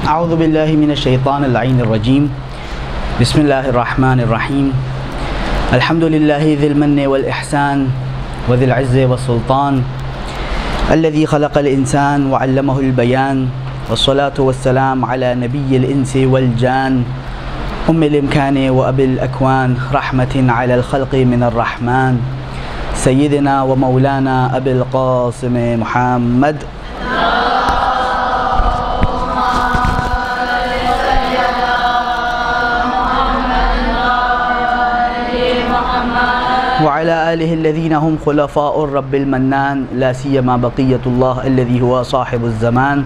अऊज़ु बिल्लाहि मिनश शैतानिर रजीम। बिस्मिल्लाहिर रहमानिर रहीम। अल्हम्दुलिल्लाहि ज़िल मन्नि वल इहसान व ज़िल इज़्ज़ि वस सुल्तान अल्लज़ी खलक़ल इंसान व अल्लमहुल बयान वस्सलातु वस्सलाम अला नबिय्यिल इंसी वल जान उम्मिल इम्कानि व अबिल अक्वान रहमतिन अलल खल्क़ि मिनर रहमान सय्यिदना व मौलाना अबिल क़ासिम मुहम्मद वअला आलिहि अल्लज़ीना हुम खुलफ़ाउर रब्बिल मन्नान ला सियमा बक़ियतुल्लाह अल्लज़ी हुवा साहिबुज़ ज़मान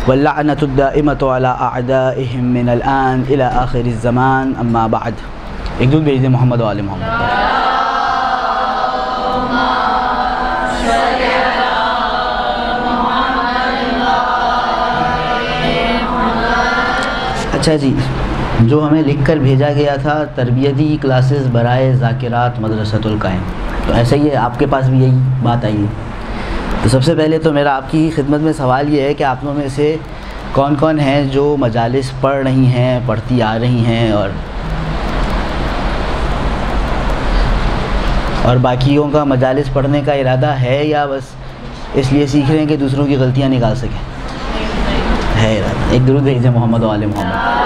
वल लअनतुद दाइमतु अला अअदाइहिम मिनल आन इला आखिरिज़ ज़मान अम्मा बअद। एक दूध भेज दे मोहम्मद व आले मोहम्मद। अच्छा जी, जो हमें लिखकर भेजा गया था तरबियती क्लासेस बराए ज़ाकिरात मदरसतुल कायम, तो ऐसा ही है, आपके पास भी यही बात आई है। तो सबसे पहले तो मेरा आपकी खिदमत में सवाल ये है कि आप लोगों में से कौन कौन हैं जो मजालिस पढ़ रही हैं, पढ़ती आ रही हैं, और बाकियों का मजालिस पढ़ने का इरादा है या बस इसलिए सीख रहे हैं कि दूसरों की गलतियाँ निकाल सकें? है इरादा। एक दुरूद भेजें मोहम्मद व आले मोहम्मद।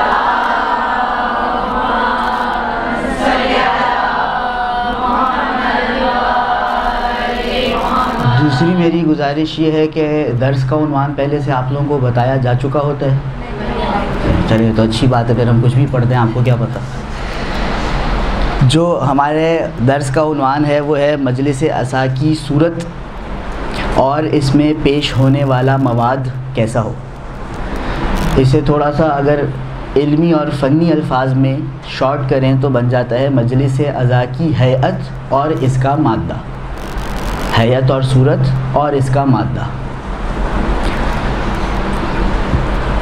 दूसरी मेरी गुजारिश ये है कि दर्स का उन्वान पहले से आप लोगों को बताया जा चुका होता है। चलिए तो अच्छी बात है, फिर हम कुछ भी पढ़ते हैं, आपको क्या पता। जो हमारे दर्स का उन्वान है वो है मजलिस असा की सूरत और इसमें पेश होने वाला मवाद कैसा हो। इसे थोड़ा सा अगर इल्मी और फ़नी अल्फाज में शॉर्ट करें तो बन जाता है मजलिस अज़ा की हैअत और इसका मादा। हैयत और सूरत और इसका मादा।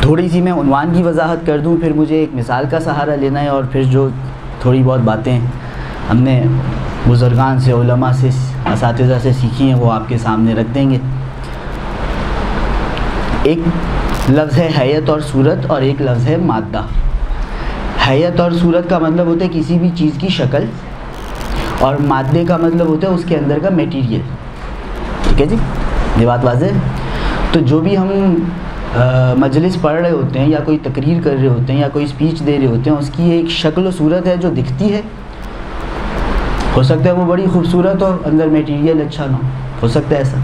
थोड़ी सी मैं उन्वान की वजाहत कर दूं, फिर मुझे एक मिसाल का सहारा लेना है और फिर जो थोड़ी बहुत बातें हमने बुज़ुर्गान से, उलमा से, असातिज़ा से सीखी हैं वो आपके सामने रख देंगे। एक लफ्ज़ है हैयत और सूरत और एक लफ्ज़ है मादा। हैयत और सूरत का मतलब होता है किसी भी चीज़ की शक्ल, और मादे का मतलब होता है उसके अंदर का मटेरियल। ठीक है जी, ये बात वाज़ेह है। तो जो भी हम मजलिस पढ़ रहे होते हैं या कोई तकरीर कर रहे होते हैं या कोई स्पीच दे रहे होते हैं, उसकी एक शक्ल सूरत है जो दिखती है। हो सकता है वो बड़ी खूबसूरत हो, अंदर मटेरियल अच्छा ना हो सकता है ऐसा।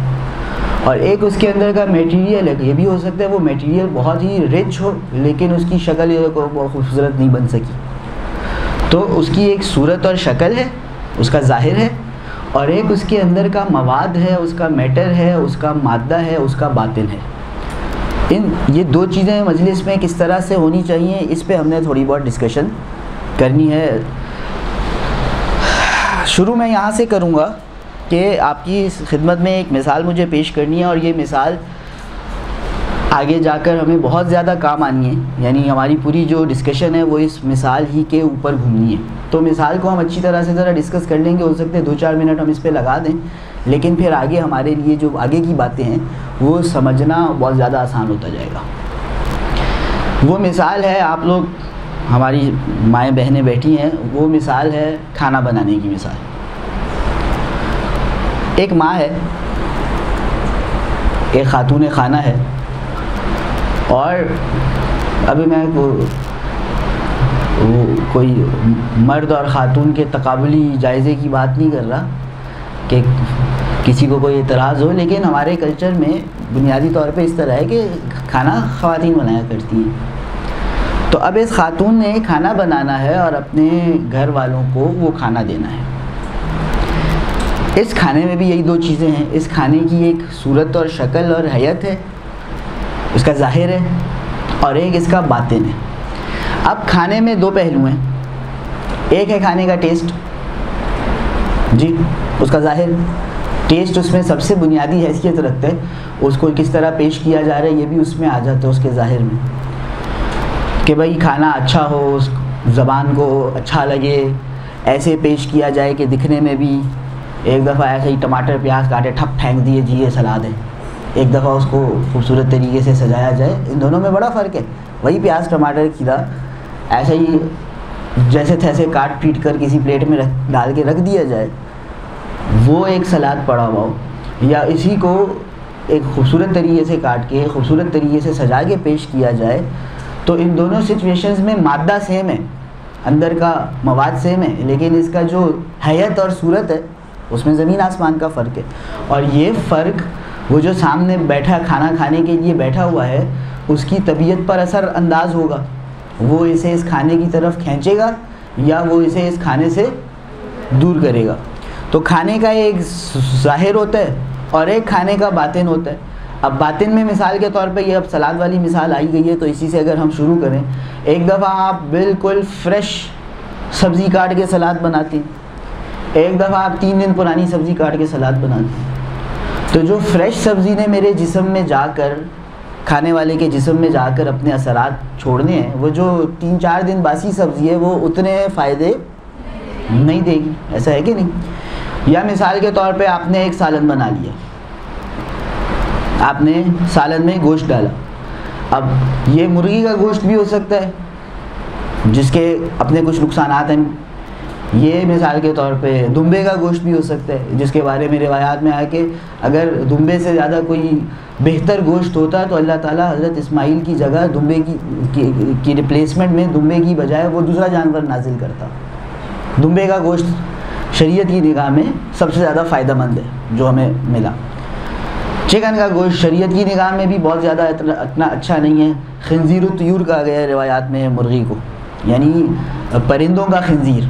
और एक उसके अंदर का मटेरियल है, ये भी हो सकता है वो मटेरियल बहुत ही रिच हो लेकिन उसकी शक्ल बहुत खूबसूरत नहीं बन सकी। तो उसकी एक सूरत और शक्ल है, उसका ज़ाहिर है, और एक उसके अंदर का मवाद है, उसका मैटर है, उसका मादा है, उसका बातिन है। ये दो चीज़ें मजलिस में किस तरह से होनी चाहिए, इस पे हमने थोड़ी बहुत डिस्कशन करनी है। शुरू में यहाँ से करूँगा कि आपकी खिदमत में एक मिसाल मुझे पेश करनी है और ये मिसाल आगे जाकर हमें बहुत ज़्यादा काम आनी है। यानी हमारी पूरी जो डिस्कशन है वो इस मिसाल ही के ऊपर घूमनी है। तो मिसाल को हम अच्छी तरह से ज़रा डिस्कस कर लेंगे, हो सकते हैं 2-4 मिनट हम इस पे लगा दें, लेकिन फिर आगे हमारे लिए जो आगे की बातें हैं वो समझना बहुत ज़्यादा आसान होता जाएगा। वो मिसाल है, आप लोग हमारी माएँ बहनें बैठी हैं, वो मिसाल है खाना बनाने की मिसाल। एक माँ है, एक खातून खाना है, और अभी मैं कोई मर्द और ख़ातून के तकाबुली जायज़े की बात नहीं कर रहा कि किसी को कोई एतराज़ हो, लेकिन हमारे कल्चर में बुनियादी तौर पे इस तरह है कि खाना ख़वातीन बनाया करती हैं। तो अब इस खातून ने खाना बनाना है और अपने घर वालों को वो खाना देना है। इस खाने में भी यही दो चीज़ें हैं। इस खाने की एक सूरत और शक्ल और हैयत है, उसका ज़ाहिर है, और एक इसका बातिन है। अब खाने में दो पहलू हैं, एक है खाने का टेस्ट जी, उसका ज़ाहिर टेस्ट उसमें सबसे बुनियादी हैसियत रखता है, उसको किस तरह पेश किया जा रहा है ये भी उसमें आ जाता है उसके ज़ाहिर में, कि भाई खाना अच्छा हो, उस ज़बान को अच्छा लगे, ऐसे पेश किया जाए कि दिखने में भी, एक दफ़ा ऐसे ही टमाटर प्याज काटे ठप फेंक दिए जी ये सलाद है, एक दफ़ा उसको खूबसूरत तरीके से सजाया जाए, इन दोनों में बड़ा फ़र्क है। वही प्याज टमाटर खीरा ऐसे ही जैसे तैसे काट पीट कर किसी प्लेट में डाल के रख दिया जाए, वो एक सलाद पड़ा हुआ हो, या इसी को एक खूबसूरत तरीके से काट के खूबसूरत तरीके से सजा के पेश किया जाए, तो इन दोनों सिचुएशंस में मादा सेम है, अंदर का मवाद सेम है, लेकिन इसका जो हैयत और सूरत है उसमें ज़मीन आसमान का फ़र्क है। और ये फ़र्क वो जो सामने बैठा खाना खाने के लिए बैठा हुआ है उसकी तबीयत पर असर अंदाज होगा, वो इसे इस खाने की तरफ खींचेगा या वो इसे इस खाने से दूर करेगा। तो खाने का एक ज़ाहिर होता है और एक खाने का बातिन होता है। अब बातिन में मिसाल के तौर पे ये अब सलाद वाली मिसाल आई गई है, तो इसी से अगर हम शुरू करें, एक दफ़ा आप बिल्कुल फ्रेश सब्ज़ी काट के सलाद बनाती हैं, एक दफ़ा आप 3 दिन पुरानी सब्ज़ी काट के सलाद बनाती हैं, तो जो फ्रेश सब्ज़ी ने मेरे जिस्म में जाकर, खाने वाले के जिस्म में जाकर अपने असरात छोड़ने हैं, वो जो 3-4 दिन बासी सब्ज़ी है वो उतने फ़ायदे नहीं देगी, ऐसा है कि नहीं। या मिसाल के तौर पे आपने एक सालन बना लिया, आपने सालन में गोश्त डाला, अब ये मुर्गी का गोश्त भी हो सकता है जिसके अपने कुछ नुकसानात हैं, ये मिसाल के तौर पे दुम्बे का गोश्त भी हो सकता है जिसके बारे में रिवायात में आया कि अगर दुम्बे से ज़्यादा कोई बेहतर गोश्त होता तो अल्लाह ताला हज़रत इस्माइल की जगह दुम्बे की रिप्लेसमेंट में दुम्बे की बजाय वो दूसरा जानवर नाजिल करता। दुम्बे का गोश्त शरीयत की निगाह में सबसे ज़्यादा फ़ायदेमंद है जो हमें मिला। चिकन का गोश्त शरीयत की निगाह में भी बहुत ज़्यादा इतना अच्छा नहीं है। खिंजीर तयूर कहा गया है रिवायात में मुर्गी को, यानी परिंदों का खिंजीर।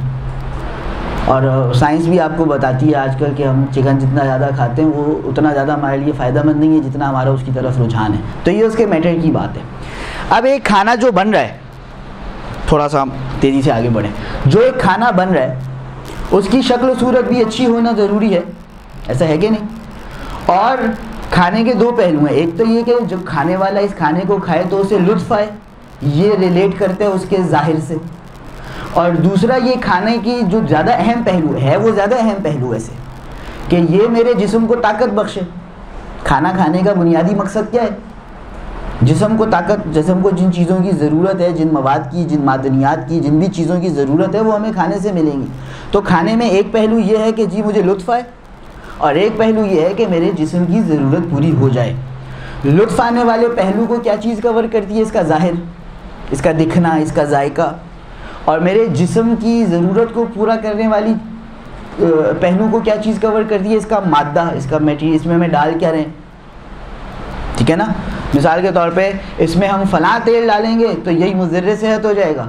और साइंस भी आपको बताती है आजकल कि हम चिकन जितना ज़्यादा खाते हैं वो उतना ज़्यादा हमारे लिए फ़ायदेमंद नहीं है जितना हमारा उसकी तरफ रुझान है। तो ये उसके मैटर की बात है। अब एक खाना जो बन रहा है, थोड़ा सा तेज़ी से आगे बढ़ें, जो एक खाना बन रहा है उसकी शक्ल सूरत भी अच्छी होना ज़रूरी है, ऐसा है कि नहीं। और खाने के दो पहलू हैं, एक तो ये कि जब खाने वाला इस खाने को खाए तो उसे लुत्फ़ आए, ये रिलेट करते हैं उसके ज़ाहिर से। और दूसरा ये खाने की जो ज़्यादा अहम पहलू है, वो ज़्यादा अहम पहलू ऐसे कि ये मेरे जिस्म को ताकत बख्शे। खाना खाने का बुनियादी मकसद क्या है? जिस्म को ताकत, जिस्म को जिन चीज़ों की ज़रूरत है, जिन मवाद की, जिन मादनियात की, जिन भी चीज़ों की ज़रूरत है वो हमें खाने से मिलेंगी। तो खाने में एक पहलू ये है कि जी मुझे लुत्फ़ आए, और एक पहलू ये है कि मेरे जिस्म की ज़रूरत पूरी हो जाए। लुत्फ़ आने वाले पहलू को क्या चीज़ कवर करती है? इसका ज़ाहिर, इसका दिखना, इसका जायका। और मेरे जिस्म की ज़रूरत को पूरा करने वाली पहलू को क्या चीज़ कवर करती है? इसका मादा, इसका मटेरियल, इसमें हमें डाल क्या रहे हैं, ठीक है ना। मिसाल के तौर पे इसमें हम फ़लाँ तेल डालेंगे तो यही मुज़र्रे सेहत हो जाएगा,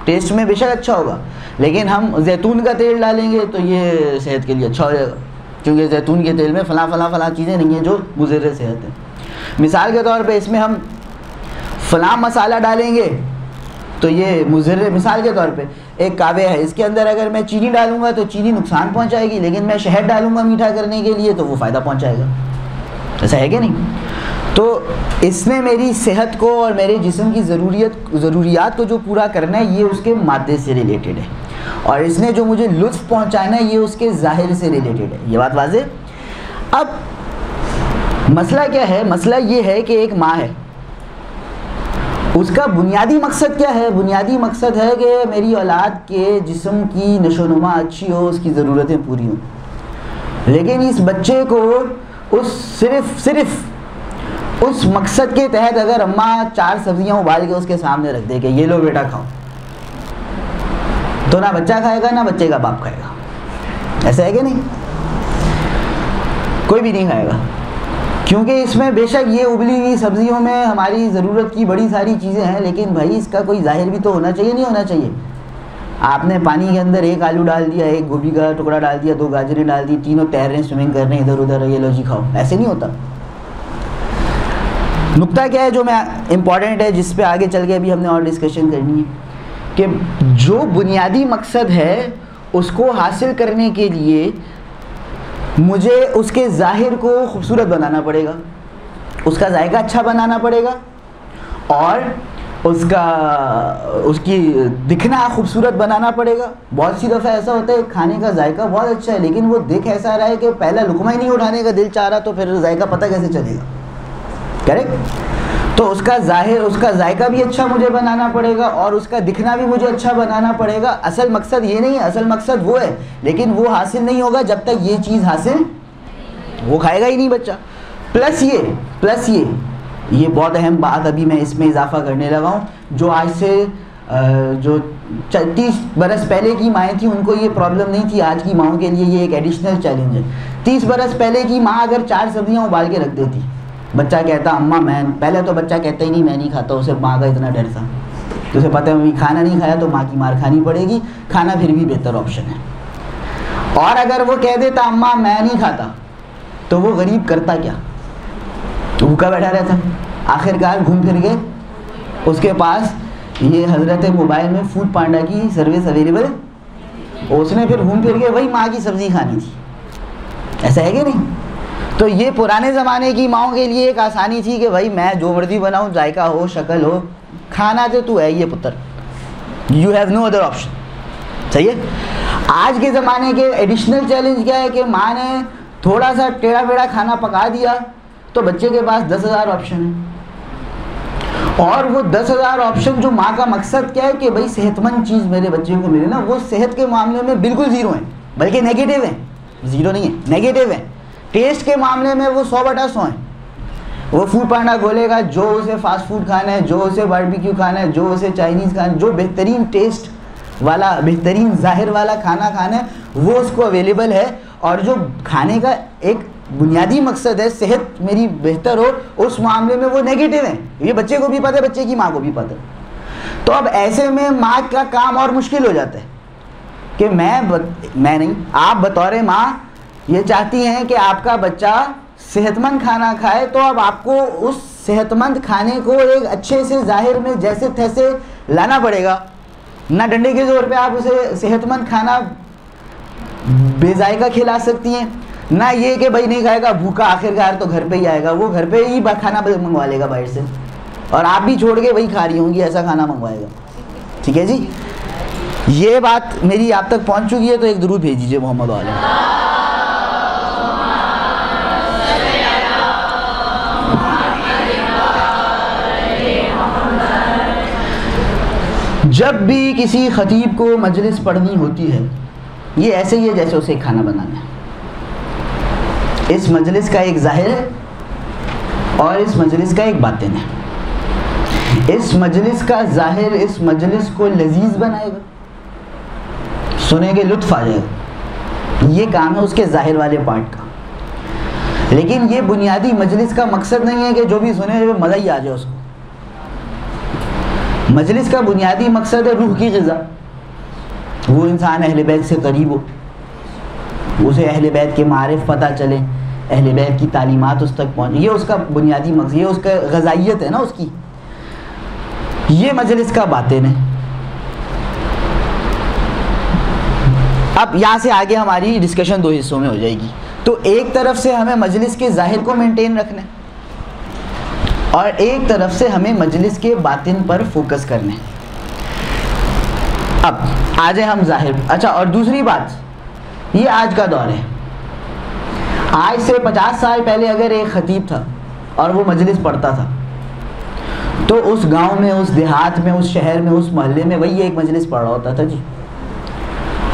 टेस्ट में बेशक अच्छा होगा, लेकिन हम जैतून का तेल डालेंगे तो ये सेहत के लिए अच्छा हो जाएगा, क्योंकि जैतून के तेल में फ़लाँ चीज़ें नहीं हैं जो मुज़र्रे सेहत है। मिसाल के तौर पे इसमें हम फ़लाँ मसाला डालेंगे तो ये मुज़र्रे, मिसाल के तौर पे एक कावे है, इसके अंदर अगर मैं चीनी डालूंगा तो चीनी नुकसान पहुंचाएगी, लेकिन मैं शहद डालूंगा मीठा करने के लिए तो वो फ़ायदा पहुंचाएगा, ऐसा है कि नहीं। तो इसने मेरी सेहत को और मेरे जिस्म की ज़रूरियात को जो पूरा करना है ये उसके मादे से रिलेटेड है, और इसने जो मुझे लुत्फ़ पहुंचाना है ये उसके ज़ाहिर से रिलेटेड है। ये बात वाज़ेह। अब मसला क्या है? मसला ये है कि एक माँ है, उसका बुनियादी मकसद क्या है? बुनियादी मकसद है कि मेरी औलाद के जिस्म की नशोनुमा अच्छी हो, उसकी ज़रूरतें पूरी हों। लेकिन इस बच्चे को उस सिर्फ उस मकसद के तहत अगर अम्मा 4 सब्जियां उबाल के उसके सामने रख दे कि ये लो बेटा खाओ, तो ना बच्चा खाएगा ना बच्चे का बाप खाएगा, ऐसा है कि नहीं? कोई भी नहीं खाएगा, क्योंकि इसमें बेशक ये उबली हुई सब्जियों में हमारी ज़रूरत की बड़ी सारी चीज़ें हैं, लेकिन भाई इसका कोई ज़ाहिर भी तो होना चाहिए, नहीं होना चाहिए। आपने पानी के अंदर 1 आलू डाल दिया, 1 गोभी का टुकड़ा डाल दिया, 2 गाजरें डाल दी, तीनों तैर रहे हैं, स्विमिंग कर रहे हैं इधर उधर, ये लो जी खाओ, ऐसे नहीं होता। नुक्ता क्या है जो मैं इम्पॉर्टेंट है, जिस पे आगे चल के अभी हमने और डिस्कशन करनी है, कि जो बुनियादी मकसद है उसको हासिल करने के लिए मुझे उसके ज़ाहिर को खूबसूरत बनाना पड़ेगा, उसका जायका अच्छा बनाना पड़ेगा, और उसकी दिखना खूबसूरत बनाना पड़ेगा। बहुत सी दफ़ा ऐसा होता है खाने का जायका बहुत अच्छा है लेकिन वो दिख ऐसा रहा है कि पहला लुकमा ही नहीं उठाने का दिल चाह रहा, तो फिर जायका पता कैसे चलेगा? करेक्ट। तो उसका जायका भी अच्छा मुझे बनाना पड़ेगा और उसका दिखना भी मुझे अच्छा बनाना पड़ेगा। असल मकसद ये नहीं है, असल मकसद वो है, लेकिन वो हासिल नहीं होगा जब तक ये चीज़ हासिल, वो खाएगा ही नहीं बच्चा। प्लस ये बहुत अहम बात अभी मैं इसमें इजाफा करने लगा हूँ, जो आज से जो 30 बरस पहले की माएँ थी उनको ये प्रॉब्लम नहीं थी, आज की माओं के लिए ये एक एडिशनल चैलेंज है। 30 बरस पहले की माँ अगर 4 सब्जियाँ उबाल के रख देती, बच्चा कहता अम्मा मैं, पहले तो बच्चा कहता ही नहीं मैं नहीं खाता, उसे माँ का इतना डर था, तो उसे पता है खाना नहीं खाया तो माँ की मार खानी पड़ेगी, खाना फिर भी बेहतर ऑप्शन है। और अगर वो कह देता अम्मा मैं नहीं खाता, तो वो गरीब करता क्या? भूखा बैठा रहता। आखिरकार घूम फिर के उसके पास ये हजरत मोबाइल में फूड पांडा की सर्विस अवेलेबल, उसने फिर घूम फिर के वही माँ की सब्ज़ी खानी थी। ऐसा है कि नहीं? तो ये पुराने ज़माने की माओं के लिए एक आसानी थी कि भाई मैं जो मर्जी बनाऊँ, जायका हो, शक्ल हो, खाना तो तू है ये पुत्र, you have no other option. सही है। आज के ज़माने के एडिशनल चैलेंज क्या है कि माँ ने थोड़ा सा टेढ़ा बेड़ा खाना पका दिया तो बच्चे के पास 10,000 ऑप्शन है, और वो 10,000 ऑप्शन जो माँ का मकसद क्या है कि भाई सेहतमंद चीज़ मेरे बच्चे को मिले ना, वो सेहत के मामले में बिल्कुल ज़ीरो है, बल्कि नेगेटिव है, ज़ीरो नहीं है, नेगेटिव है। टेस्ट के मामले में वो 100/100 है। वो फूड पांडा खोलेगा, जो उसे फास्ट फूड खाना है, जो उसे बारबेक्यू खाना है, जो उसे चाइनीज़ खाना है, जो बेहतरीन टेस्ट वाला, बेहतरीन ज़ाहिर वाला खाना खाना है, वो उसको अवेलेबल है। और जो खाने का एक बुनियादी मकसद है सेहत मेरी बेहतर हो, उस मामले में वो नेगेटिव है। ये बच्चे को भी पता है, बच्चे की माँ को भी पता है। तो अब ऐसे में माँ का काम और मुश्किल हो जाता है कि मैं नहीं, आप बतौर माँ ये चाहती हैं कि आपका बच्चा सेहतमंद खाना खाए, तो अब आपको उस सेहतमंद खाने को एक अच्छे से ज़ाहिर में जैसे तैसे लाना पड़ेगा। ना डंडे के ज़ोर पे आप उसे सेहतमंद खाना बेजायका खिला सकती हैं, ना ये कि भाई नहीं खाएगा भूखा, आखिरकार तो घर पे ही आएगा, वो घर पे ही खाना मंगवा लेगा बाहर से, और आप भी छोड़ के वही खा रही होंगी, ऐसा खाना मंगवाएगा। ठीक है जी, ये बात मेरी आप तक पहुंच चुकी है, तो एक दुरूद भेज दीजिए मोहम्मद वाले। जब भी किसी खतीब को मजलिस पढ़नी होती है, ये ऐसे ही है जैसे उसे खाना बनाना है। इस मजलिस का एक ज़ाहिर है और इस मजलिस का एक बातिन है। इस मजलिस का ज़ाहिर इस मजलिस को लजीज बनाएगा, सुनेंगे लुत्फ़ आ जाएगा, ये काम है उसके ज़ाहिर वाले पार्ट का। लेकिन ये बुनियादी मजलिस का मकसद नहीं है कि जो भी सुने मज़ा ही आ जाए उसको। मजलिस का बुनियादी मकसद है रूह की ग़िज़ा, वो इंसान अहले बैत से करीब हो, उसे अहले बैत के मारिफ पता चले, अहले बैत की तालीमात उस तक पहुँचे, ये उसका बुनियादी मकसद, ये उसका ग़ज़ाइयत है ना उसकी। ये मजलिस का बातिन है। अब यहाँ से आगे हमारी डिस्कशन 2 हिस्सों में हो जाएगी। तो एक तरफ से हमें मजलिस के ज़ाहिर को मेंटेन रखना है और एक तरफ से हमें मजलिस के बातिन पर फोकस करना है। अब आ जाए हम ज़ाहिर। अच्छा, और दूसरी बात, ये आज का दौर है। आज से 50 साल पहले अगर एक ख़तीब था और वो मजलिस पढ़ता था, तो उस गांव में, उस देहात में, उस शहर में, उस मोहल्ले में वही एक मजलिस पढ़ रहा होता था जी।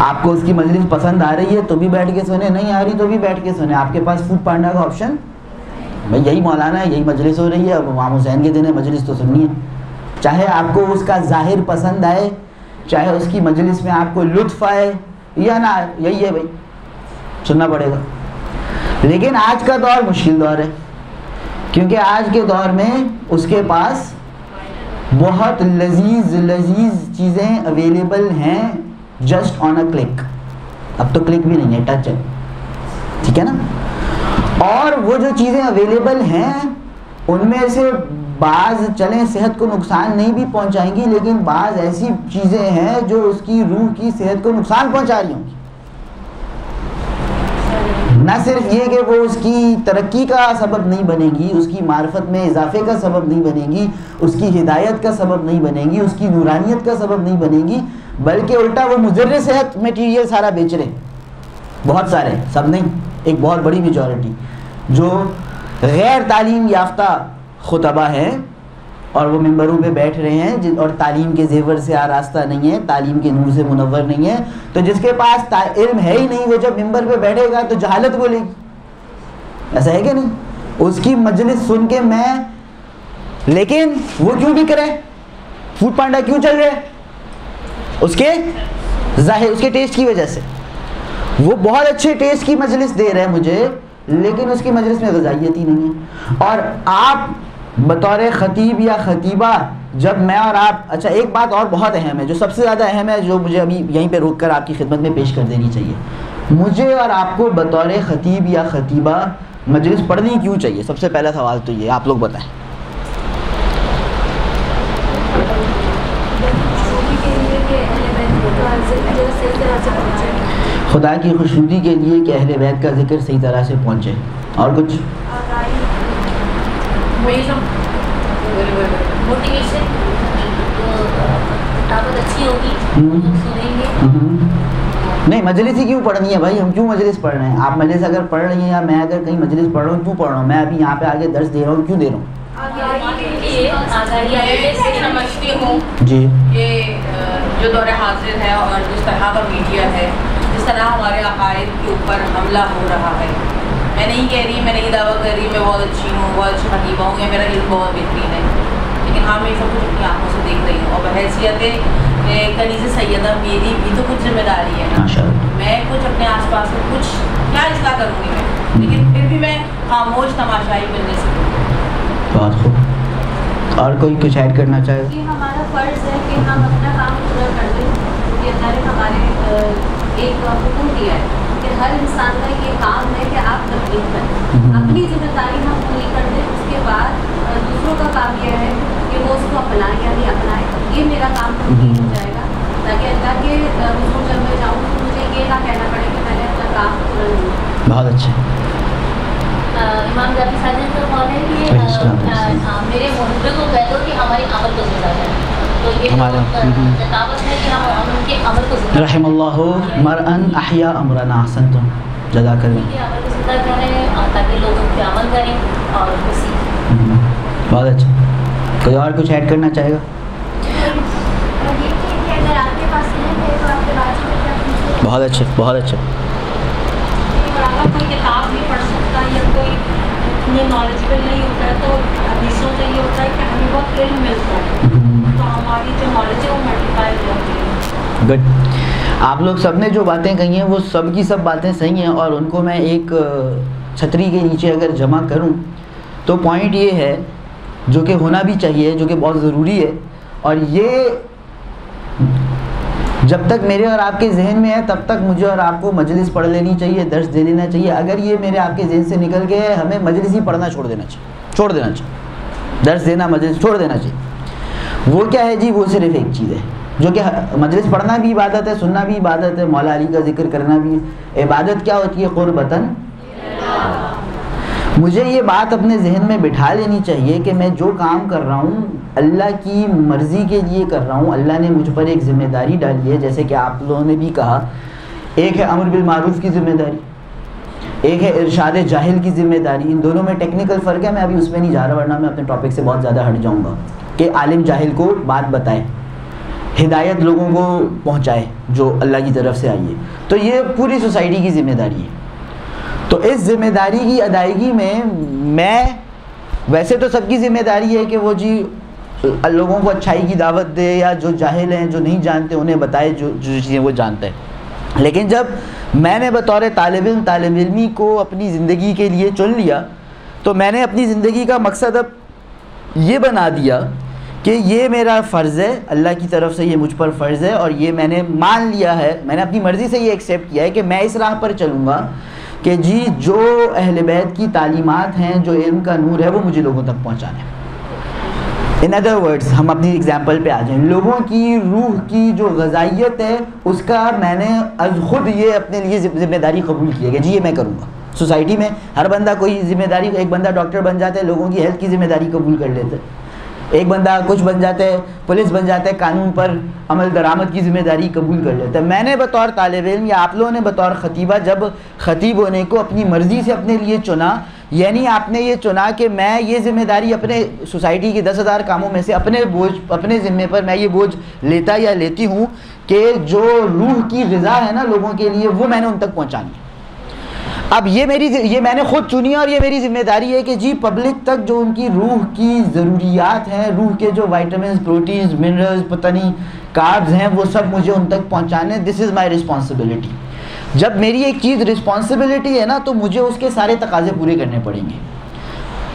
आपको उसकी मजलिस पसंद आ रही है तो भी बैठ के सुने, नहीं आ रही तो भी बैठ के सुने, आपके पास फूड पांडा का ऑप्शन, भाई यही मौलाना है, यही मजलिस हो रही है, अब इमाम हुसैन के दिन है, मजलिस तो सुननी है। चाहे आपको उसका ज़ाहिर पसंद आए, चाहे उसकी मजलिस में आपको लुत्फ़ आए या ना आए, यही है भाई, सुनना पड़ेगा। लेकिन आज का दौर मुश्किल दौर है, क्योंकि आज के दौर में उसके पास बहुत लजीज चीज़ें अवेलेबल हैं जस्ट ऑन अ क्लिक। अब तो क्लिक भी नहीं है, टच है, ठीक है ना। और वो जो चीज़ें अवेलेबल हैं उनमें से बाज़ चलें सेहत को नुकसान नहीं भी पहुंचाएंगी, लेकिन बाज़ ऐसी चीज़ें हैं जो उसकी रूह की सेहत को नुकसान पहुंचा रही होंगी। ना सिर्फ ये कि वो उसकी तरक्की का सबब नहीं बनेगी, उसकी मार्फत में इजाफे का सबब नहीं बनेगी, उसकी हिदायत का सबब नहीं बनेगी, उसकी नूरानियत का सबब नहीं बनेगी, बल्कि उल्टा वो मुजर्रे सेहत मटीरियल सारा बेच रहे, बहुत सारे, सब नहीं, एक बहुत बड़ी मेजॉरिटी जो गैर तालीम याफ्ता खुतबा हैं और वो मिंबरों पे बैठ रहे हैं और तालीम के जेवर से आरास्ता नहीं है, तालीम के नूर से मुनव्वर नहीं है। तो जिसके पास इल्म है ही नहीं, वो जब मिंबर पे बैठेगा तो जहालत बोलेगी, ऐसा है कि नहीं? उसकी मजलिस सुन के मैं, लेकिन वो क्यों बिक रहा है, फूड पांडा क्यों चल रहा है? उसके जाहिर, उसके टेस्ट की वजह से। वो बहुत अच्छे टेस्ट की मजलिस दे रहा है मुझे, लेकिन उसकी मजलिस में ग़िज़ाइयत ही नहीं है। और आप बतौर ख़तीब या ख़तीबा, जब मैं और आप, अच्छा एक बात और बहुत अहम है, जो सबसे ज़्यादा अहम है, जो मुझे अभी यहीं पे रोक कर आपकी खिदमत में पेश कर देनी चाहिए। मुझे और आपको बतौर ख़तीब या ख़तीबा मजलिस पढ़नी क्यों चाहिए? सबसे पहला सवाल तो ये, आप लोग बताएं। खुदा की खुशनुदी के लिए कि अहले बैत का जिक्र सही तरह से पहुँचे। और कुछ? मोटिवेशन, ताकत अच्छी होगी, सुनेंगे। नहीं, मजलिस ही क्यों पढ़नी है भाई? हम क्यों मजलिस पढ़ रहे हैं? आप मजलिस अगर पढ़ रही हैं या मैं अगर कहीं मजलिस पढ़ रहा हूँ, क्यों पढ़ रहा हूँ? मैं अभी यहाँ पे आगे दर्स दे रहा हूँ, क्यों दे रहा हूँ? समझती हूँ जी कि जो दौर हाजिर है और जिस तरह का मीडिया है, जिस तरह हमारे अकायद के ऊपर हमला हो रहा है, मैं नहीं कह रही, मैं नहीं दावा कर रही मैं बहुत अच्छी हूँ, बहुत अच्छी खतीबा हूँ या मेरा इल्म बहुत बेहतरीन है, लेकिन हाँ, मैं सब कुछ अपनी आँखों से देख रही हूँ। और बहैसियत कनीज़ सैयदा मेरी भी तो कुछ जिम्मेदारी है ना। मैं कुछ अपने आसपास में कुछ क्या इसलाह करूँगी मैं, लेकिन फिर भी मैं खामोश तमाशाई बनने से। बहुत खूब। और कोई कुछ ऐड करना चाहे? कि हमारा फ़र्ज़ है कि हम अपना काम पूरा कर दें, क्योंकि अल्लाह ने हमारे एक हुक्म दिया है कि हर इंसान का ये काम है कि आप तब्लीग करें, अपनी जिम्मेदारी हम पूरी कर दें। उसके बाद दूसरों का काम यह है कि वो उसको अपनाएं या नहीं अपनाएं, ये मेरा काम कंप्लीट हो जाएगा, ताकि अल्लाह के हुज़ूर जब मैं जाऊँ तो मुझे ये ना कहना पड़े कि मैंने अपना काम पूरा नहीं किया। बहुत अच्छा। इमाम जाफर सादिक का कौन है कि मेरे मुहब्बे को कह दो कि हमारी अमल को ज़िंदा करें, तो ये दावत है कि हम उनके अमल को ज़िंदा रहमल्लाहु मरअन अहया अमरन अहसनतुम, जज़ाकल्लाह। अमल को ज़िंदा करें ताकि लोग उन पे अमल करें और उनको सीखें। बहुत अच्छा। कोई और कुछ ऐड करना चाहेगा? अगर आपके पास नहीं है तो आपके बाजू में क्या पूछें? बहुत अच्छा, बहुत अच्छा। अगर कोई किताब नहीं पढ़ सकता या कोई इतने नॉलेजेबल नहीं होता है, तो हदीसों से ये होता है कि हमें बहुत इल्म मिलता है, तो हमारी जो नॉलेज है वो मल्टीप्लाई हो जाती है। गुड। आप लोग सब ने जो बातें कही हैं वो सब की सब बातें सही हैं, और उनको मैं एक छतरी के नीचे अगर जमा करूं तो पॉइंट ये है, जो कि होना भी चाहिए, जो कि बहुत ज़रूरी है, और ये जब तक मेरे और आपके जहन में है तब तक मुझे और आपको मजलिस पढ़ लेनी चाहिए, दर्स दे लेना चाहिए। अगर ये मेरे आपके जहन से निकल गया है, हमें मजलिस ही पढ़ना छोड़ देना चाहिए, दर्स देना मजलिस छोड़ देना चाहिए। वो क्या है जी? वो सिर्फ एक चीज़ है, जो कि मजलिस पढ़ना भी इबादत है, सुनना भी इबादत है, मौला अली का जिक्र करना भी इबादत। क्या होती है? क़ुर्बतन। मुझे ये बात अपने जहन में बिठा लेनी चाहिए कि मैं जो काम कर रहा हूँ अल्लाह की मर्ज़ी के लिए कर रहा हूँ। अल्लाह ने मुझ पर एक ज़िम्मेदारी डाली है, जैसे कि आप लोगों ने भी कहा, एक है अम्र बिल मारूफ़ की ज़िम्मेदारी, एक है इरशाद जाहिल की ज़िम्मेदारी। इन दोनों में टेक्निकल फ़र्क है, मैं अभी उसमें नहीं जा रहा, वरना मैं अपने टॉपिक से बहुत ज़्यादा हट जाऊँगा। कि आलिम जाहिल को बात बताए, हिदायत लोगों को पहुँचाए जो अल्लाह की तरफ से आई है। तो ये पूरी सोसाइटी की ज़िम्मेदारी है। तो इस ज़िम्मेदारी की अदायगी में मैं, वैसे तो सबकी ज़िम्मेदारी है कि वो जी लोगों को अच्छाई की दावत दे, या जो जाहिल हैं, जो नहीं जानते, उन्हें बताए जो चीज़ें वो जानते हैं। लेकिन जब मैंने बतौर तालिब इल्मी को अपनी ज़िंदगी के लिए चुन लिया, तो मैंने अपनी ज़िंदगी का मकसद अब ये बना दिया कि ये मेरा फ़र्ज़ है, अल्लाह की तरफ से ये मुझ पर फ़र्ज़ है, और ये मैंने मान लिया है, मैंने अपनी मर्ज़ी से ये एक्सेप्ट किया है कि मैं इस राह पर चलूँगा कि जी जो अहले बैत की तालीमात हैं, जो इल्म का नूर है, वो मुझे लोगों तक पहुँचाना है। इन अदर वर्ड्स, हम अपनी एग्जांपल पे आ जाएं, लोगों की रूह की जो ग़ज़ाइयत है उसका मैंने ख़ुद ये अपने लिए ज़िम्मेदारी कबूल की है कि जी ये मैं करूँगा। सोसाइटी में हर बंदा कोई ज़िम्मेदारी, एक बंदा डॉक्टर बन जाता है, लोगों की हेल्थ की ज़िम्मेदारी कबूल कर लेता है, एक बंदा कुछ बन जाता है, पुलिस बन जाता है, कानून पर अमल दरामद की ज़िम्मेदारी कबूल कर लेता है। मैंने बतौर तालिब इल्म या आप लोगों ने बतौर ख़तीबा जब ख़तीब होने को अपनी मर्ज़ी से अपने लिए चुना, यानी आपने ये चुना कि मैं ये ज़िम्मेदारी अपने सोसाइटी के 10,000 कामों में से अपने ज़िम्मे पर मैं ये बोझ लेता या लेती हूँ कि जो रूह की ग़िज़ा है ना लोगों के लिए, वो मैंने उन तक पहुँचानी है। अब ये मैंने ख़ुद चुनी और ये मेरी ज़िम्मेदारी है कि जी पब्लिक तक जो उनकी रूह की ज़रूरियात हैं, रूह के जो वाइटामिन, प्रोटीन्स, मिनरल्स, पता नहीं कार्ब्स हैं, वो सब मुझे उन तक पहुँचाने। This is my responsibility. जब मेरी एक चीज़ रिस्पॉन्सिबिलिटी है ना, तो मुझे उसके सारे तकाज़े पूरे करने पड़ेंगे।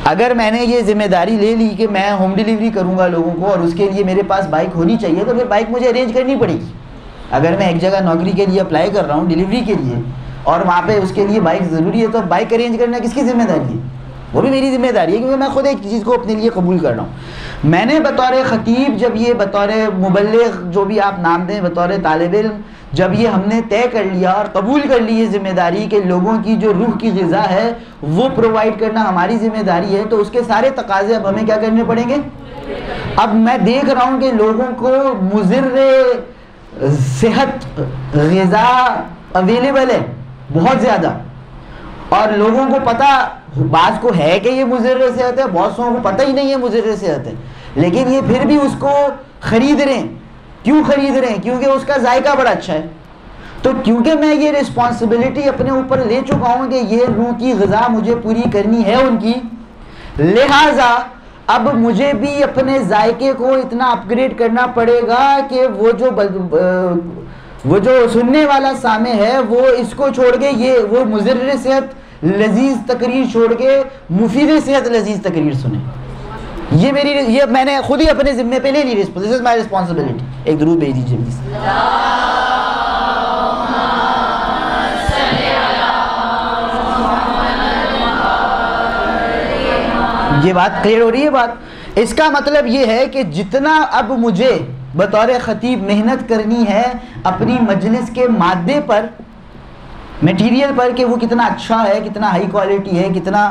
अगर मैंने ये ज़िम्मेदारी ले ली कि मैं होम डिलीवरी करूँगा लोगों को और उसके लिए मेरे पास बाइक होनी चाहिए, तो फिर बाइक मुझे अरेंज करनी पड़ेगी। अगर मैं एक जगह नौकरी के लिए अप्लाई कर रहा हूँ डिलीवरी के लिए और वहाँ पे उसके लिए बाइक ज़रूरी है, तो बाइक अरेंज करना किसकी ज़िम्मेदारी है? वो भी मेरी ज़िम्मेदारी है, क्योंकि मैं खुद एक चीज़ को अपने लिए कबूल कर रहा हूँ। मैंने बतौर ख़तीब, जब ये बतौर मुबल्लिग़, जो भी आप नाम दें, बतौर तालिब इल्म, जब ये हमने तय कर लिया और कबूल कर ली ये ज़िम्मेदारी कि लोगों की जो रूह की ग़िज़ा है वो प्रोवाइड करना हमारी ज़िम्मेदारी है, तो उसके सारे तकाज़े अब हमें क्या करने पड़ेंगे। अब मैं देख रहा हूँ कि लोगों को मुज़िर सेहत ग़िज़ा अवेलेबल है बहुत ज़्यादा, और लोगों को पता, बाज़ को है कि ये मुज़िर सेहत है, बहुत लोगों को पता ही नहीं है मुज़िर सेहत है, लेकिन ये फिर भी उसको ख़रीद रहे हैं। क्यों ख़रीद रहे हैं? क्योंकि उसका जायका बड़ा अच्छा है। तो क्योंकि मैं ये रिस्पॉन्सिबिलिटी अपने ऊपर ले चुका हूँ कि ये रूह की ग़िज़ा मुझे पूरी करनी है उनकी, लिहाजा अब मुझे भी अपने जायके को इतना अपग्रेड करना पड़ेगा कि वो जो सुनने वाला सामे है वो इसको छोड़ के, ये वो मुज़िर सेहत लजीज़ तकरीर छोड़ के मुफीद सेहत लजीज़ तकरीर सुने। ये मैंने खुद ही अपने ज़िम्मे पे ले ली। This is my responsibility. एक दुरूद भेज दीजिए प्लीज़। ये बात क्लियर हो रही है? बात इसका मतलब ये है कि जितना अब मुझे बतौर ख़तीब मेहनत करनी है अपनी मजलिस के मादे पर, मटीरियल पर, कि वो कितना अच्छा है, कितना हाई क्वालिटी है, कितना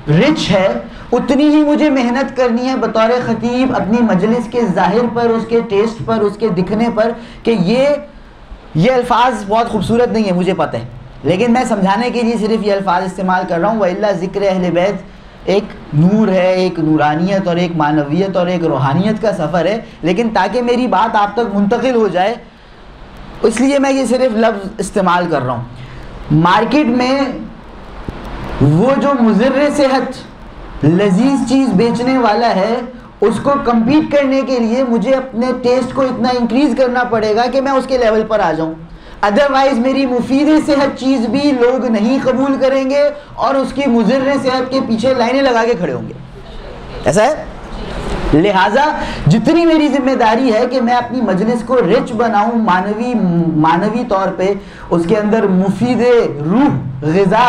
रिच है, उतनी ही मुझे मेहनत करनी है बतौर ख़तीब अपनी मजलिस के ज़ाहिर पर, उसके टेस्ट पर, उसके दिखने पर, कि ये अल्फाज बहुत खूबसूरत नहीं है, मुझे पता है, लेकिन मैं समझाने के लिए सिर्फ ये अल्फाज इस्तेमाल कर रहा हूँ। वइल्ला ज़िक्र अहले बैत एक नूर है, एक नूरानियत और एक मानवियत और एक रूहानियत का सफ़र है, लेकिन ताकि मेरी बात आप तक मुंतकिल हो जाए इसलिए मैं ये सिर्फ लफ्ज़ इस्तेमाल कर रहा हूँ। मार्केट में वो जो मुज़िर सेहत लजीज़ चीज़ बेचने वाला है, उसको कम्पीट करने के लिए मुझे अपने टेस्ट को इतना इंक्रीज़ करना पड़ेगा कि मैं उसके लेवल पर आ जाऊँ। अदरवाइज़ मेरी मुफीद सेहत चीज़ भी लोग नहीं कबूल करेंगे और उसकी मुज़िर सेहत के पीछे लाइनें लगा के खड़े होंगे। ऐसा है। लिहाजा जितनी मेरी ज़िम्मेदारी है कि मैं अपनी मजलिस को रिच बनाऊँ, मानवी तौर पे उसके अंदर मुफीद रूह ग़िज़ा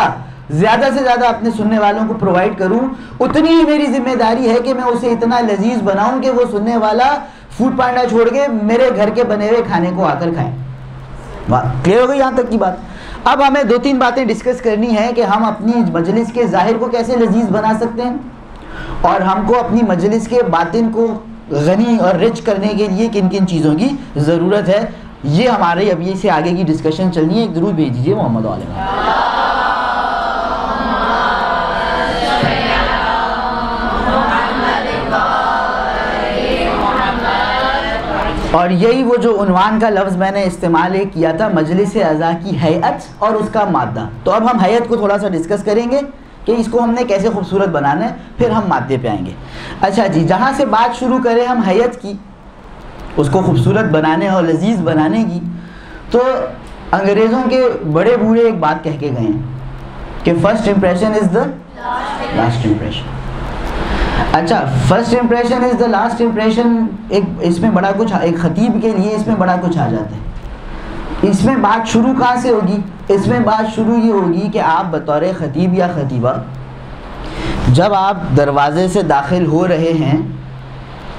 ज़्यादा से ज़्यादा अपने सुनने वालों को प्रोवाइड करूँ, उतनी ही मेरी ज़िम्मेदारी है कि मैं उसे इतना लजीज़ बनाऊँ कि वो सुनने वाला फूड पांडा छोड़ के मेरे घर के बने हुए खाने को आकर खाएँ। क्लियर हो गई यहाँ तक की बात? अब हमें 2-3 बातें डिस्कस करनी है कि हम अपनी मजलिस के ज़ाहिर को कैसे लजीज़ बना सकते हैं और हमको अपनी मजलिस के बातिन को गनी और रिच करने के लिए किन किन चीज़ों की ज़रूरत है। ये हमारे अभी से आगे की डिस्कशन चलनी है। एक दुरूद भेज दीजिए मोहम्मद आलम। और यही वो जो उन्वान का लफ्ज़ मैंने इस्तेमाल किया था, मजलिस अज़ा की हैयत और उसका मादा। तो अब हम हैयत को थोड़ा सा डिस्कस करेंगे कि इसको हमने कैसे खूबसूरत बनाना है, फिर हम मादे पे आएंगे। अच्छा जी, जहाँ से बात शुरू करें हम हैयत की, उसको खूबसूरत बनाने और लजीज़ बनाने की, तो अंग्रेज़ों के बड़े बूढ़े एक बात कह के गए हैं कि first impression is the last impression. अच्छा, first impression is the last impression, एक इसमें बड़ा कुछ, एक ख़तीब के लिए इसमें बड़ा कुछ आ जाता है। इसमें बात शुरू कहाँ से होगी? इसमें बात शुरू ये होगी कि आप बतौर ख़तीब या ख़तीबा जब आप दरवाज़े से दाखिल हो रहे हैं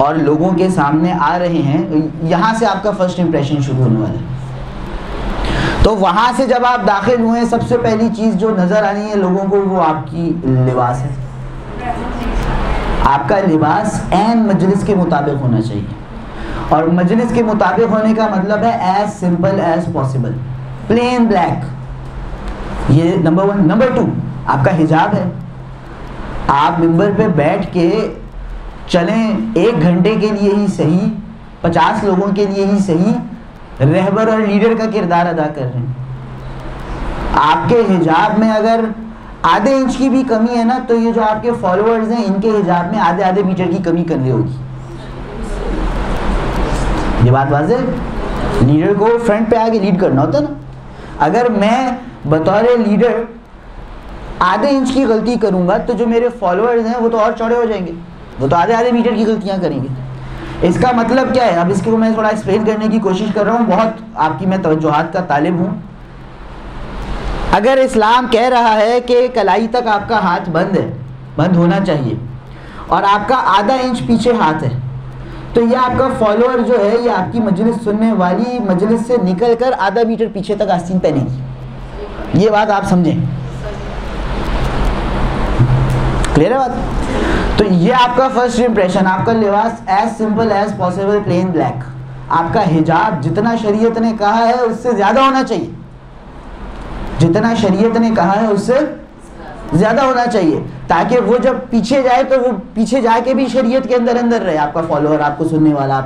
और लोगों के सामने आ रहे हैं, यहाँ से आपका फ़र्स्ट इम्प्रेशन शुरू होने वाला है। तो वहाँ से जब आप दाखिल हुए, सबसे पहली चीज़ जो नज़र आनी है लोगों को वो आपकी लिबास है। आपका लिबास ऐन मजलिस के मुताबिक होना चाहिए, और मजलिस के मुताबिक होने का मतलब है as simple as possible, plain black. ये नंबर 1। नंबर 2, आपका हिजाब है। आप मिंबर पे बैठ के चलें 1 घंटे के लिए ही सही, 50 लोगों के लिए ही सही, रहबर और लीडर का किरदार अदा कर रहे हैं। आपके हिजाब में अगर आधे इंच की भी कमी है ना, तो ये जो आपके फॉलोअर्स हैं इनके हिजाब में आधे मीटर की कमी करनी होगी। ये बात वाज़ेह? लीडर को फ्रंट पे आके लीड करना होता है ना। अगर मैं बतौर लीडर आधे इंच की गलती करूंगा तो जो मेरे फॉलोअर्स हैं वो तो और चौड़े हो जाएंगे, वो तो आधे मीटर की गलतियां करेंगे। इसका मतलब क्या है? अब इसको मैं थोड़ा एक्सप्लेन करने की कोशिश कर रहा हूँ, बहुत आपकी मैं तवज्जुहात का तालिब हूँ। अगर इस्लाम कह रहा है कि कलाई तक आपका हाथ बंद है, बंद होना चाहिए, और आपका आधा इंच पीछे हाथ है, तो ये आपका फॉलोअर जो है ये आपकी मजलिस सुनने वाली मजलिस से निकल कर आधा मीटर पीछे तक आस्तीन पहनेगी। ये बात आप समझें, क्लियर है बात? तो ये आपका फर्स्ट इंप्रेशन, आपका लिबास as simple as possible, plain black. आपका हिजाब जितना शरीयत ने कहा है उससे ज़्यादा होना चाहिए, जितना शरीयत ने कहा है उससे ज़्यादा होना चाहिए, ताकि वो जब पीछे जाए तो वो पीछे जाके भी शरीयत के अंदर रहे, आपका फॉलोअर, आपको सुनने वाला,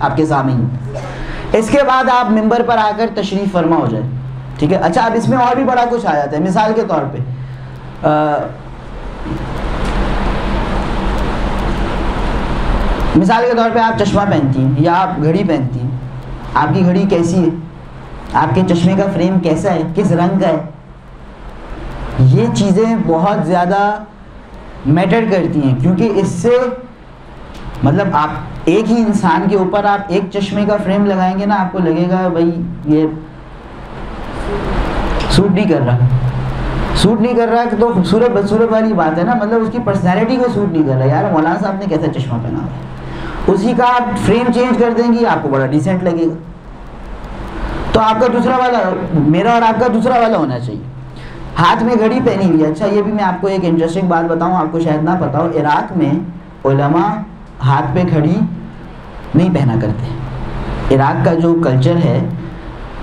आपके सामने। इसके बाद आप मिंबर पर आकर तशरीफ़ फरमा हो जाए, ठीक है। अच्छा, अब इसमें और भी बड़ा कुछ आ जाता है। मिसाल के तौर पे आप चश्मा पहनती हैं या आप घड़ी पहनती हैं, आपकी घड़ी कैसी है, आपके चश्मे का फ्रेम कैसा है, किस रंग का है, ये चीज़ें बहुत ज़्यादा मैटर करती हैं, क्योंकि इससे मतलब आप एक ही इंसान के ऊपर आप एक चश्मे का फ्रेम लगाएंगे ना, आपको लगेगा भाई ये सूट नहीं कर रहा, तो खूबसूरत बदसूरत वाली बात है ना, मतलब उसकी पर्सनैलिटी को सूट नहीं कर रहा। यार मौलाना साहब ने कैसा चश्मा पहना हुआ है, उसी का आप फ्रेम चेंज कर देंगी, आपको बड़ा डिसेंट लगेगा। तो आपका दूसरा वाला, मेरा और आपका दूसरा वाला होना चाहिए। हाथ में घड़ी पहनी हुई है। अच्छा, ये भी मैं आपको एक इंटरेस्टिंग बात बताऊं, आपको शायद ना पता हो, इराक में उलमा हाथ पे घड़ी नहीं पहना करते। इराक का जो कल्चर है,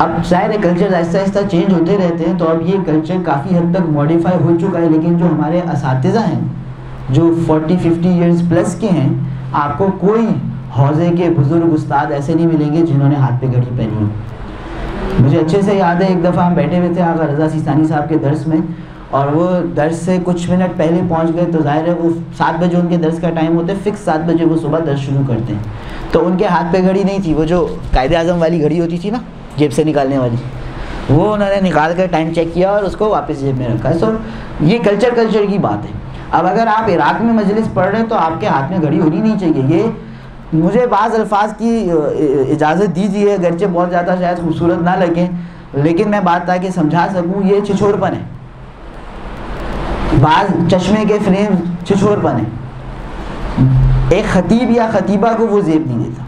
अब शायद कल्चर आहिस्ता आहिस्ता चेंज होते रहते हैं, तो अब ये कल्चर काफ़ी हद तक मॉडिफाई हो चुका है, लेकिन जो हमारे असातिज़ा हैं जो 40-50 ईयर्स प्लस के हैं, आपको कोई हौज़े के बुज़ुर्ग उस्ताद ऐसे नहीं मिलेंगे जिन्होंने हाथ पे घड़ी पहनी हो। मुझे अच्छे से याद है, एक दफ़ा हम बैठे हुए थे आगा रज़ा सिस्तानी साहब के दर्स में, और वो दर्स से कुछ मिनट पहले पहुंच गए, तो ज़ाहिर है वो 7 बजे उनके दर्स का टाइम होता है, फिक्स 7 बजे वो सुबह दर्स शुरू करते हैं। तो उनके हाथ पे घड़ी नहीं थी, वो जो कायदे आज़म वाली घड़ी होती थी ना, जेब से निकालने वाली, वो उन्होंने निकाल कर टाइम चेक किया और उसको वापस जेब में रखा है। सो ये कल्चर की बात है। अब अगर आप इराक में मजलिस पढ़ रहे हैं तो आपके हाथ में घड़ी होनी नहीं चाहिए। ये मुझे बाज़ अल्फाज की इजाज़त दीजिए, अगरचे बहुत ज़्यादा शायद खूबसूरत ना लगे, लेकिन मैं बात ताकि समझा सकूँ, ये छिछोरपन है। बाज़ चश्मे के फ्रेम छिछोरपन है। एक ख़तीब या ख़तीबा को वो ज़ेब नहीं देता।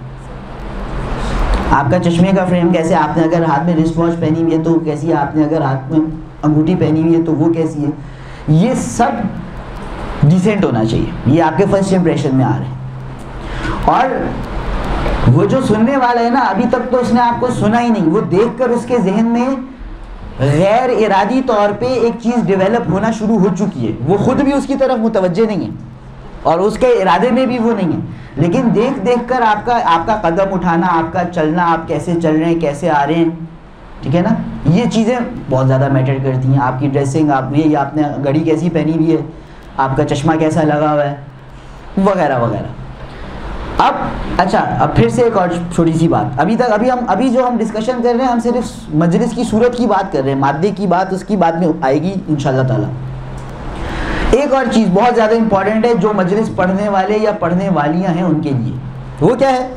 आपका चश्मे का फ्रेम कैसे, आपने अगर हाथ में रिस्ट वॉच पहनी हुई है तो कैसी है, आपने अगर हाथ में अंगूठी पहनी हुई है तो वो कैसी है, ये सब डिसेंट होना चाहिए। ये आपके फर्स्ट इंप्रेशन में आ रहे हैं। और वो जो सुनने वाला है ना, अभी तक तो उसने आपको सुना ही नहीं, वो देखकर उसके जहन में गैर इरादी तौर पे एक चीज़ डेवलप होना शुरू हो चुकी है। वो खुद भी उसकी तरफ मुतवज्जे नहीं है और उसके इरादे में भी वो नहीं है, लेकिन देख देख कर आपका कदम उठाना, आपका चलना, आप कैसे चल रहे हैं, कैसे आ रहे हैं, ठीक है ना, ये चीज़ें बहुत ज़्यादा मैटर करती हैं। आपकी ड्रेसिंग, आपने घड़ी कैसी पहनी हुई है, आपका चश्मा कैसा लगा हुआ है, वगैरह वगैरह। अब फिर से एक और छोटी सी बात, अभी जो हम डिस्कशन कर रहे हैं, हम सिर्फ मजलिस की सूरत की बात कर रहे हैं, मादे की बात उसकी बाद में आएगी इंशाल्लाह ताला। एक और चीज़ बहुत ज़्यादा इंपॉर्टेंट है जो मजलिस पढ़ने वाले या पढ़ने वालियाँ हैं उनके लिए, वो क्या है?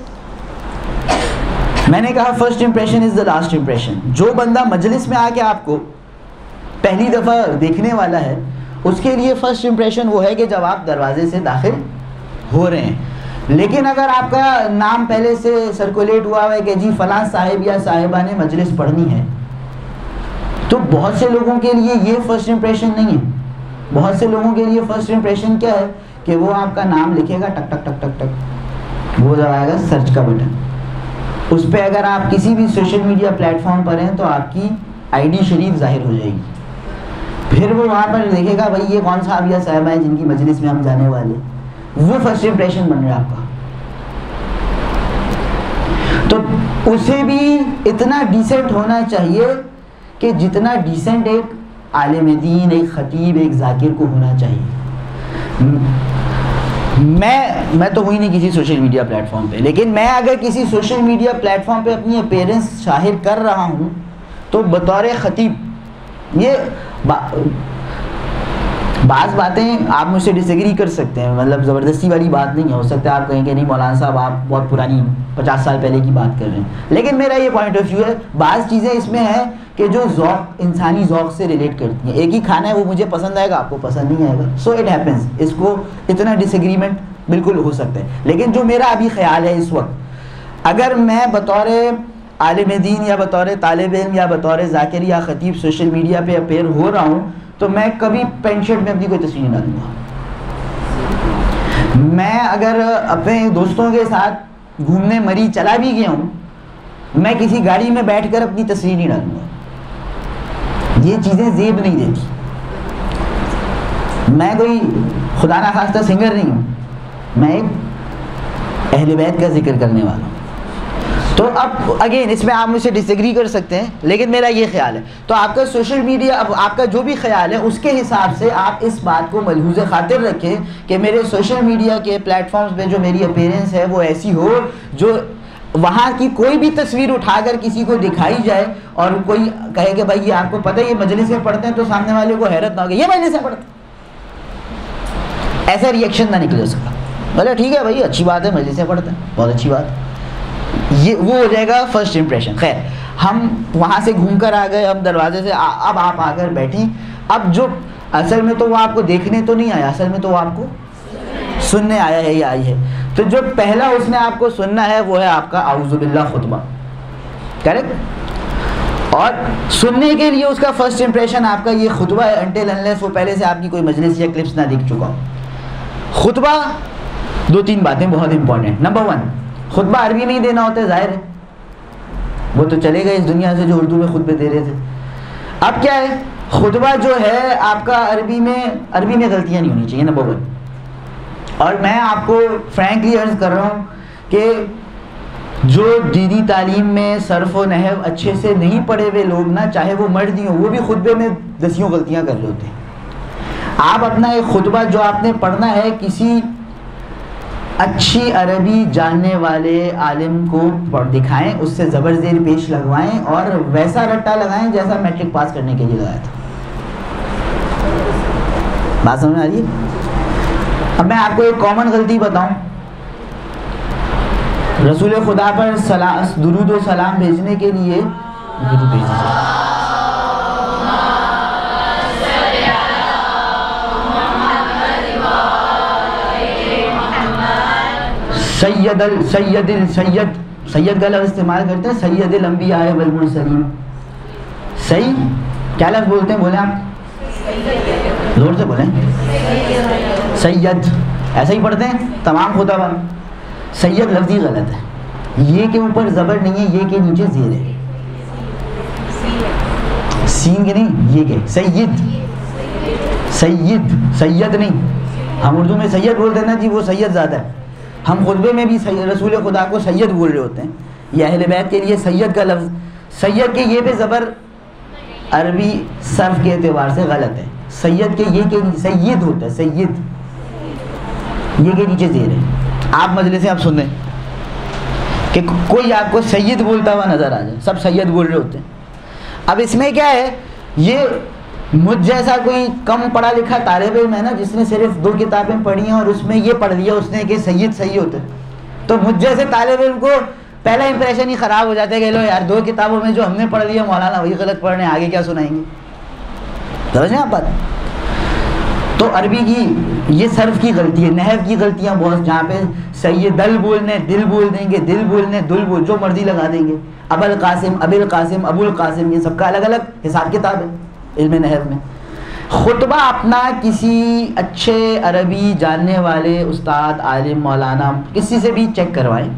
मैंने कहा first impression is the last impression. जो बंदा मजलिस में आके आपको पहली दफ़ा देखने वाला है, उसके लिए फ़र्स्ट इंप्रेशन वो है कि जब आप दरवाजे से दाखिल हो रहे हैं। लेकिन अगर आपका नाम पहले से सर्कुलेट हुआ है कि जी फ़लाँ साहिब या साहिबा ने मजलिस पढ़नी है, तो बहुत से लोगों के लिए ये फ़र्स्ट इंप्रेशन नहीं है। बहुत से लोगों के लिए फ़र्स्ट इंप्रेशन क्या है कि वो आपका नाम लिखेगा, टक टक टक टक टक, वो दबाएगा सर्च का बटन। उस पर अगर आप किसी भी सोशल मीडिया प्लेटफॉर्म पर हैं तो आपकी आईडी शरीफ ज़ाहिर हो जाएगी। फिर वो वहाँ पर देखेगा भाई ये कौन साहब या साहिबा है जिनकी मजलिस में हम जाने वाले, वो फर्स्ट इंप्रेशन बन रहा है आपका। तो उसे भी इतना डिसेंट होना चाहिए कि जितना डिसेंट एक आलिम दीन, एक खतीब, एक जाकिर को होना चाहिए। मैं तो हुई नहीं किसी सोशल मीडिया प्लेटफॉर्म पे, लेकिन मैं अगर किसी सोशल मीडिया प्लेटफॉर्म पे अपनी अपीयरेंस जाहिर कर रहा हूँ तो बतौर खतीब, ये बाज़ बातें आप मुझसे डिसएग्री कर सकते हैं, मतलब ज़बरदस्ती वाली बात नहीं है। हो सकता है आप कहें कि नहीं मौलाना साहब आप बहुत पुरानी 50 साल पहले की बात कर रहे हैं, लेकिन मेरा ये पॉइंट ऑफ व्यू है। बाज़ चीज़ें इसमें है कि जो ज़ौक़, इंसानी ज़ौक़ से रिलेट करती हैं। एक ही खाना है, वो मुझे पसंद आएगा, आपको पसंद नहीं आएगा, सो इट हैपेंस। इसको इतना डिसएग्रीमेंट बिल्कुल हो सकता है। लेकिन जो मेरा अभी ख्याल है इस वक्त, अगर मैं बतौर आलिम दीन या बतौर तालिब इल्म या बतौर ज़ाकिर या ख़तीब सोशल मीडिया पे अपेयर हो रहा हूँ, तो मैं कभी पेंट शर्ट में अपनी कोई तस्वीर नहीं डालूँगा। मैं अगर अपने दोस्तों के साथ घूमने मरी चला भी गया हूँ, मैं किसी गाड़ी में बैठकर अपनी तस्वीर नहीं डालूँगा। ये चीज़ें ज़ेब नहीं देती। मैं कोई खुदा ना खास्ता सिंगर नहीं हूँ, मैं एक अहले बैत का जिक्र करने वाला हूँ। तो अब अगेन इसमें आप मुझसे डिसएग्री कर सकते हैं, लेकिन मेरा ये ख्याल है। तो आपका सोशल मीडिया, अब आपका जो भी ख्याल है उसके हिसाब से आप इस बात को मलहूज़ खातिर रखें कि मेरे सोशल मीडिया के प्लेटफॉर्म्स पे जो मेरी अपीयरेंस है वो ऐसी हो जो वहाँ की कोई भी तस्वीर उठाकर किसी को दिखाई जाए और कोई कहे कि भाई ये आपको पता है ये मजलिस में पढ़ते हैं, तो सामने वाले को हैरत ना हो कि ये मजलिस में पढ़ते, ऐसा रिएक्शन ना निकले उसका। बोले ठीक है भाई अच्छी बात है, मजलिस में पढ़ते हैं, बहुत अच्छी बात है, ये वो हो जाएगा फर्स्ट इंप्रेशन। खैर हम वहाँ से घूम कर आ गए, हम दरवाजे से अब आप आकर बैठें। अब जो असल में तो वो आपको देखने तो नहीं आया, असल में तो वो आपको सुनने आया है या आई है। तो जो पहला उसने आपको सुनना है वो है आपका आऊज़ु बिल्लाह खुतबा, करेक्ट। और सुनने के लिए उसका फर्स्ट इंप्रेशन आपका ये खुतबा है, अनटिल अनलेस वो पहले से आपकी कोई मजलिस या क्लिप्स ना देख चुका हो। खुतबा 2-3 बातें बहुत इंपॉर्टेंट। नंबर 1, खुतबा अरबी में ही देना होता है, जाहिर है, वो तो चले गए इस दुनिया से जो उर्दू में खुतबे दे रहे थे। अब क्या है, खुतबा जो है आपका अरबी में गलतियाँ नहीं होनी चाहिए, नंबर 1। और मैं आपको फ्रैंकली अर्ज़ कर रहा हूँ कि जो दीनी तालीम में सर्फ़ व नहव अच्छे से नहीं पढ़े हुए लोग ना, चाहे वो मर्द ही हो, वो भी खुतबे में दसियों गलतियाँ कर रहे होते हैं। आप अपना एक खुतबा जो आपने पढ़ना है किसी अच्छी अरबी जानने वाले आलिम को दिखाएं, उससे ज़बर ज़ेर पेश लगवाएं और वैसा रट्टा लगाएं जैसा मैट्रिक पास करने के लिए लगाया था। बात समझ में आ रही है? अब मैं आपको एक कॉमन गलती बताऊं, रसूल खुदा पर दुरूद व सलाम भेजने के लिए सैयद का लफ्ज़ इस्तेमाल करते हैं, सैयदुल अंबिया वल मुरसलीन। सही क्या लफ्ज़ बोलते हैं, बोले आप जोर से बोलें। सैयद ऐसा ही पढ़ते हैं तमाम खुतबा। सैयद लफ्ज़ ही गलत है, ये के ऊपर ज़बर नहीं है, ये के नीचे ज़ेर है, सीन के नहीं, ये के सैयद, सैयद नहीं। हम उर्दू में सैयद बोलते हैं ना जी, वो सैयद ज़्यादा है। हम खुतबे में भी रसूल खुदा को सैयद बोल रहे होते हैं। यह अहले बैत के लिए सैयद का लफ्ज़, सैयद के ये पे ज़बर अरबी सर्फ के एतबार से गलत है। सैयद के ये के सैयद होता है, सैयद ये के नीचे ज़ेर है। आप मजलिस से आप सुन रहे कि कोई आपको सैयद बोलता हुआ नज़र आ जाए, सब सैयद बोल रहे होते हैं। अब इसमें क्या है, ये मुझ जैसा कोई कम पढ़ा लिखा तालिब इल्म है ना, जिसने सिर्फ 2 किताबें पढ़ी हैं और उसमें ये पढ़ लिया उसने कि सैयद सही होते, तो मुझ जैसे तालिब इल्म को पहला इंप्रेशन ही ख़राब हो जाता है कि लो यार 2 किताबों में जो हमने पढ़ लिया मौलाना वही गलत पढ़ रहे हैं, आगे क्या सुनाएंगे। समझ रहे हैं आप बात। तो अरबी की ये सर्फ की गलती है, नहव की गलतियाँ बहुत, जहाँ पे सही है दल बोलने दिल बोल देंगे, दिल बोलने दुल बोल, जो मर्जी लगा देंगे। अबुल कासिम, अबिल कासिम, अबुल कासिम, ये सबका अलग अलग हिसाब किताब है इल्म नहव में। खुतबा अपना किसी अच्छे अरबी जानने वाले उस्ताद, आलिम, मौलाना किसी से भी चेक करवाएं,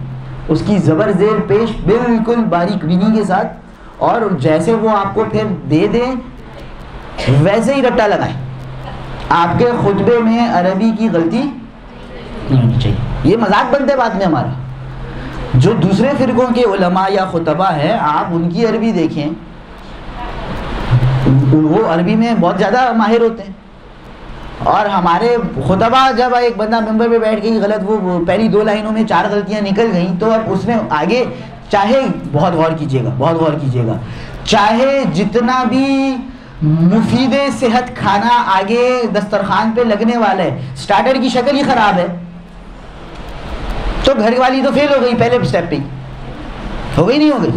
उसकी ज़बर ज़ेर पेश बिल्कुल बारीक बीनी के साथ, और जैसे वो आपको फिर दे दें वैसे ही रट्टा लगाएं। आपके खुतबे में अरबी की गलती नहीं होनी चाहिए। ये मजाक बनता है बाद में हमारा। जो दूसरे फ़िरक़ों के उलमा या खुतबा हैं, आप उनकी अरबी देखें, वो अरबी में बहुत ज़्यादा माहिर होते हैं। और हमारे खुतबा, जब एक बंदा मेंबर पे बैठ गई गलत, वो पहली 2 लाइनों में 4 गलतियाँ निकल गई, तो अब उसने आगे, चाहे बहुत गौर कीजिएगा, बहुत गौर कीजिएगा, चाहे जितना भी मुफीद सेहत खाना आगे दस्तरखान पे लगने वाला है, स्टार्टर की शक्ल ही ख़राब है, तो घर वाली तो फेल हो गई पहले स्टेप पे, हो गई नहीं हो गई।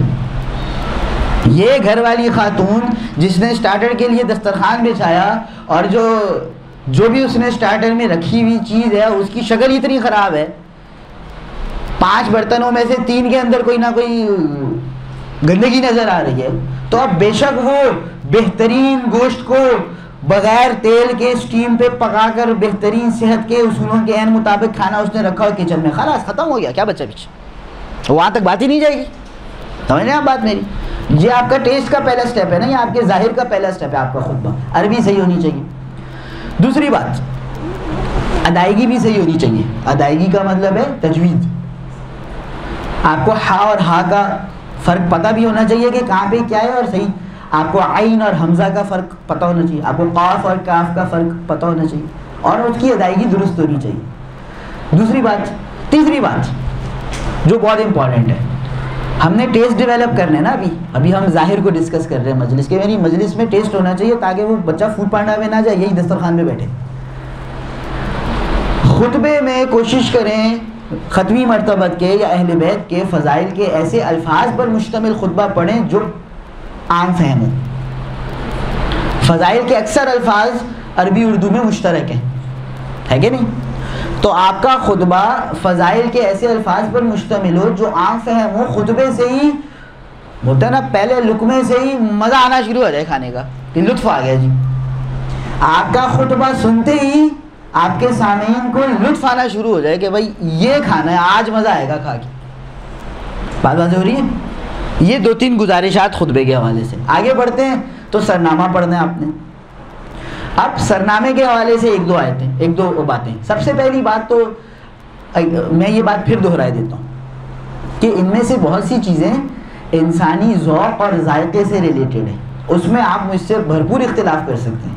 ये घर वाली खातून जिसने स्टार्टर के लिए दस्तरखान बिछाया, और जो भी उसने स्टार्टर में रखी हुई चीज़ है उसकी शक्ल इतनी ख़राब है, 5 बर्तनों में से 3 के अंदर कोई ना कोई गंदगी नज़र आ रही है, तो अब बेशक वो बेहतरीन गोश्त को बग़ैर तेल के स्टीम पे पकाकर बेहतरीन सेहत के उसूलों के एन मुताबिक खाना उसने रखा हो किचन में, खलास ख़त्म हो गया, क्या बच्चा पीछे, वहाँ तक बात ही नहीं जाएगी। समझ रहे हैं आप बात मेरी। ये आपका टेस्ट का पहला स्टेप है ना, ये आपके ज़ाहिर का पहला स्टेप है आपका खुतबा। अरबी सही होनी चाहिए। दूसरी बात, अदायगी भी सही होनी चाहिए। अदायगी का मतलब है तजवीज़। आपको हा और हा का फ़र्क पता भी होना चाहिए कि कहाँ पे क्या है, और सही आपको आइन और हमज़ा का फ़र्क पता होना चाहिए, आपको काफ और काफ का फ़र्क पता होना चाहिए, और उसकी अदायगी दुरुस्त होनी चाहिए। दूसरी बात। तीसरी बात जो बहुत इम्पॉर्टेंट है, हमने टेस्ट डेवलप करना है ना। अभी हम ज़ाहिर को डिस्कस कर रहे हैं मजलिस के, मेरी मजलिस में टेस्ट होना चाहिए ताकि वो बच्चा फूट पांडा में ना जाए, यही दस्तरखान पे बैठे। खुतबे में कोशिश करें ख़त्मी मरतबत के या अहले बैत के फ़ज़ाइल के ऐसे अल्फाज पर मुश्तमिल खुतबा पढ़ें जो आम फहम हो। फ़ज़ाइल के अक्सर अल्फाज अरबी उर्दू में मुश्तरक हैं, है कि नहीं? तो आपका खुतबा फ़ज़ाइल के ऐसे अल्फाज पर मुश्तमिल हो जो आम फहम हो। खुतबे से ही होता है ना, पहले लुकमे से ही मज़ा आना शुरू हो जाए खाने का, कि लुत्फ़ आ गया जी। आपका खुतबा सुनते ही आपके सामीन को लुत्फ़ आना शुरू हो जाए कि भाई ये खाना है, आज मज़ा आएगा खा के। बात हो रही है। ये 2-3 गुजारिशात खुतबे के हवाले से। आगे बढ़ते हैं तो सरनामा पढ़ना है आपने। अब सरनामे के हवाले से 1-2 आयतें, 1-2 बातें। सबसे पहली बात तो मैं ये बात फिर दोहराई देता हूँ कि इनमें से बहुत सी चीज़ें इंसानी ज़ौक़ और जायक़े से रिलेटेड है, उसमें आप मुझसे भरपूर इख्तिलाफ़ कर सकते हैं।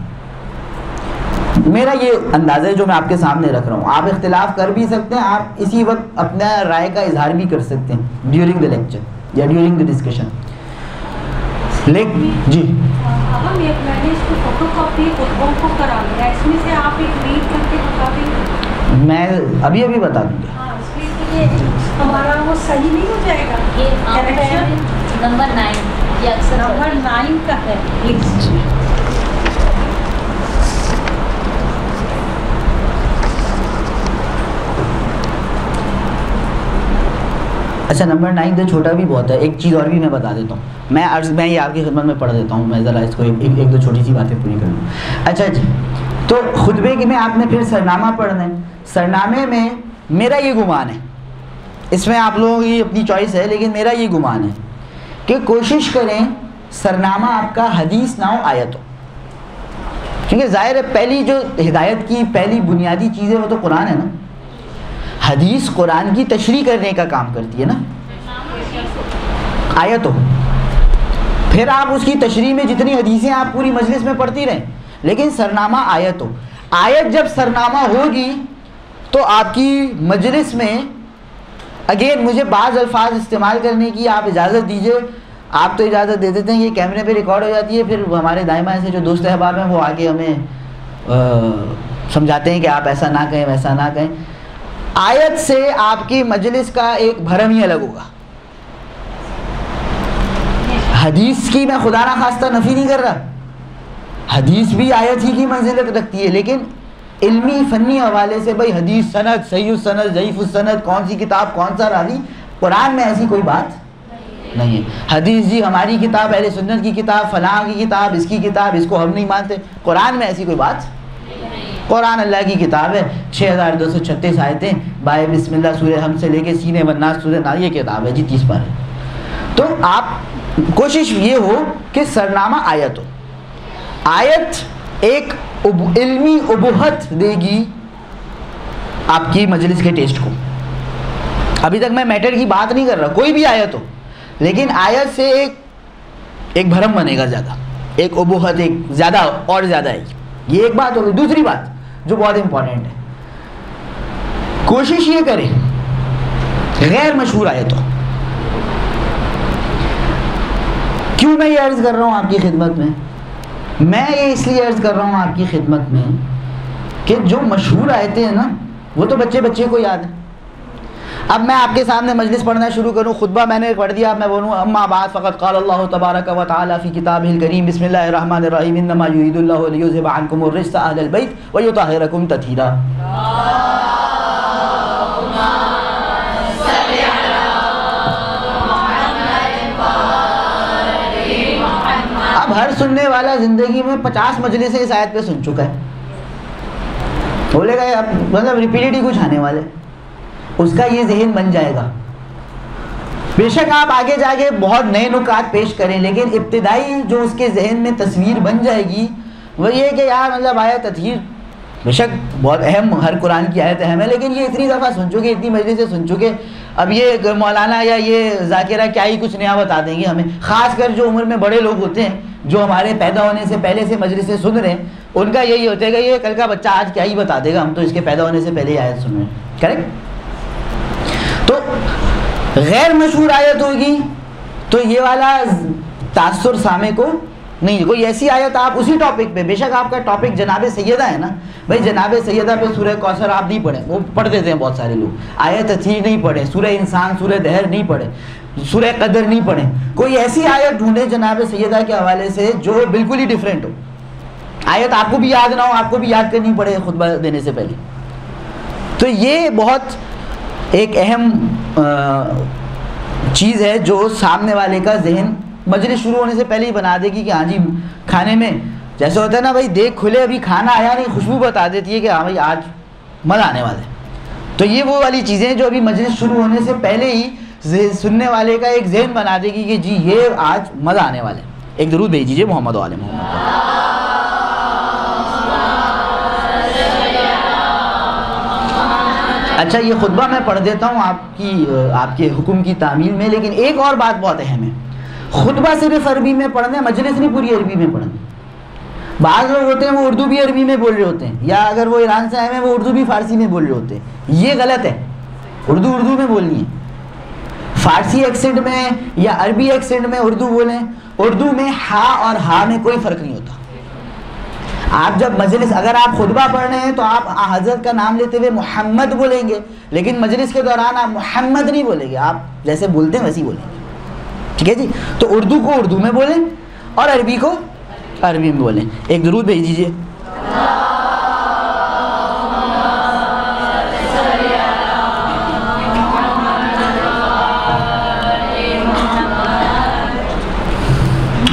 मेरा ये अंदाज़ा है जो मैं आपके सामने रख रहा हूँ। आप इख्तिलाफ़ कर भी सकते हैं, आप इसी वक्त अपना राय का इजहार भी कर सकते हैं ड्यूरिंग द लेक्चर या ड्यूरिंग द डिस्कशन। लेकिन जी मैंने इसको फोटोकॉपी खुतबों को करा लिया, इसमें से आप एक रीड करके बता देंगे? मैं अभी बता दूँगा। हाँ, इसलिए हमारा वो सही नहीं हो जाएगा। ये नंबर 9, ये अक्सर नंबर 9 का है। अच्छा, नंबर 9 तो छोटा भी बहुत है। एक चीज़ और भी मैं बता देता हूँ, मैं ये आपकी खिदमत में पढ़ देता हूँ। मैं ज़रा इसको एक दो छोटी सी बातें पूरी कर लूँ। अच्छा जी, तो खुतबे में आपने फिर सरनामा पढ़ना है। सरनामे में मेरा ये गुमान है, इसमें आप लोगों की अपनी चॉइस है, लेकिन मेरा ये गुमान है कि कोशिश करें सरनामा आपका हदीस ना हो, आयत हो। क्योंकि ज़ाहिर है पहली जो हिदायत की पहली बुनियादी चीज़ है वो तो कुरान है ना। हदीस कुरान की तशरीह करने का काम करती है ना, आयत हो। फिर आप उसकी तशरीह में जितनी हदीसें आप पूरी मजलिस में पढ़ती रहें, लेकिन सरनामा आयत हो। आयत जब सरनामा होगी तो आपकी मजलिस में, अगेन मुझे बाज़ अल्फाज इस्तेमाल करने की आप इजाज़त दीजिए। आप तो इजाज़त दे देते हैं, ये कैमरे पे रिकॉर्ड हो जाती है, फिर हमारे दाइमा से जो दोस्त अहबाब हैं वो आके हमें समझाते हैं कि आप ऐसा ना कहें, वैसा ना कहें। आयत से आपकी मजलिस का एक भरम ही अलग होगा। हदीस की मैं खुदा ना खास्ता नफ़ी नहीं कर रहा, हदीस भी आयत ही की मंजिलत रखती है, लेकिन इल्मी फ़न्नी हवाले से भाई हदीस सनद, सही सनद, ज़ईफ़ सनद, कौन सी किताब, कौन सा रावी, कुरान में ऐसी कोई बात नहीं है। हदीस जी हमारी किताब, अहले सुन्नत की किताब, फलां की किताब, इसकी किताब, इसको हम नहीं मानते, कुरान में ऐसी कोई बात। कुरान अल्लाह की किताब है, 6236 आयतें, बाय बिस्मिल्लाह सूरह हम से लेके सीने वन्नास सूरह नास, ये किताब है जी 30 पारे। तो आप कोशिश ये हो कि सरनामा आयत हो, आयत एक इल्मी उबूहत देगी आपकी मजलिस के टेस्ट को। अभी तक मैं मैटर की बात नहीं कर रहा, कोई भी आयत हो, लेकिन आयत से एक भरम बनेगा ज़्यादा, एक उबूहत एक ज़्यादा और ज़्यादा है। ये एक बात होगी। दूसरी बात जो बहुत इंपॉर्टेंट है, कोशिश ये करें गैर मशहूर आयत हो। क्यों मैं ये अर्ज़ कर रहा हूँ आपकी खिदमत में? मैं ये इसलिए अर्ज़ कर रहा हूँ आपकी खिदमत में कि जो मशहूर आयतें हैं ना, वो तो बच्चे बच्चे को याद है। अब मैं आपके सामने मजलिस पढ़ना शुरू करूँ, खुतबा मैंने पढ़ दिया, अब मैं बोलूँ अम्मा बाद फ़क़त क़ाल अल्लाहु तबारक व तआला फ़ी किताबिहिल करीम बिस्मिल्लाहिर रहमानिर रहीम इन्नमा युरीदुल्लाहु लियुज़हिबा अन्कुमुर रिज्सा अहलल बैत व युतहिरकुम तत्हीरा। अब हर सुनने वाला ज़िंदगी में 50 मजलिसें इस आयत पे सुन चुका है, बोलेगा अब मतलब रिपीटेड ही कुछ आने वाले, उसका ये जहन बन जाएगा। बेशक आप आगे जाके बहुत नए नुकात पेश करें, लेकिन इब्तिदाई जो उसके जहन में तस्वीर बन जाएगी वह ये कि यार मतलब आयत तत्हीर बेशक बहुत अहम, हर कुरान की आयत अहम है, लेकिन ये इतनी दफ़ा सुन चुके, इतनी मजलिसें सुन चुके, अब ये मौलाना या ये ज़ाकिरा क्या ही कुछ नया बता देंगे हमें। ख़ासकर जो उम्र में बड़े लोग होते हैं, जो हमारे पैदा होने से पहले से मजलिसें सुन रहे हैं, उनका यही होता है कि ये कल का बच्चा आज क्या ही बता देगा, हम तो इसके पैदा होने से पहले ही आयत सुन रहे हैं। करेक्ट? तो गैर मशहूर आयत होगी तो ये वाला तासुर सामे को नहीं। कोई ऐसी आयत आप उसी टॉपिक पे, बेशक आपका टॉपिक जनाब सैयदा है ना भाई, जनाब सैयदा पे सूरह कौसर आप नहीं पढ़े, वो पढ़ देते हैं बहुत सारे लोग, आयत तत्हीर नहीं पढ़े, सूरह इंसान, सूरह दहर नहीं पढ़े, सूरह कदर नहीं पढ़े, कोई ऐसी आयत ढूंढे जनाब सैयदा के हवाले से जो बिल्कुल ही डिफरेंट हो, आयत आपको भी याद ना हो, आपको भी याद करनी पड़े खुतबा देने से पहले। तो ये बहुत एक अहम चीज़ है जो सामने वाले का जहन मजलिस शुरू होने से पहले ही बना देगी कि हाँ जी, खाने में जैसे होता है ना भाई, देख खुले अभी खाना आया नहीं, खुशबू बता देती है कि हाँ भाई आज मज़ा आने वाला है। तो ये वो वाली चीज़ें जो अभी मजलिस शुरू होने से पहले ही सुनने वाले का एक जहन बना देगी कि जी ये आज मज़ा आने वाला है। एक दरूद भेज दीजिए मोहम्मद वाले मोहम्मद। अच्छा, ये खुतबा मैं पढ़ देता हूँ आपके हुक्म की तामील में, लेकिन एक और बात बहुत अहम है, खुतबा सिर्फ अरबी में पढ़ना, मजलिस नहीं पूरी अरबी में पढ़ना। बाज़ लोग होते हैं वो उर्दू भी अरबी में बोल रहे होते हैं, या अगर वो ईरान से आए हैं वो उर्दू भी फ़ारसी में बोल रहे होते हैं, ये गलत है। उर्दू उर्दू में बोलनी है, फ़ारसी एक्सेंट में या अरबी एक्सेंट में उर्दू बोलें। उर्दू में हा और हा में कोई फ़र्क नहीं होता। आप जब मजलिस, अगर आप खुतबा पढ़ रहे हैं तो आप हज़रत का नाम लेते हुए मोहम्मद बोलेंगे, लेकिन मजलिस के दौरान आप मोहम्मद नहीं बोलेंगे, आप जैसे बोलते हैं वैसे ही बोलेंगे। ठीक है जी? तो उर्दू को उर्दू में बोलें और अरबी को अरबी में बोलें। एक दुरूद भेज दीजिए।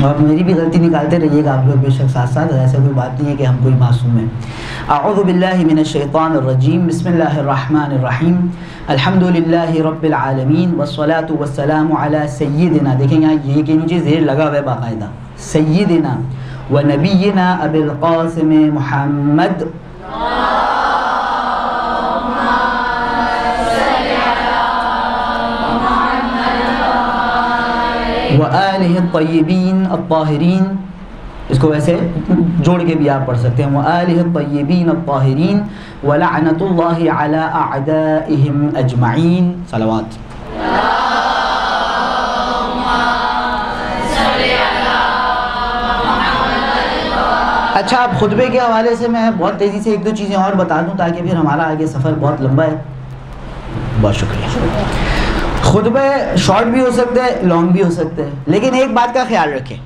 और मेरी भी गलती निकालते रहिएगा आप लोग बेशक साथ साथ, ऐसा कोई बात नहीं है कि हम कोई मासूम हैं। अऊज़ु बिल्लाहि मिनश शैतानिर रजीम, बिस्मिल्लाहिर रहमानिर रहीम, अल्हम्दुलिल्लाहि रब्बिल आलमीन, वस्सलातु वस्सलामु अला सय्यिदिना, देखें यहाँ ये के नीचे ज़ेर लगा हुआ है बाकायदा, सय्यिदिना व नबिय्यिना अबिल क़ासिम मुहम्मद व आलिहि तय्यबीन अत्ताहिरीन, इसको वैसे जोड़ के भी आप पढ़ सकते हैं, व आलिहि तय्यबीन अत्ताहिरीन व लअनतुल्लाहि अला अअदाइहिम अजमईन। सलावत। अच्छा, अब खुतबे के हवाले से मैं बहुत तेज़ी से एक दो चीज़ें और बता दूं ताकि फिर हमारा आगे सफ़र बहुत लंबा है। बहुत शुक्रिया। खुतबे शॉर्ट भी हो सकते हैं, लॉन्ग भी हो सकते हैं, लेकिन एक बात का ख्याल रखें,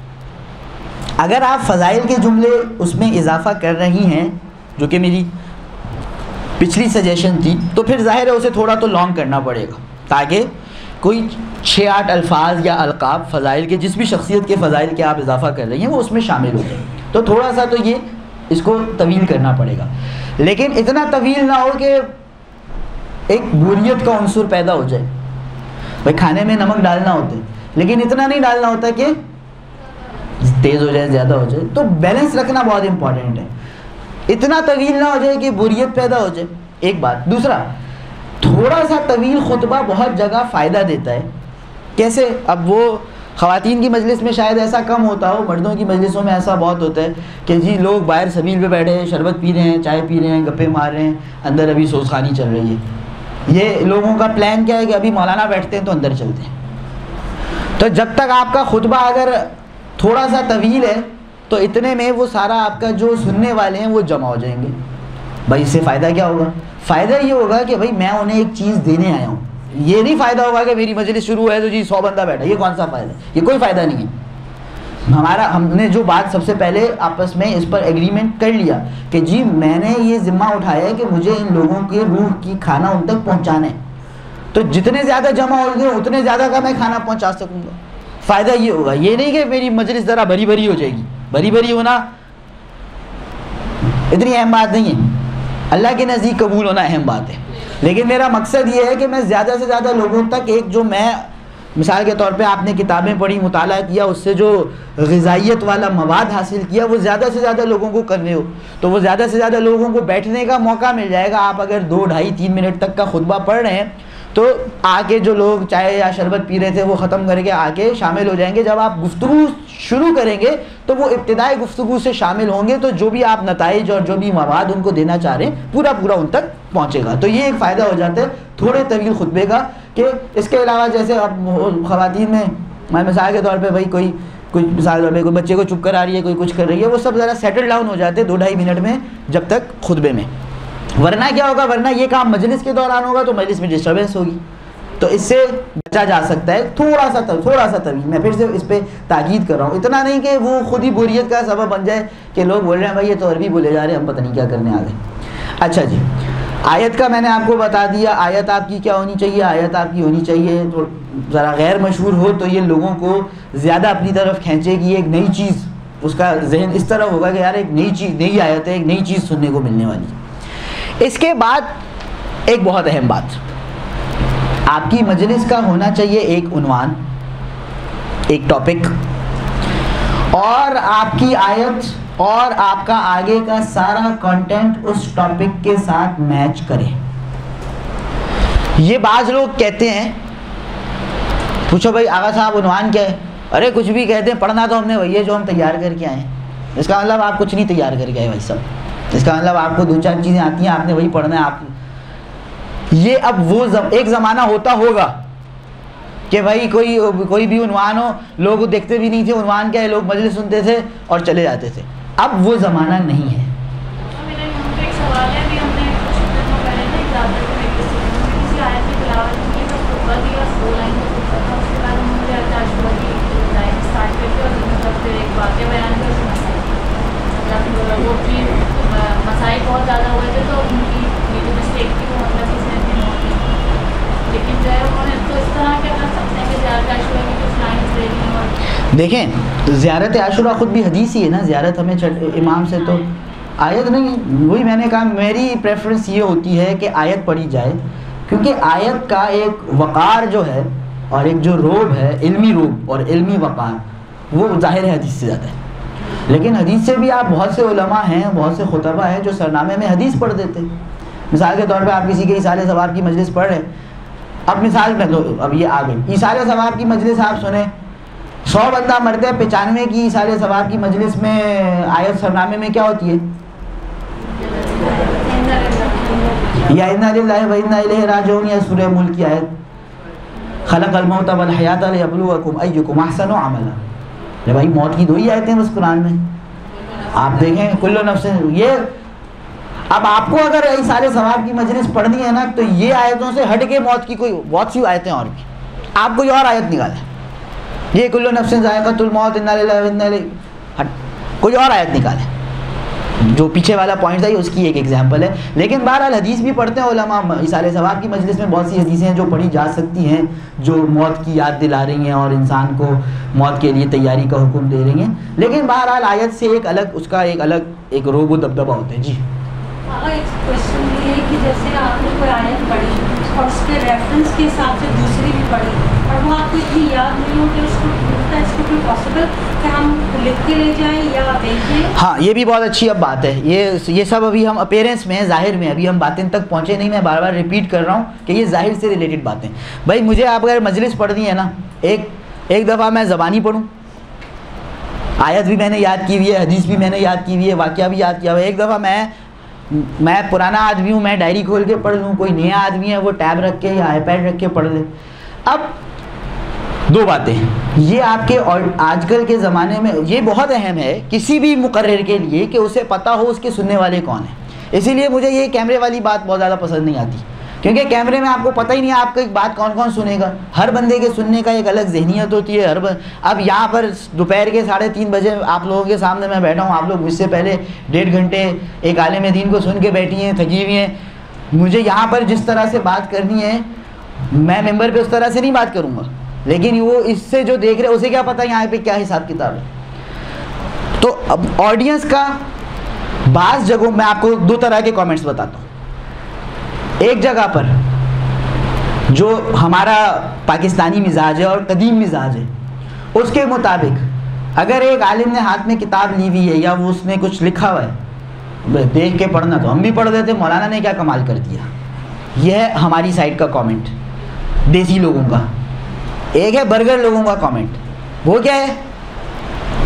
अगर आप फ़ज़ाइल के जुमले उसमें इजाफ़ा कर रही हैं, जो कि मेरी पिछली सजेशन थी, तो फिर ज़ाहिर है उसे थोड़ा तो लॉन्ग करना पड़ेगा, ताकि कोई 6-8 अल्फाज या अलक़ाब फ़ज़ाइल के, जिस भी शख्सियत के फ़ज़ाइल के आप इजाफ़ा कर रही हैं, वो उसमें शामिल हो जाए। तो थोड़ा सा तो ये इसको तवील करना पड़ेगा, लेकिन इतना तवील ना हो कि एक बोरियत का अंसुर पैदा हो जाए। भाई खाने में नमक डालना होता है, लेकिन इतना नहीं डालना होता कि तेज़ हो जाए, ज़्यादा हो जाए। तो बैलेंस रखना बहुत इंपॉर्टेंट है, इतना तवील ना हो जाए कि बोरियत पैदा हो जाए, एक बात। दूसरा, थोड़ा सा तवील खुतबा बहुत जगह फ़ायदा देता है। कैसे? अब वो ख़वातीन की मजलिस में शायद ऐसा कम होता हो, मर्दों की मजलिसों में ऐसा बहुत होता है कि जी लोग बाहर सबील पे बैठे हैं, शरबत पी रहे हैं, चाय पी रहे हैं, गप्पे मार रहे हैं, अंदर अभी सोज़खानी चल रही है। ये लोगों का प्लान क्या है कि अभी मौलाना बैठते हैं तो अंदर चलते हैं। तो जब तक आपका खुतबा अगर थोड़ा सा तवील है तो इतने में वो सारा आपका जो सुनने वाले हैं वो जमा हो जाएंगे। भाई इससे फ़ायदा क्या होगा? फ़ायदा ये होगा कि भाई मैं उन्हें एक चीज़ देने आया हूँ। ये नहीं फ़ायदा होगा कि मेरी मजलिस शुरू है तो जी 100 बंदा बैठा, ये कौन सा फ़ायदा? ये कोई फ़ायदा नहीं है। हमने जो बात सबसे पहले आपस में इस पर एग्रीमेंट कर लिया कि जी मैंने ये ज़िम्मा उठाया है कि मुझे इन लोगों की रूह की खाना उन तक पहुँचाना है, तो जितने ज़्यादा जमा होंगे उतने ज़्यादा का मैं खाना पहुँचा सकूँगा। फ़ायदा ये होगा, ये नहीं कि मेरी मजलिस ज़रा भरी भरी हो जाएगी। भरी भरी होना इतनी अहम बात नहीं है, अल्लाह के नज़दीक कबूल होना अहम बात है। लेकिन मेरा मकसद ये है कि मैं ज़्यादा से ज़्यादा लोगों तक, एक जो मैं मिसाल के तौर पे आपने किताबें पढ़ी, मुताला किया, उससे जो ग़िज़ाइयत वाला मवाद हासिल किया वो ज़्यादा से ज़्यादा लोगों को करने हो, तो वो ज़्यादा से ज़्यादा लोगों को बैठने का मौका मिल जाएगा। आप अगर 2, 2.5, 3 मिनट तक का खुतबा पढ़ रहे हैं तो आके जो लोग चाय या शरबत पी रहे थे वो ख़त्म करके आके शामिल हो जाएंगे। जब आप गुफ्तगू शुरू करेंगे तो वो इब्तिदाई गुफ्तगू से शामिल होंगे, तो जो भी आप नताइज और जो भी मवाद उनको देना चाह रहे हैं पूरा पूरा उन तक पहुँचेगा। तो ये एक फ़ायदा हो जाता है थोड़े तवील खुतबे का। कि इसके अलावा जैसे अब ख़वातीन में मैं मिसाल के तौर पे भाई कोई मिसाल के तौर पे कोई बच्चे को चुप करा रही है, कोई कुछ कर रही है, वो सब ज़रा सेटल डाउन हो जाते हैं 2-2.5 मिनट में जब तक खुतबे में। वरना क्या होगा? वरना ये काम मजलिस के दौरान होगा तो मजलिस में डिस्टर्बेंस होगी, तो इससे बचा जा सकता है थोड़ा सा तवील। मैं फिर से इस पर ताकीद कर रहा हूँ, इतना नहीं कि वो खुद ही बोरियत का सबब बन जाए कि लोग बोल रहे हैं भाई ये तो अरबी बोले जा रहे हैं, हम पता नहीं क्या करने आ गए। अच्छा जी, आयत का मैंने आपको बता दिया। आयत आपकी क्या होनी चाहिए? आयत आपकी होनी चाहिए तो ज़रा गैर मशहूर हो तो ये लोगों को ज़्यादा अपनी तरफ खींचेगी। एक नई चीज़, उसका जहन इस तरह होगा कि यार एक नई चीज़, नई आयत है, एक नई चीज़ सुनने को मिलने वाली है। इसके बाद एक बहुत अहम बात, आपकी मजलिस का होना चाहिए एक उन्वान, एक टॉपिक, और आपकी आयत और आपका आगे का सारा कंटेंट उस टॉपिक के साथ मैच करे। ये बाज लोग कहते हैं, पूछो भाई आगा साहब उन्वान क्या है? अरे कुछ भी कहते हैं, पढ़ना तो हमने वही है जो हम तैयार करके आए हैं। इसका मतलब आप कुछ नहीं तैयार करके आए भाई साहब, इसका मतलब आपको 2-4 चीज़ें आती हैं, आपने वही पढ़ना है। आप ये अब वो एक ज़माना होता होगा कि भाई कोई भी उन्वान हो, लोग देखते भी नहीं थे उन्वान क्या है, लोग मजलिस सुनते थे और चले जाते थे। अब वो ज़माना नहीं है। मेरा एक सवाल है, अभी हमने कुछ दिनों पहले ना इजाज़त में किसी आयत की तिलावत की, तो खुतबा दिया 2 लाइन का खुतबा था, उसके बाद उन्होंने आशूरा की लाइन स्टार्ट करके और मतलब फिर एक वाक़या बयान किया उसमें मतलब वो भी मसाइल बहुत ज़्यादा हुए थे, तो उनकी ये जो मिस्टेक थी वो मतलब किसी ने नहीं होती, लेकिन जो है उन्होंने तो इस तरह क्या कर सकते हैं कि ज़्यादा आशूरा की कुछ लाइन दे दी। और देखें, ज़ियारत आशूरा ख़ुद भी हदीस ही है ना, ज़ियारत हमें इमाम से तो आयत नहीं। वही मैंने कहा, मेरी प्रेफरेंस ये होती है कि आयत पढ़ी जाए, क्योंकि आयत का एक वक़ार जो है और एक जो रोब है, इल्मी रोब और इल्मी वक़ार, वो ज़ाहिर है हदीस से ज़्यादा है। लेकिन हदीस से भी आप बहुत से उलमा हैं, बहुत से खुतबा हैं जो सरनामे में हदीस पढ़ देते हैं। मिसाल के तौर पे आप किसी के इसाले सवाब की मजलिस पढ़ रहे हैं, अब मिसाल में तो अब ये आ गई इसाले सवाब की मजलिस, आप सुने 100 बंदा मरते हैं, 95 की इसाले सवाब की मजलिस में आयत सरनामे में क्या होती है? या इन्ना लिल्लाहि व इन्ना इलैहि राजिऊन, या सूरह मुल्क की आयत, खलक़ल मौत वल हयात लियब्लुवकुम अय्युकुम अहसनु अमला। ये भाई मौत की 2 ही आयतें बस कुरान में, आप देखें कुल्लु नफ्सिन। ये अब आपको अगर इसाले सवाब की मजलिस पढ़नी है ना, तो ये आयतों से हट के मौत की कोई बहुत सी आयतें और भी, आप कोई और आयत निकालें, ये कुल्लु नफ्सिन ज़ाइक़तुल मौत इन्ना लिल्लाहि व इन्ना इलैहि, कोई और आयत निकालें। जो पीछे वाला पॉइंट था ये उसकी एक एग्जांपल है। लेकिन बहरहाल हदीस भी पढ़ते हैं उलमा, इसाले सवाब की मजलिस में बहुत सी हदीसें हैं जो पढ़ी जा सकती हैं, जो मौत की याद दिला रही हैं और इंसान को मौत के लिए तैयारी का हुक्म दे रही हैं। लेकिन बहरहाल आयत से एक अलग उसका एक अलग एक रोब दबदबा होता है। जी एक क्वेश्चन ये है कि जैसे आपने कोई आयत पढ़ी और उसके रेफरेंस के हिसाब से दूसरी भी पढ़ी और वो आपको इतनी याद नहीं हो कि उसको इसको कोई पॉसिबल कि हम लिख के ले जाएं या देखें? हाँ, ये भी बहुत अच्छी अब बात है। ये सब अभी हम अपेरेंस में हैं, ज़ाहिर में, अभी हम बातें तक पहुँचे नहीं। मैं बार बार रिपीट कर रहा हूँ कि ये ज़ाहिर से रिलेटेड बातें। भाई मुझे आप अगर मजलिस पढ़नी है ना, एक दफ़ा मैं ज़बानी पढ़ूँ, आयत भी मैंने याद की हुई है, हदीस भी मैंने याद की हुई है, वाक़या भी याद किया हुआ है। एक दफ़ा मैं पुराना आदमी हूँ, मैं डायरी खोल के पढ़ लूँ, कोई नया आदमी है वो टैब रख के या आईपैड रख के पढ़ ले। अब दो बातें, ये आपके और आजकल के ज़माने में ये बहुत अहम है किसी भी मुकर्रिर के लिए कि उसे पता हो उसके सुनने वाले कौन है। इसीलिए मुझे ये कैमरे वाली बात बहुत ज़्यादा पसंद नहीं आती, क्योंकि कैमरे में आपको पता ही नहीं है आपका एक बात कौन कौन सुनेगा। हर बंदे के सुनने का एक अलग जहनीत होती है। अब यहाँ पर दोपहर के 3:30 बजे आप लोगों के सामने मैं बैठा हूँ, आप लोग मुझसे पहले 1.5 घंटे एक आलिम दीन को सुन के बैठी हैं, थकी हुई हैं। मुझे यहाँ पर जिस तरह से बात करनी है मैं मेंबर पे उस तरह से नहीं बात करूँगा, लेकिन वो इससे जो देख रहे हैं उसे क्या पता यहाँ पे क्या हिसाब किताब है। तो अब ऑडियंस का बाज़ जगहों मैं आपको 2 तरह के कमेंट्स बताता हूँ। एक जगह पर जो हमारा पाकिस्तानी मिजाज है और कदीम मिजाज है, उसके मुताबिक अगर एक आलिम ने हाथ में किताब ली हुई है या वो उसने कुछ लिखा हुआ है, देख के पढ़ना तो हम भी पढ़ देते, मौलाना ने क्या कमाल कर दिया। यह है हमारी साइड का कमेंट, देसी लोगों का। एक है बर्गर लोगों का कमेंट, वो क्या है,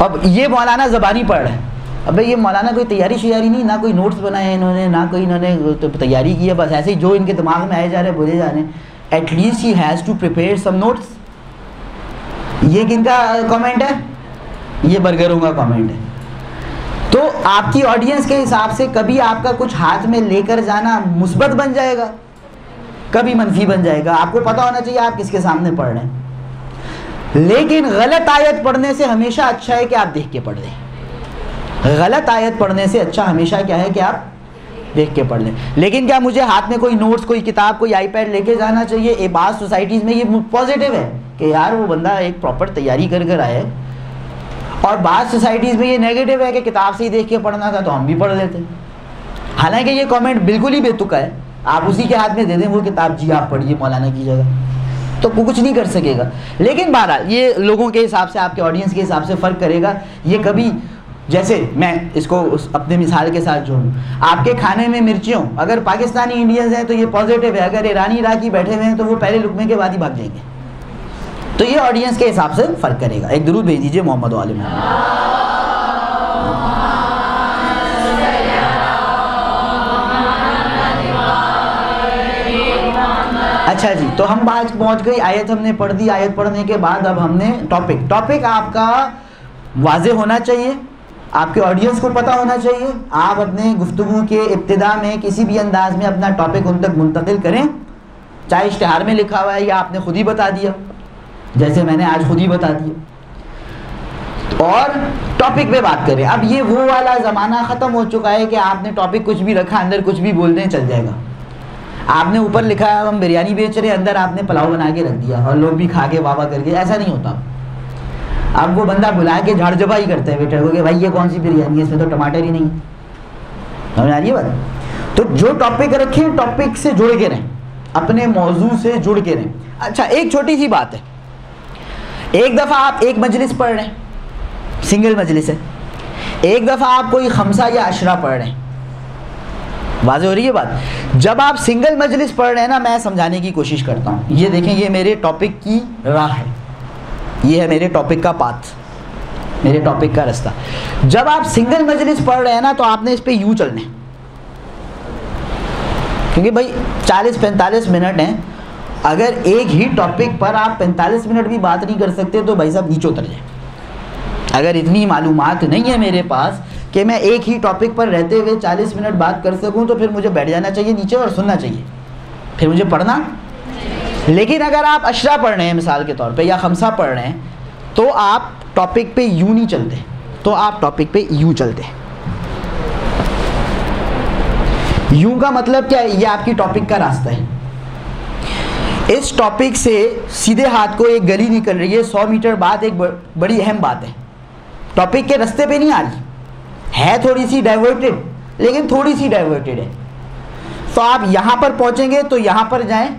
अब ये मौलाना ज़बानी पढ़ रहा है। अबे ये मौलाना कोई तैयारी शियारी नहीं, ना कोई नोट्स बनाए हैं इन्होंने, ना कोई इन्होंने तो तैयारी की है, बस ऐसे ही जो इनके दिमाग में आए जा रहे हैं बोले जा रहे हैं। At least he has to prepare some notes. ये किनका कमेंट है? ये बर्गरों का कमेंट है। तो आपकी ऑडियंस के हिसाब से कभी आपका कुछ हाथ में लेकर जाना मुस्बत बन जाएगा, कभी मनफी बन जाएगा। आपको पता होना चाहिए आप किसके सामने पढ़ रहे हैं। लेकिन गलत आयत पढ़ने से हमेशा अच्छा है कि आप देख के पढ़ लें। गलत आयत पढ़ने से अच्छा हमेशा क्या है कि आप देख के पढ़ लें। लेकिन क्या मुझे हाथ में कोई नोट्स, कोई किताब, कोई आईपैड लेके जाना चाहिए? ये बात सोसाइटीज़ में ये पॉजिटिव है कि यार वो बंदा एक प्रॉपर तैयारी कर कर आए, और बात सोसाइटीज़ में ये नेगेटिव है कि किताब से ही देख के पढ़ना था तो हम भी पढ़ लेते हैं। हालांकि ये कमेंट बिल्कुल ही बेतुका है। आप उसी के हाथ में दे दें वो किताब, जी आप पढ़िए मौलाना की जगह, तो कुछ नहीं कर सकेगा। लेकिन बहरहाल ये लोगों के हिसाब से, आपके ऑडियंस के हिसाब से फ़र्क करेगा। ये कभी, जैसे मैं इसको अपने मिसाल के साथ जोड़ूँ, आपके खाने में मिर्चियों, अगर पाकिस्तानी इंडियंस हैं तो ये पॉजिटिव है, अगर ईरानी इराकी बैठे हुए हैं तो वो पहले लुकमे के बाद ही भाग जाएंगे। तो ये ऑडियंस के हिसाब से फ़र्क करेगा। एक दुरूद भेज दीजिए मोहम्मद वाले में। अच्छा जी, तो हम बात पहुंच गई, आयत हमने पढ़ दी। आयत पढ़ने के बाद अब हमने टॉपिक आपका वाज़े होना चाहिए, आपके ऑडियंस को पता होना चाहिए। आप अपने गुफ्तगू के इब्तिदा में किसी भी अंदाज में अपना टॉपिक उन तक मुंतकिल करें, चाहे इश्तिहार में लिखा हुआ है या आपने खुद ही बता दिया, जैसे मैंने आज खुद ही बता दिया, और टॉपिक पे बात करें। अब ये वो वाला ज़माना ख़त्म हो चुका है कि आपने टॉपिक कुछ भी रखा, अंदर कुछ भी बोल दें चल जाएगा। आपने ऊपर लिखा है हम बिरयानी बेच रहे हैं, अंदर आपने पुलाव बना के रख दिया और लोग भी खा के वाह करके, ऐसा नहीं होता। अब वो बंदा बुला के झाड़ जबा ही करते हैं वेटर को कि भाई ये कौन सी बिरयानी है, इसमें तो टमाटर ही नहीं है। समझ आ रही है बात? तो जो टॉपिक रखें टॉपिक से जुड़ के रहें, अपने मौजू से जुड़ के रहें। अच्छा, एक छोटी सी बात है, एक दफ़ा आप एक मजलिस पढ़ रहे हैं, सिंगल मजलिस है, एक दफ़ा आप कोई खमसा या अशरा पढ़ रहे हैं, वाज़ेह हो रही है बात? जब आप सिंगल मजलिस पढ़ रहे हैं ना, मैं समझाने की कोशिश करता हूँ। ये देखें, ये मेरे टॉपिक की राह है, ये है मेरे टॉपिक का पाथ, मेरे टॉपिक का रास्ता। जब आप सिंगल मजलिस पढ़ रहे हैं ना, तो आपने इस पे यूँ चलने, क्योंकि भाई 40-45 मिनट हैं। अगर एक ही टॉपिक पर आप 45 मिनट भी बात नहीं कर सकते तो भाई साहब नीचे उतर जाए। अगर इतनी मालूमात नहीं है मेरे पास कि मैं एक ही टॉपिक पर रहते हुए 40 मिनट बात कर सकूं, तो फिर मुझे बैठ जाना चाहिए नीचे और सुनना चाहिए, फिर मुझे पढ़ना लेकिन अगर आप अशरा पढ़ रहे हैं मिसाल के तौर पे या खमसा पढ़ रहे हैं तो आप टॉपिक पे यूं नहीं चलते, तो आप टॉपिक पे यूं चलते। यूं का मतलब क्या है? ये आपकी टॉपिक का रास्ता है। इस टॉपिक से सीधे हाथ को एक गली निकल रही है, 100 मीटर बाद एक बड़ी अहम बात है, टॉपिक के रास्ते पे नहीं आ रही है, थोड़ी सी डाइवर्टेड, लेकिन थोड़ी सी डाइवर्टेड है। तो आप यहाँ पर पहुँचेंगे तो यहाँ पर जाएं,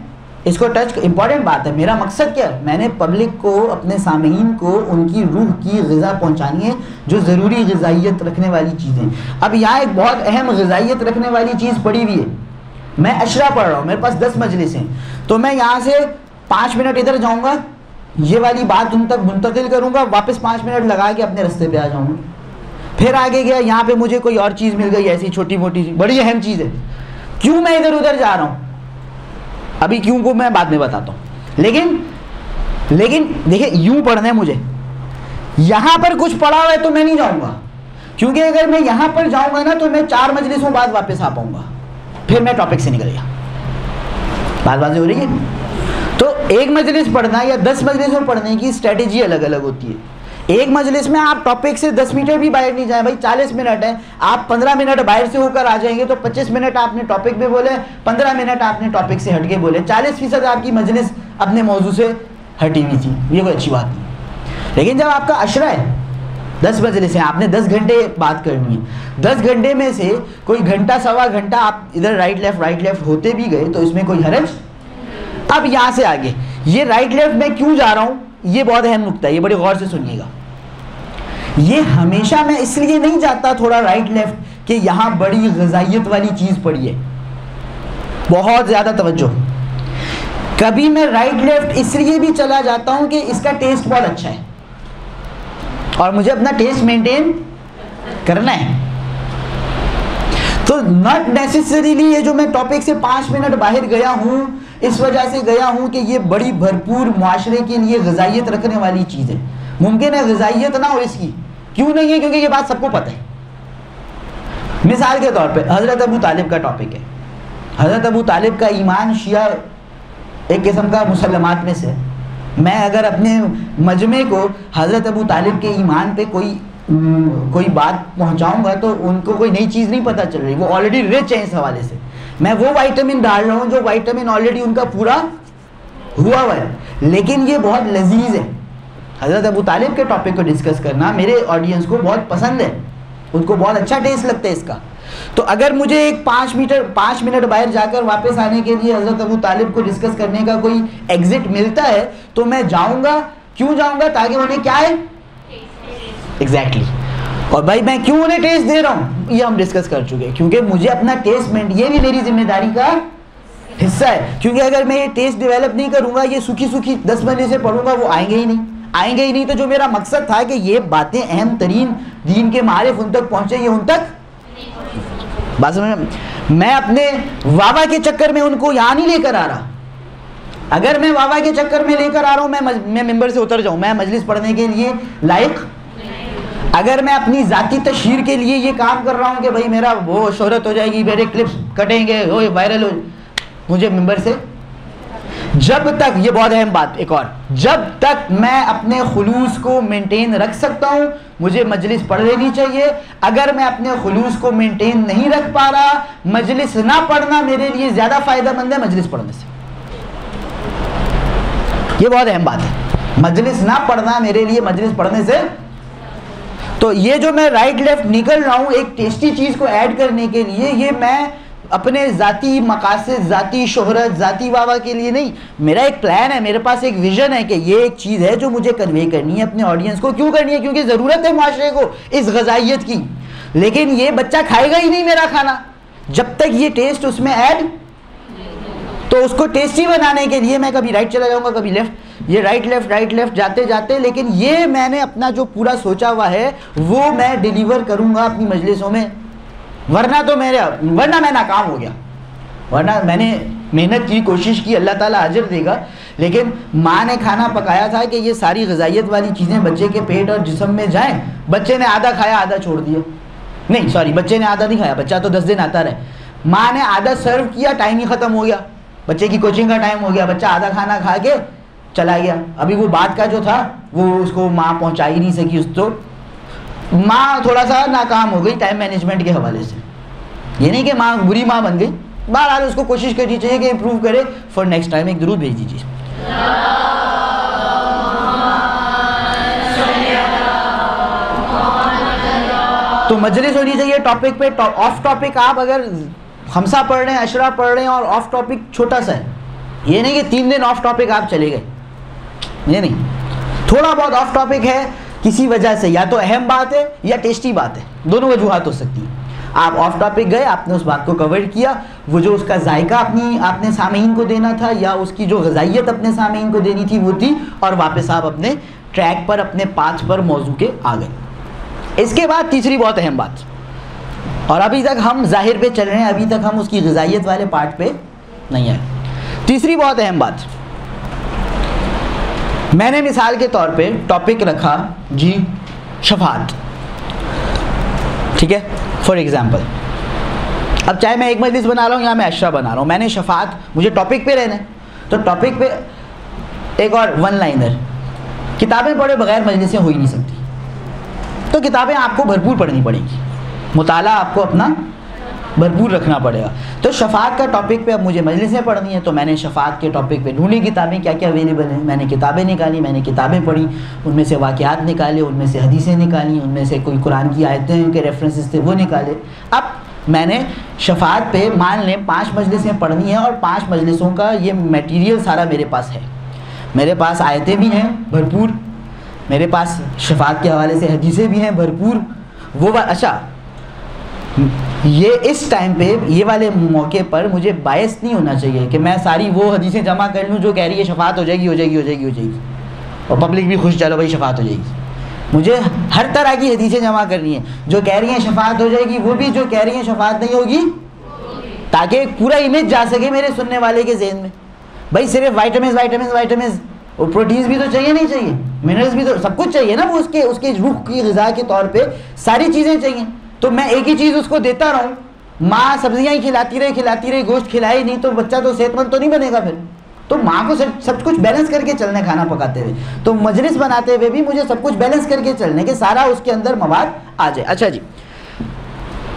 इसको टच। इंपॉर्टेंट बात है, मेरा मकसद क्या है? मैंने पब्लिक को, अपने सामीन को उनकी रूह की ग़िज़ा पहुँचानी है, जो ज़रूरी ग़िज़ाइयत रखने वाली चीज़ें। अब यहाँ एक बहुत अहम ग़िज़ाइयत रखने वाली चीज़ पड़ी हुई है। मैं अशरा पढ़ रहा हूँ, मेरे पास 10 मजलिस हैं, तो मैं यहाँ से 5 मिनट इधर जाऊँगा, ये वाली बात उन तक मुंतकिल करूँगा, वापस 5 मिनट लगा के अपने रास्ते पे आ जाऊँगा। फिर आगे गया, यहाँ पे मुझे कोई और चीज़ मिल गई, ऐसी छोटी मोटी बड़ी अहम चीज़ है, क्यों मैं इधर उधर जा रहा हूँ? अभी क्यों को मैं बाद में बताता हूँ। लेकिन देखिए, यूं पढ़ना है मुझे, यहाँ पर कुछ पढ़ा हुआ है तो मैं नहीं जाऊँगा, क्योंकि अगर मैं यहाँ पर जाऊँगा ना तो मैं 4 मजलिसों बाद वापस आ पाऊँगा, फिर मैं टॉपिक से निकल गया। बात हो रही है? तो एक मजलिस पढ़ना या 10 मजलिसों पढ़ने की स्ट्रेटेजी अलग अलग होती है। एक मजलिस में आप टॉपिक से 10 मीटर भी बाहर नहीं जाए, भाई 40 मिनट है, आप 15 मिनट बाहर से होकर आ जाएंगे तो 25 मिनट आपने टॉपिक में बोले, 15 मिनट आपने टॉपिक से हट के बोले, 40% आपकी मजलिस अपने मौजू से हटी हुई थी। ये कोई अच्छी बात नहीं। लेकिन जब आपका अशरा है, 10 मजलिस हैं, आपने 10 घंटे बात करनी है, 10 घंटे में से कोई घंटा सवा घंटा आप इधर राइट लेफ्ट होते भी गए तो इसमें कोई हरज। अब यहाँ से आगे ये राइट लेफ्ट में क्यों जा रहा हूँ, ये बहुत अहम नुक्ता है, ये बड़ी गौर से सुनिएगा। ये हमेशा मैं इसलिए नहीं जाता थोड़ा राइट लेफ्ट कि यहाँ बड़ी ग़िज़ाइयत वाली चीज़ पड़ी है, बहुत ज़्यादा तवज्जो। कभी मैं राइट लेफ्ट इसलिए भी चला जाता हूँ कि इसका टेस्ट बहुत अच्छा है और मुझे अपना टेस्ट मेंटेन करना है। तो नॉट नेसेसरीली ये जो मैं टॉपिक से 5 मिनट बाहर गया हूँ, इस वजह से गया हूँ कि ये बड़ी भरपूर मुआशरे के लिए ग़िज़ाइयत रखने वाली चीज़ है। मुमकिन है ग़िज़ाइयत ना हो इसकी, क्यों नहीं है? क्योंकि ये बात सबको पता है। मिसाल के तौर पे हज़रत अबू तालिब का टॉपिक है। हज़रत अबू तालिब का ईमान शिया एक किस्म का मुसलमात में से, मैं अगर अपने मजमे को हज़रत अबू तालिब के ईमान पे कोई बात पहुंचाऊंगा तो उनको कोई नई चीज़ नहीं पता चल रही, वो ऑलरेडी रिच है इस हवाले से। मैं वो वाइटामिन डाल रहा हूँ जो वाइटामिन ऑलरेडी उनका पूरा हुआ हुआ है, लेकिन ये बहुत लजीज है। हज़रत अबू तालिब के टॉपिक को डिस्कस करना मेरे ऑडियंस को बहुत पसंद है, उनको बहुत अच्छा टेस्ट लगता है इसका। तो अगर मुझे एक 5 मिनट बाहर जाकर वापस आने के लिए हज़रत अबू तालिब को डिस्कस करने का कोई एग्जिट मिलता है तो मैं जाऊँगा। क्यों जाऊँगा? ताकि उन्हें क्या है एग्जैक्टली और भाई मैं क्यों उन्हें टेस्ट दे रहा हूँ ये हम डिस्कस कर चुके हैं, क्योंकि मुझे अपना टेस्ट ये भी मेरी जिम्मेदारी का हिस्सा है। क्योंकि अगर मैं ये टेस्ट डेवलप नहीं करूँगा, ये सूखी 10 महीने से पढ़ूंगा, वो आएंगे ही नहीं। तो जो मेरा मकसद था कि ये बातें अहम तरीन दीन के मारिफ उन तक पहुँचे, ये उन तक बात समझ। मैं अपने वावा के चक्कर में उनको यहाँ नहीं लेकर आ रहा। अगर मैं वावा के चक्कर में लेकर आ रहा हूँ, मैं मिंबर से उतर जाऊँ, मैं मजलिस पढ़ने के लिए लायक। अगर मैं अपनी ज़ाती तशहीर के लिए ये काम कर रहा हूँ कि भाई मेरा वो शोहरत हो जाएगी, मेरे क्लिप्स कटेंगे, वो वायरल हो, मुझे मिंबर से जब तक, ये बहुत अहम बात एक और, जब तक मैं अपने खुलूस को मेंटेन रख सकता हूँ मुझे मजलिस पढ़ लेनी चाहिए। अगर मैं अपने खुलूस को मेंटेन नहीं रख पा रहा, मजलिस ना पढ़ना मेरे लिए ज़्यादा फ़ायदेमंद है मजलिस पढ़ने से। ये बहुत अहम बात है, मजलिस ना पढ़ना मेरे लिए मजलिस पढ़ने से। तो ये जो मैं राइट लेफ्ट निकल रहा हूँ एक टेस्टी चीज़ को ऐड करने के लिए, ये मैं अपने ज़ाती मकासद, ज़ाती शोहरत, ज़ाती वावा के लिए नहीं, मेरा एक प्लान है, मेरे पास एक विजन है कि ये एक चीज़ है जो मुझे कन्वे करनी है अपने ऑडियंस को। क्यों करनी है? क्योंकि ज़रूरत है माशरे को इस ग़िज़ाइयत की। लेकिन ये बच्चा खाएगा ही नहीं मेरा खाना जब तक ये टेस्ट उसमें ऐड, तो उसको टेस्टी बनाने के लिए मैं कभी राइट चला जाऊँगा, कभी लेफ्ट, ये राइट लेफ्ट जाते जाते, लेकिन ये मैंने अपना जो पूरा सोचा हुआ है वो मैं डिलीवर करूँगा अपनी मजलिसों में। वरना मैं नाकाम हो गया, वरना मैंने मेहनत की, कोशिश की, अल्लाह ताला अजर देगा। लेकिन माँ ने खाना पकाया था कि ये सारी ग़िज़ाइयत वाली चीज़ें बच्चे के पेट और जिस्म में जाएं। बच्चे ने आधा खाया, आधा छोड़ दिया, नहीं बच्चे ने आधा नहीं खाया, बच्चा तो 10 दिन आता रहे। माँ ने आधा सर्व किया, टाइम ही ख़त्म हो गया, बच्चे की कोचिंग का टाइम हो गया, बच्चा आधा खाना खा के चला गया, अभी वो बात का जो था वो उसको माँ पहुँचा ही नहीं सकी, उसको माँ थोड़ा सा नाकाम हो गई टाइम मैनेजमेंट के हवाले से। ये नहीं कि माँ बुरी माँ बन गई, बहरहाल उसको कोशिश करनी चाहिए कि इम्प्रूव करे। फॉर नेक्स्ट टाइम एक दुरूद भेज दीजिए। तो मजलिस होनी चाहिए टॉपिक पे, ऑफ टॉपिक आप अगर हमसा पढ़ रहे हैं, अशरा पढ़ रहे हैं और ऑफ टॉपिक छोटा सा है, ये नहीं कि 3 दिन ऑफ टॉपिक आप चले गए, ये नहीं, थोड़ा बहुत ऑफ टॉपिक है किसी वजह से, या तो अहम बात है या टेस्टी बात है, दोनों वजूहात हो सकती हैं। आप ऑफ टॉपिक गए, आपने उस बात को कवर किया, वो जो उसका जायका आपने सामीन को देना था या उसकी जो ग़िज़ाइयत अपने सामीन को देनी थी वो थी, और वापस आप अपने ट्रैक पर, अपने पाथ पर मौजू के आ गए। इसके बाद तीसरी बहुत अहम बात, और अभी तक हम ज़ाहिर पे चल रहे हैं, अभी तक हम उसकी ग़िज़ाइयत वाले पार्ट पे नहीं आए। तीसरी बहुत अहम बात, मैंने मिसाल के तौर पे टॉपिक रखा जी शफात, ठीक है, फॉर एग्ज़ाम्पल। अब चाहे मैं एक मजलिस बना रहा हूँ या मैं अशरा बना रहा हूँ, मैंने शफात, मुझे टॉपिक पे रहना है, तो टॉपिक पे एक और वन लाइनर, किताबें पढ़े बगैर मजलिसें हो ही नहीं सकती, तो किताबें आपको भरपूर पढ़नी पड़ेंगी, मुताला आपको अपना भरपूर रखना पड़ेगा। तो शफात का टॉपिक पे अब मुझे मजलिसें पढ़नी है, तो मैंने शफात के टॉपिक पे ढूंढी किताबें क्या क्या अवेलेबल हैं, मैंने किताबें निकाली, मैंने किताबें पढ़ी, उनमें से वाक़यात निकाले, उनमें से हदीसें निकाली, उनमें से कोई कुरान की आयतें के रेफरेंसेस थे वो निकाले। अब मैंने शफात पे मान लें 5 मजलिसें पढ़नी है, और 5 मजलिसों का ये मटीरियल सारा मेरे पास है, मेरे पास आयतें भी हैं भरपूर, मेरे पास शफात के हवाले से हदीसें भी हैं भरपूर। वो अच्छा, ये इस टाइम पे, ये वाले मौके पर मुझे बायस नहीं होना चाहिए कि मैं सारी वो हदीसें जमा कर लूँ जो कह रही है शफात हो जाएगी, हो जाएगी, हो जाएगी, हो जाएगी, और पब्लिक भी खुश, चलो भाई शफात हो जाएगी। मुझे हर तरह की हदीसें जमा करनी है, जो कह रही हैं शफात हो जाएगी वो भी, जो कह रही हैं शफात नहीं होगी, ताकि पूरा इमेज जा सके मेरे सुनने वाले के जहन में। भाई सिर्फ वाइटामिन और प्रोटीन्स भी तो चाहिए, नहीं चाहिए, मिनरल्स भी तो, सब कुछ चाहिए ना, वो उसके रूह की ग़िज़ा के तौर पे सारी चीज़ें चाहिए। तो मैं एक ही चीज़ उसको देता रहूँ, माँ सब्जियाँ ही खिलाती रही, गोश्त खिलाए नहीं, तो बच्चा तो सेहतमंद तो नहीं बनेगा फिर। तो माँ को सब कुछ बैलेंस करके चलने, खाना पकाते हुए, तो मजलिस बनाते हुए भी मुझे सब कुछ बैलेंस करके चलने के, सारा उसके अंदर मवाद आ जाए। अच्छा जी,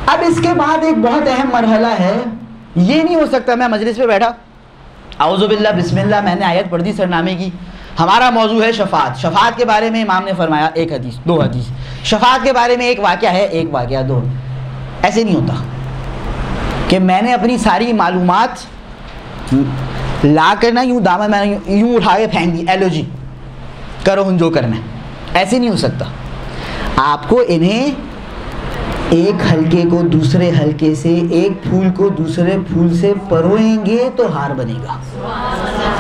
अब इसके बाद एक बहुत अहम मरहला है, ये नहीं हो सकता मैं मजलिस पे बैठा, आऊज़ुबिल्लाह बिस्मिल्लाह, मैंने आयत पढ़ दी सरनामे की, हमारा मौजू है शफात, शफात के बारे में इमाम ने फरमाया 1 हदीस 2 हदीस, शफात के बारे में एक वाक़या है, एक वाक़या 2, ऐसे नहीं होता कि मैंने अपनी सारी मालूमात ला कर ना यूँ दामन मैंने यूँ उठा के फेंक दी, एलर्जी करो हम जो करना है, ऐसे नहीं हो सकता। आपको इन्हें एक हल्के को दूसरे हल्के से, एक फूल को दूसरे फूल से परोएंगे तो हार बनेगा,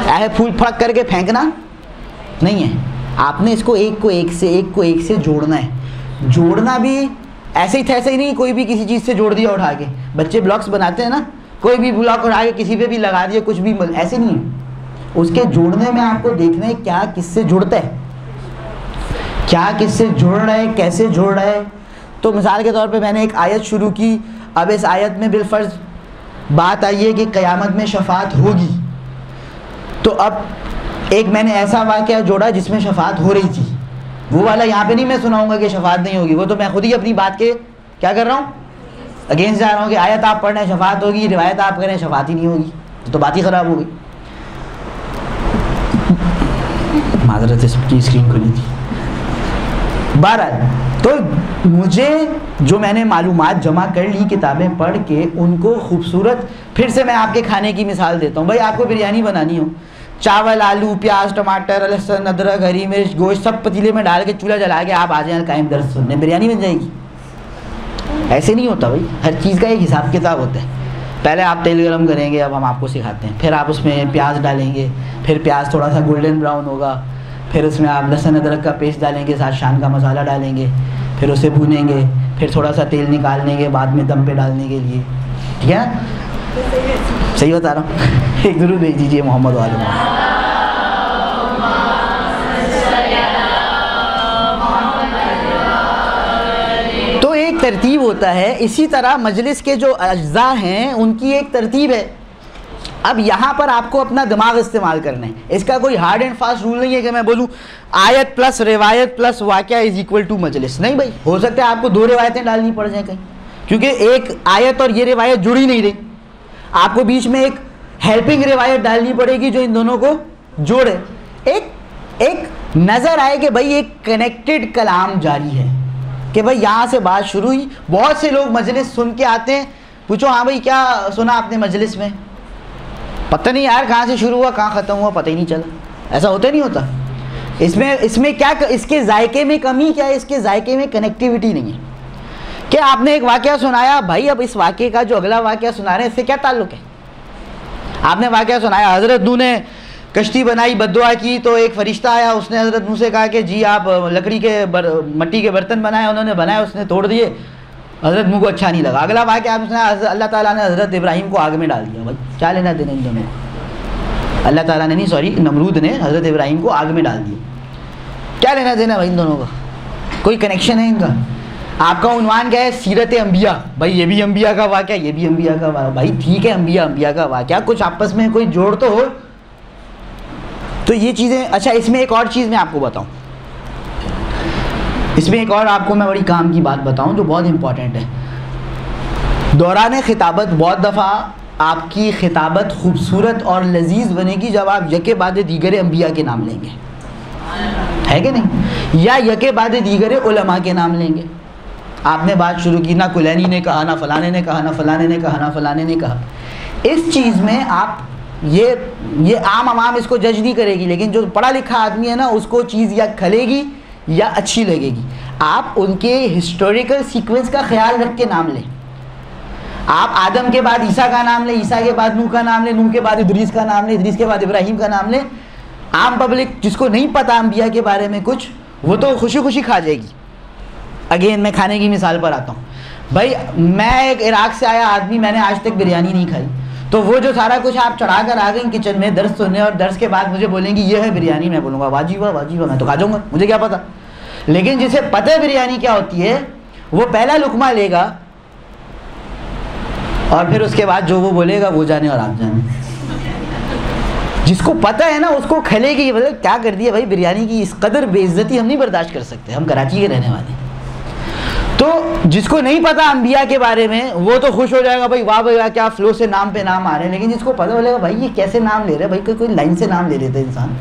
ऐसे फूल फड़क करके फेंकना नहीं है, आपने इसको एक को एक से जोड़ना है। जोड़ना भी ऐसे ही थैसे ही नहीं, कोई भी किसी चीज़ से जोड़ दिया उठा के, बच्चे ब्लॉक्स बनाते हैं ना, कोई भी ब्लॉक उठा के किसी पे भी लगा दिया, कुछ भी, ऐसे नहीं है। उसके जोड़ने में आपको देखना है क्या किससे जुड़ता है, क्या किससे जोड़ रहा है, कैसे जोड़ रहा है। तो मिसाल के तौर पे मैंने एक आयत शुरू की, अब इस आयत में बिलफर्ज बात आई है कि क़यामत में शफात होगी, तो अब एक मैंने ऐसा वाक़या जोड़ा जिसमें शफात हो रही थी, वो वाला यहाँ पे नहीं मैं सुनाऊंगा कि शफात नहीं होगी, वो तो मैं खुद ही अपनी बात के क्या कर रहा हूँ, अगेंस्ट जा रहा हूँ कि आयत आप पढ़ रहे हैं शफात होगी, रिवायत आप कह रहे हैं शफात ही नहीं होगी, तो बात ही ख़राब हो गई। माजरत से सबकी स्क्रीन खुली थी। बहरहाल, तो मुझे जो मैंने मालूमात जमा कर ली किताबें पढ़ के, उनको खूबसूरत, फिर से मैं आपके खाने की मिसाल देता हूँ। भाई आपको बिरयानी बनानी हो, चावल, आलू, प्याज, टमाटर, लहसुन, अदरक, हरी मिर्च, गोश्त सब पतीले में डाल के चूल्हा जला के आप आ जाए कायम दर्द सुनने, बिरयानी बन जाएगी। ऐसे नहीं होता भाई, हर चीज़ का एक हिसाब किताब होता है। पहले आप तेल गरम करेंगे, अब हम आपको सिखाते हैं, फिर आप उसमें प्याज डालेंगे, फिर प्याज थोड़ा सा गोल्डन ब्राउन होगा, फिर उसमें आप लहसुन अदरक का पेस्ट डालेंगे, साथ शान का मसाला डालेंगे, फिर उसे भूनेंगे, फिर थोड़ा सा तेल निकालने के बाद में दम पे डालने के लिए, ठीक है ना? सही बता रहा हूँ? एक ज़रूर भेज दीजिए मोहम्मद वाले। तो एक तरतीब होता है, इसी तरह मजलिस के जो अज्जा हैं उनकी एक तरतीब है। अब यहाँ पर आपको अपना दिमाग इस्तेमाल करना है। इसका कोई हार्ड एंड फास्ट रूल नहीं है कि मैं बोलूँ आयत प्लस रिवायत प्लस वाक़या इज इक्वल टू मजलिस। नहीं भाई, हो सकता है आपको 2 रिवायतें डालनी पड़ जाए कहीं, क्योंकि एक आयत और ये रिवायत जुड़ी नहीं रही, आपको बीच में एक हेल्पिंग रिवायत डालनी पड़ेगी जो इन दोनों को जोड़े, एक नज़र आए कि भाई एक कनेक्टेड कलाम जारी है, कि भाई यहाँ से बात शुरू हुई। बहुत से लोग मजलिस सुन के आते हैं, पूछो हाँ भाई क्या सुना आपने मजलिस में, पता नहीं यार कहाँ से शुरू हुआ कहाँ ख़त्म हुआ, पता ही नहीं चला। ऐसा होता नहीं होता। इसमें क्या, इसके जायके में कमी क्या है, इसके जायके में कनेक्टिविटी नहीं है। क्या आपने एक वाक़या सुनाया, भाई अब इस वाक़े का जो अगला वाक़या सुना रहे हैं इससे क्या ताल्लुक़ है। आपने वाक़या सुनाया, हज़रत नूह ने कश्ती बनाई, बद्दुआ की, तो एक फ़रिश्ता आया, उसने हज़रत नूह से कहा कि जी आप लकड़ी के मट्टी के बर्तन बनाए, उन्होंने बनाए, उसने तोड़ दिए, हज़रत नूह को अच्छा नहीं लगा। अगला वाक़या आपने सुना, अल्लाह ताला ने हज़रत इब्राहीम को आग में डाल दिया। भाई क्या लेना देना इन दोनों को, अल्लाह ताला ने नहीं, सॉरी नमरूद ने हज़रत इब्राहीम को आग में डाल दिया, क्या लेना देना भाई इन दोनों का, कोई कनेक्शन है इनका। आपका उन्वान क्या है, सीरत अंबिया, भाई ये भी अंबिया का वाक़या, ये भी अंबिया का वाक़या, भाई ठीक है अंबिया का वाक़या, कुछ आपस में कोई जोड़ तो हो। तो ये चीज़ें, अच्छा इसमें एक और चीज़ मैं आपको बताऊं, इसमें एक और आपको मैं बड़ी काम की बात बताऊं जो बहुत इंपॉर्टेंट है। दौरान खिताबत बहुत दफ़ा आपकी खिताबत खूबसूरत और लजीज बनेगी जब आप यके बाद दीगर अंबिया के नाम लेंगे, है कि नहीं, या यके बाद दीगर उलमा के नाम लेंगे। आपने बात शुरू की, ना कुलैनी ने कहा, ना फलाने ने कहा, ना फलाने ने कहा, ना फलाने ने कहा। इस चीज़ में आप ये आम इसको जज नहीं करेगी, लेकिन जो पढ़ा लिखा आदमी है ना उसको चीज़ या खलेगी या अच्छी लगेगी। आप उनके हिस्टोरिकल सीक्वेंस का ख्याल रख के नाम लें। आप आदम के बाद ईसा का नाम लें, ईसा के बाद नूह का नाम लें, नूह के बाद इद्रीस का नाम लें, इद्रीस के बाद इब्राहीम का नाम लें। आम पब्लिक जिसको नहीं पता अंबिया के बारे में कुछ, वो तो खुशी खुशी खा जाएगी। अगेन मैं खाने की मिसाल पर आता हूँ। भाई मैं एक इराक़ से आया आदमी, मैंने आज तक बिरयानी नहीं खाई, तो वो जो सारा कुछ आप चढ़ा कर आ गई किचन में दर्स सुनने, और दर्स के बाद मुझे बोलेंगी ये है बिरयानी, मैं बोलूँगा वाजी वाह मैं तो खा जाऊँगा, मुझे क्या पता। लेकिन जिसे पता है बिरयानी क्या होती है, वो पहला लुकमा लेगा और फिर उसके बाद जो वो बोलेगा वो जाने और आप जाने। जिसको पता है ना उसको खलेगी, मतलब क्या कर दिया भाई, बिरयानी की इस कदर बेइज्जती हम नहीं बर्दाश्त कर सकते, हम कराची के रहने वाले। तो जिसको नहीं पता अंबिया के बारे में वो तो खुश हो जाएगा, भाई वाह भाई वाह क्या फ्लो से नाम पे नाम आ रहे हैं। लेकिन जिसको पता बोलेगा भाई ये कैसे नाम ले रहे हैं, भाई कोई लाइन से नाम ले लेते इंसान।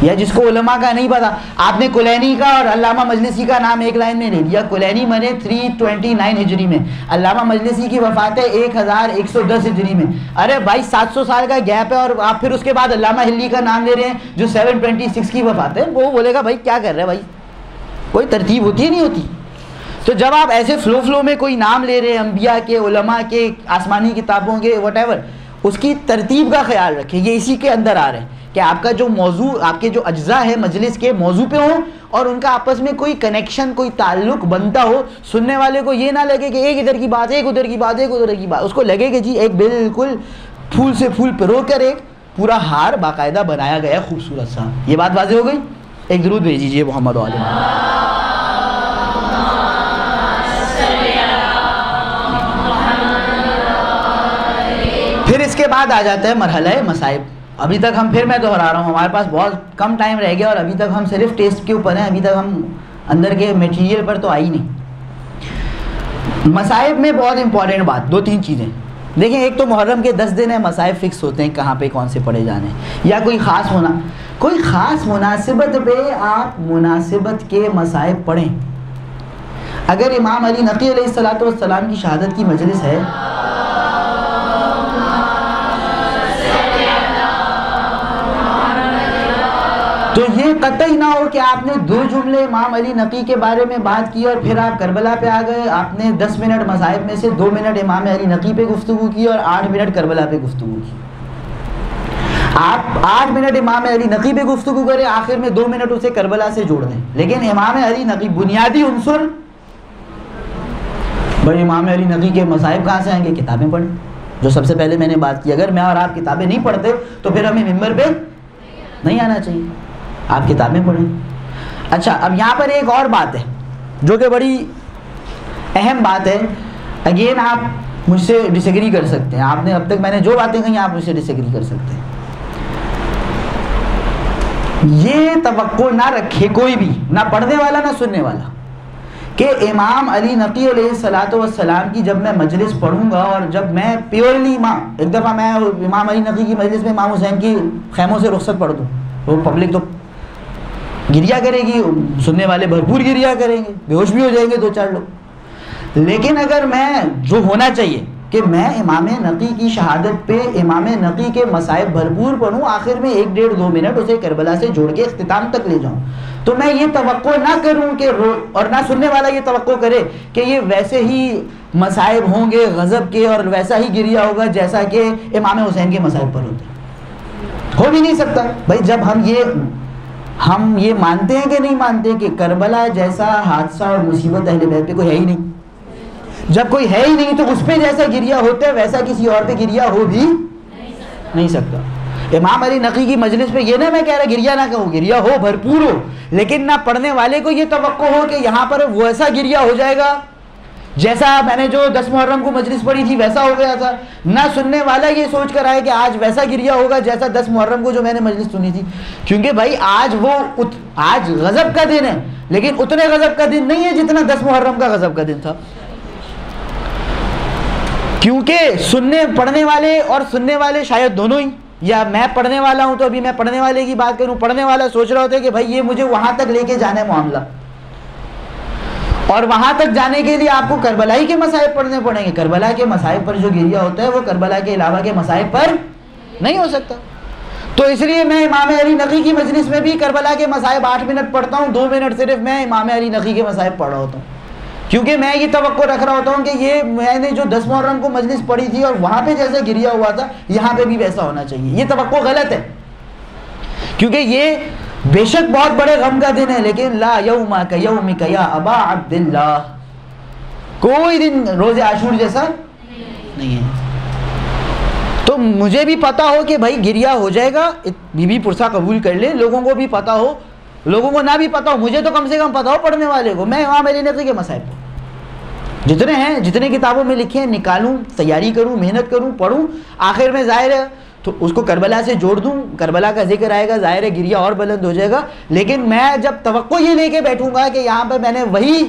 या जिसको उलमा का नहीं पता, आपने कुलैनी का और अल्लामा मजलिसी का नाम एक लाइन में ले लिया। कुलैनी मरे 329 हिजरी में, अल्लामा मजलिसी की वफात है 1110 हिजरी में। अरे भाई 700 साल का गैप है, और आप फिर उसके बाद अल्लामा हिल्ली का नाम ले रहे हैं जो 726 की वफात है। वो बोलेगा भाई क्या कर रहे हैं भाई, कोई तरतीब होती है नहीं होती। तो जब आप ऐसे फ्लो में कोई नाम ले रहे हैं अंबिया के, उलमा के, आसमानी किताबों के, वटेवर, उसकी तरतीब का ख्याल रखें। ये इसी के अंदर आ रहे हैं कि आपका जो मौजू, आपके जो अज्जा है मजलिस के मौजू पे हो और उनका आपस में कोई कनेक्शन, कोई ताल्लुक बनता हो। सुनने वाले को ये ना लगे कि एक इधर की बात, एक उधर की बात, एक उधर की बात, उसको लगे कि जी एक बिल्कुल फूल से फूल पिरो कर एक पूरा हार बाकायदा बनाया गया खूबसूरत सा। ये बात वाज़ेह हो गई। एक दुरूद भेज दीजिए मोहम्मद वाले। फिर इसके बाद आ जाता है मरहला मसाइब। अभी तक हम, फिर मैं दोहरा रहा हूँ, हमारे पास बहुत कम टाइम रह गया और अभी तक हम सिर्फ टेस्ट के ऊपर हैं, अभी तक हम अंदर के मटेरियल पर तो आई नहीं। मसाइब में बहुत इंपॉर्टेंट बात, 2-3 चीज़ें देखें। एक तो मुहर्रम के 10 दिन है, मसाइब फिक्स होते हैं कहाँ पे कौन से पढ़े जाने, या कोई ख़ास मुनासिबत पे आप मुनासिबत के मसाइब पढ़ें। अगर इमाम अली नक़ी अलैहिस्सलातु वस्सलाम की शहादत की मजलिस है तो ये कतई ना हो कि आपने 2 जुमले इमाम अली नक़ी के बारे में बात की और फिर आप करबला पे आ गए। आपने 10 मिनट मसाइब में से 2 मिनट इमाम अली नक़ी पे गुफ्तगू की और 8 मिनट करबला पे गुफ्तगू की। आप 8 मिनट इमाम अली नक़ी पे गुफ्तगू करें, आखिर में 2 मिनट उसे करबला से जोड़ दें। लेकिन इमाम अली नक़ी बुनियादी उनसुर, भाई इमाम अली नक़ी के मसाइब कहाँ से आएंगे? किताबें पढ़ें, जो सबसे पहले मैंने बात की। अगर मैं और आप किताबें नहीं पढ़ते तो फिर हमें मिंबर पे नहीं आना चाहिए, आप किताबें पढ़ें। अच्छा, अब यहाँ पर एक और बात है जो कि बड़ी अहम बात है। अगेन आप मुझसे डिसएग्री कर सकते हैं, आपने अब तक मैंने जो बातें कही आप मुझसे डिसएग्री कर सकते हैं। ये तवक्को ना रखे कोई भी, ना पढ़ने वाला ना सुनने वाला, कि इमाम अली नकी अलैहिस्सलातु वस्सलाम की जब मैं मजलिस पढ़ूंगा और जब मैं प्योरली एक दफ़ा मैं इमाम अली नकी की मजलिस में इमाम हुसैन की खैमों से रुखसत पढ़ दूँ, वो पब्लिक तो गिरिया करेगी, सुनने वाले भरपूर गिरिया करेंगे, बेहोश भी हो जाएंगे 2-4 लोग। लेकिन अगर मैं जो होना चाहिए कि मैं इमाम नकी की शहादत पे इमाम नकी के मसाइब भरपूर पढ़ूँ, आखिर में 1-1.5-2 मिनट उसे करबला से जोड़ के इख्तिताम तक ले जाऊँ, तो मैं ये तवक्को ना करूँ कि और ना सुनने वाला ये तवक्को करे कि ये वैसे ही मसाइब होंगे गज़ब के और वैसा ही गिरिया होगा जैसा कि इमाम हुसैन के मसाइब पर होते। हो भी नहीं सकता भाई। जब हम ये मानते हैं कि नहीं मानते कि करबला जैसा हादसा और मुसीबत अहले बैत पे कोई है ही नहीं, जब कोई है ही नहीं तो उस पे जैसा गिरिया होता है वैसा किसी और पे गिरिया हो भी नहीं सकता। इमाम अली नकी की मजलिस पे ये ना मैं कह रहा गिरिया ना कहूँ, गिरिया हो भरपूर हो, लेकिन ना पढ़ने वाले को ये तवक्को हो कि यहाँ पर वैसा गिरिया हो जाएगा जैसा मैंने जो 10 मुहर्रम को मजलिस पढ़ी थी वैसा हो गया था, ना सुनने वाला ये सोच कर आए कि आज वैसा गिरिया होगा जैसा 10 मुहर्रम को जो मैंने मजलिस सुनी थी। क्योंकि भाई आज आज गजब का दिन है, लेकिन उतने गजब का दिन नहीं है जितना 10 मुहर्रम का गजब का दिन था। क्योंकि पढ़ने वाले और सुनने वाले शायद दोनों ही, या मैं पढ़ने वाला हूं तो अभी मैं पढ़ने वाले की बात करूं, पढ़ने वाला सोच रहा होता है कि भाई ये मुझे वहां तक लेके जाना है मामला, और वहां तक जाने के लिए आपको करबला ही के मसाइब पढ़ने पड़ेंगे। करबला के मसाइब पर जो गिरिया होता है वो करबला के अलावा के मसाइब पर नहीं हो सकता। तो इसलिए मैं इमाम अली नकी की मजलिस में भी करबला के मसाइब 8 मिनट पढ़ता हूँ, 2 मिनट सिर्फ मैं इमाम अली नकी के मसाइब पढ़ रहा होता हूँ, क्योंकि मैं ये तवक्को रख रहा होता हूँ कि ये मैंने जो 10 मुहर्रम को मजलिस पढ़ी थी और वहाँ पे जैसे गिरिया हुआ था यहाँ पे भी वैसा होना चाहिए। ये तवक्को गलत है, क्योंकि ये बेशक बहुत बड़े गम का दिन है, लेकिन ला यौमा का यौमिका या अबा अब्दुल्लाह, कोई दिन रोज़े आशूर जैसा नहीं है। तो मुझे भी पता हो कि भाई गिरिया हो जाएगा, बीबी पुरसा कबूल कर ले, लोगों को भी पता हो, लोगों को ना भी पता हो, मुझे तो कम से कम पता हो पढ़ने वाले को। मैं इमाम अली नकी के मसाइब जितने हैं, जितने किताबों में लिखे हैं निकालूं, तैयारी करूं, मेहनत करूं, पढ़ूं, आखिर में जाहिर है तो उसको करबला से जोड़ दूं, करबला का जिक्र आएगा, जाहिर है गिरिया और बुलंद हो जाएगा। लेकिन मैं जब तवक्को ये लेके बैठूंगा कि यहाँ पर मैंने वही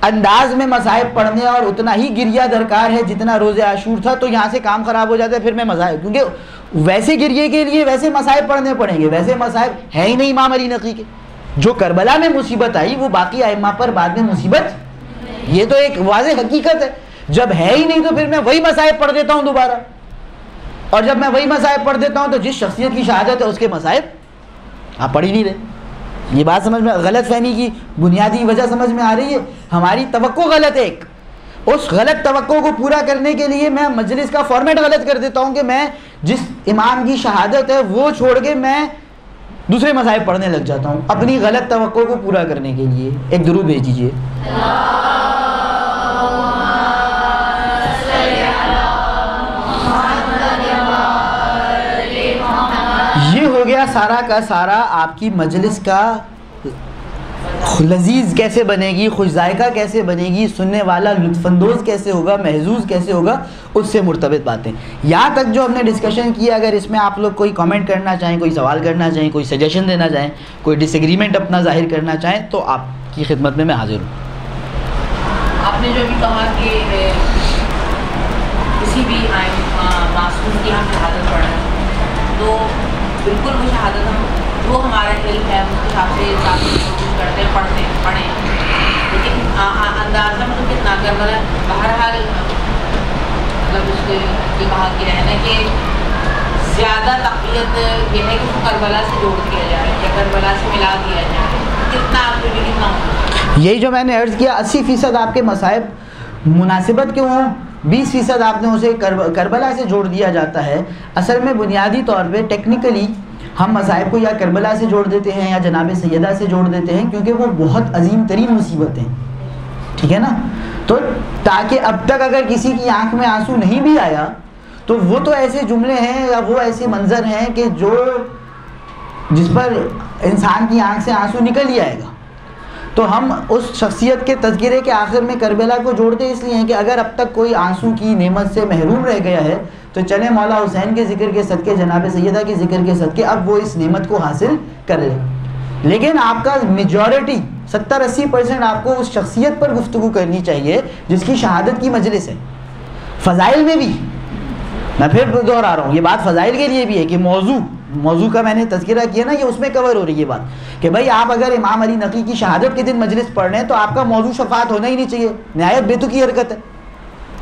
अंदाज में मसाइब पढ़ने और उतना ही गिरिया दरकार है जितना रोज़े आशूर था, तो यहाँ से काम ख़राब हो जाता है। फिर मैं मसाइब, क्योंकि वैसे गिरिये के लिए वैसे मसाइब पढ़ने पड़ेंगे, वैसे मसाइब है ही नहीं इमाम अली नकी के। जो करबला में मुसीबत आई वो बाकी आइम्मा पर बाद में मुसीबत, ये तो एक वाज़ेह हकीकत है। जब है ही नहीं तो फिर मैं वही मसाइब पढ़ देता हूँ दोबारा, और जब मैं वही मसाइब पढ़ देता हूँ तो जिस शख्सियत की शहादत है उसके मसाइब आप पढ़ ही नहीं रहे। ये बात समझ में, गलत फहमी की बुनियादी वजह समझ में आ रही है। हमारी तवक्को गलत है। एक उस गलत तवक्को को पूरा करने के लिए मैं मजलिस का फॉर्मेट गलत कर देता हूँ कि मैं जिस इमाम की शहादत है वो छोड़ के मैं दूसरे मसाइब पढ़ने लग जाता हूँ अपनी गलत तवक्को को पूरा करने के लिए। एक दुरूद भेज दीजिए। ये हो गया सारा का सारा आपकी मजलिस का लजीज कैसे बनेगी, खुश जायका कैसे बनेगी, सुनने वाला लुत्फानंदोज़ कैसे होगा, महजूज कैसे होगा, उससे मुर्तबित बातें। यहाँ तक जो हमने डिस्कशन किया, अगर इसमें आप लोग कोई कमेंट करना चाहें, कोई सवाल करना चाहें, कोई सजेशन देना चाहें, कोई डिसएग्रीमेंट अपना जाहिर करना चाहें, तो आपकी खिदमत में मैं हाजिर हूँ। आपने जो भी कहा कि किसी भी मासूम की हम शहादत पढ़ें, तो बिल्कुल वो शहादत हम वो हमारा इल्म है उसके हिसाब से कोशिश करते हैं, पढ़ें, लेकिन अंदाज़ा मतलब कितना कर मतलब बहरहाल मतलब उसके ये कहा कि रहना कि ज़्यादा तक़वियत ये है कि उसको करबला से जोड़ दिया जाए या करबला से मिला दिया जाए, कितना आपको भी कितना होगा। यही जो मैंने अर्ज़ किया, 80% आपके मसाइब मुनासिबत क्यों हों, 20% आपने उसे करबला से जोड़ दिया जाता है। असल में बुनियादी तौर पे टेक्निकली हम मसाइब को या करबला से जोड़ देते हैं या जनाब सैयदा से जोड़ देते हैं, क्योंकि वो बहुत अजीम तरीन मुसीबत हैं, ठीक है ना। तो ताकि अब तक अगर किसी की आंख में आंसू नहीं भी आया तो वो तो ऐसे जुमले हैं या वो ऐसे मंजर हैं कि जिस पर इंसान की आंख से आंसू निकल ही आएगा। तो हम उस शख्सियत के तज़किरे के आखिर में करबला को जोड़ते इसलिए हैं कि अगर अब तक कोई आंसू की नेमत से महरूम रह गया है तो चले मौला हुसैन के ज़िक्र के सदक़े, जनाब सैयदा के ज़िक्र के सदक़े अब वो इस नेमत को हासिल कर ले। लेकिन आपका मेजॉरिटी 70-80% आपको उस शख्सियत पर गुफ्तगू करनी चाहिए जिसकी शहादत की मजलिस है। फ़ज़ाइल में भी मैं फिर दोहरा रहा हूँ, ये बात फ़ज़ाइल के लिए भी है कि मौजू का मैंने तज़किरा किया ना, ये उसमें कवर हो रही है बात कि भाई आप अगर इमाम अली नकी की शहादत के दिन मजलिस पढ़ रहे हैं तो आपका मौजू शफ़ात होना ही नहीं चाहिए, नहायत बेतुकी हरकत है।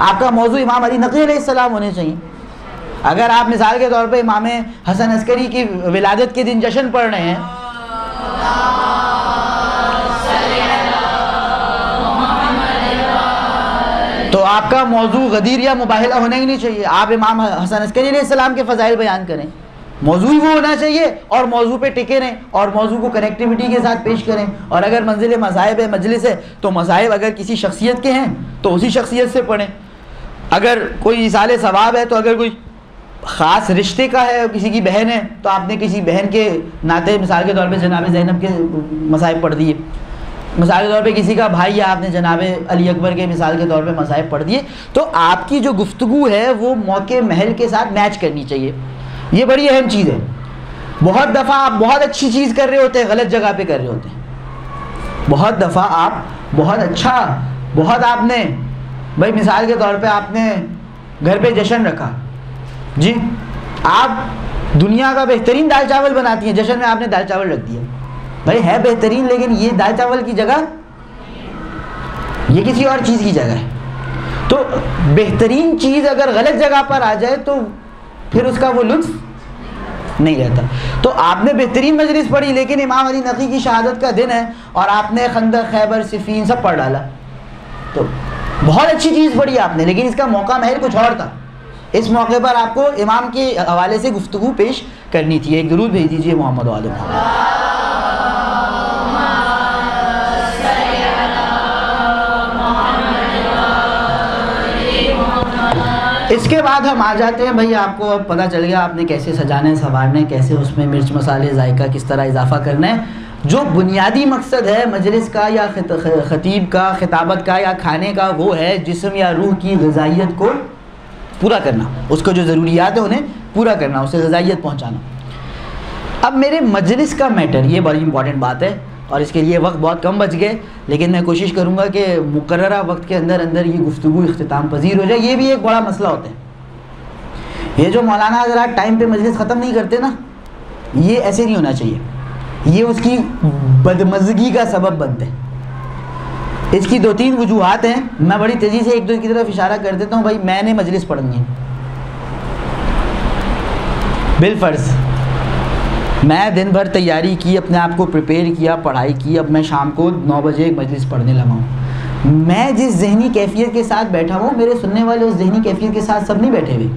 आपका मौजू इमाम अली नकी अलैहिस्सलाम होने चाहिए। अगर आप मिसाल के तौर पे इमाम हसन अस्करी की विलादत के दिन जश्न पढ़ रहे हैं तो आपका मौजू गदीर या मुबाहिला होना ही नहीं चाहिए। आप इमाम हसन अस्करी अलैहिस्सलाम के फ़ज़ाइल बयान करें, मौजू ही वो होना चाहिए और मौजू पे टिके रहें और मौजू को कनेक्टिविटी के साथ पेश करें। और अगर मंजिल मज़ाहिब है, मजलिस है, तो मज़ाहिब अगर किसी शख्सियत के हैं तो उसी शख्सियत से पढ़ें। अगर कोई इसाले सवाब है तो अगर कोई ख़ास रिश्ते का है, किसी की बहन है तो आपने किसी बहन के नाते मिसाल के तौर पे जनाब ज़ैनब के मसाइब पढ़ दिए, मिसाल के तौर पे किसी का भाई या आपने जनाब अली अकबर के मिसाल के तौर पे मसाइब पढ़ दिए। तो आपकी जो गुफ्तगू है वो मौके महल के साथ मैच करनी चाहिए, ये बड़ी अहम चीज़ है। बहुत दफ़ा आप बहुत अच्छी चीज़ कर रहे होते हैं, गलत जगह पे कर रहे होते हैं। बहुत दफ़ा आप बहुत आपने भाई मिसाल के तौर पे आपने घर पे जश्न रखा जी, आप दुनिया का बेहतरीन दाल चावल बनाती हैं, जश्न में आपने दाल चावल रख दिया, भाई है बेहतरीन लेकिन ये दाल चावल की जगह ये किसी और चीज़ की जगह है। तो बेहतरीन चीज़ अगर गलत जगह पर आ जाए तो फिर उसका वो लुत्फ नहीं रहता। तो आपने बेहतरीन मजलिस पढ़ी लेकिन इमाम अली नकी की शहादत का दिन है और आपने खंदक, खैबर, सिफीन सब पढ़ डाला, तो बहुत अच्छी चीज़ पढ़ी आपने लेकिन इसका मौका महल कुछ और था। इस मौके पर आपको इमाम के हवाले से गुफ्तगू पेश करनी थी। एक दुरूद भेज दीजिए मोहम्मद वाले मोहम्मद। इसके बाद हम आ जाते हैं भाई, आपको अब पता चल गया आपने कैसे सजाने संवारने, कैसे उसमें मिर्च मसाले जायका किस तरह इजाफा करना है। जो बुनियादी मकसद है मजलिस का या ख़तीब का, खिताबत का या खाने का, वो है जिस्म या रूह की ग़िज़ाइयत को पूरा करना, उसको जो ज़रूरियात है उन्हें पूरा करना, उसे ग़िज़ाइयत पहुँचाना। अब मेरे मजलिस का मैटर, ये बड़ी इंपॉर्टेंट बात है और इसके लिए वक्त बहुत कम बच गए, लेकिन मैं कोशिश करूँगा कि मुकर्ररा वक्त के अंदर अंदर ये गुफ्तगू इख्तिताम पजीर हो जाए। ये भी एक बड़ा मसला होता है, ये जो मौलाना हज़रात टाइम पे मजलिस ख़त्म नहीं करते ना, ये ऐसे नहीं होना चाहिए, ये उसकी बदमज़गी का सबब बनते हैं। इसकी 2-3 वजूहात हैं, मैं बड़ी तेज़ी से एक दो की तरफ इशारा कर देता हूँ। भाई मैंने मजलिस पढ़नी है, बिलफ़र्ज़ मैं दिन भर तैयारी की, अपने आप को प्रिपेयर किया, पढ़ाई की, अब मैं शाम को 9 बजे एक मजलिस पढ़ने लगा हूँ। मैं जिस ज़हनी कैफियत के साथ बैठा हूँ, मेरे सुनने वाले उस ज़हनी कैफियत के साथ सब नहीं बैठे हुए।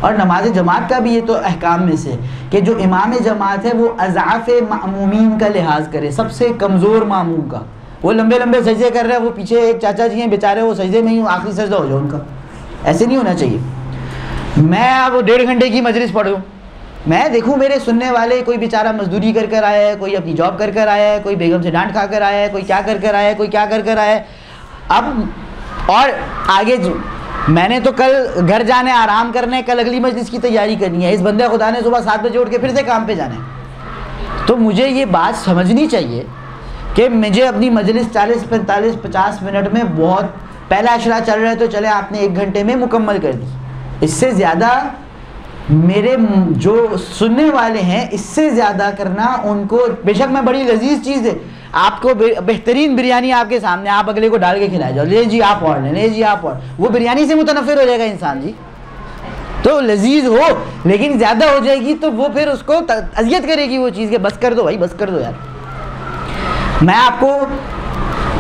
और नमाज जमात का भी ये तो अहकाम में से कि जो इमाम जमात है वो अज़ाफ़ मामूमीन का लिहाज करे, सबसे कमज़ोर मामूम का। वो लंबे लंबे सजदे कर रहे हैं, वो पीछे एक चाचा जी हैं बेचारे, वो सजदे में ही आखिरी सजदा हो जाए उनका, ऐसे नहीं होना चाहिए। मैं अब 1.5 घंटे की मजलिस पढ़ूँ, मैं देखूँ मेरे सुनने वाले कोई बेचारा मजदूरी कर कर आया है, कोई अपनी जॉब कर कर आया है, कोई बेगम से डांट खा कर आया है, कोई क्या कर कर आया है, कोई क्या कर कर आया है। अब और आगे मैंने तो कल घर जाने, आराम करने, कल अगली मजलिस की तैयारी करनी है। इस बंदे खुदा ने सुबह 7 बजे उठ के फिर से काम पे जाना है। तो मुझे ये बात समझनी चाहिए कि मुझे अपनी मजलिस 40, 45, 50 मिनट में, बहुत पहला अशरा चल रहा है तो चले आपने 1 घंटे में मुकम्मल कर दी, इससे ज़्यादा मेरे जो सुनने वाले हैं इससे ज़्यादा करना उनको, बेशक मैं बड़ी लजीज चीज़ है, आपको बेहतरीन बिरयानी आपके सामने, आप अगले को डाल के खिलाए जाओ, ले जी आप और ले जी आप और, वो बिरयानी से मुतनफ़िर हो जाएगा इंसान जी। तो लजीज हो लेकिन ज़्यादा हो जाएगी तो वो फिर उसको अजियत करेगी वो चीज़ के, बस कर दो भाई, बस कर दो यार। मैं आपको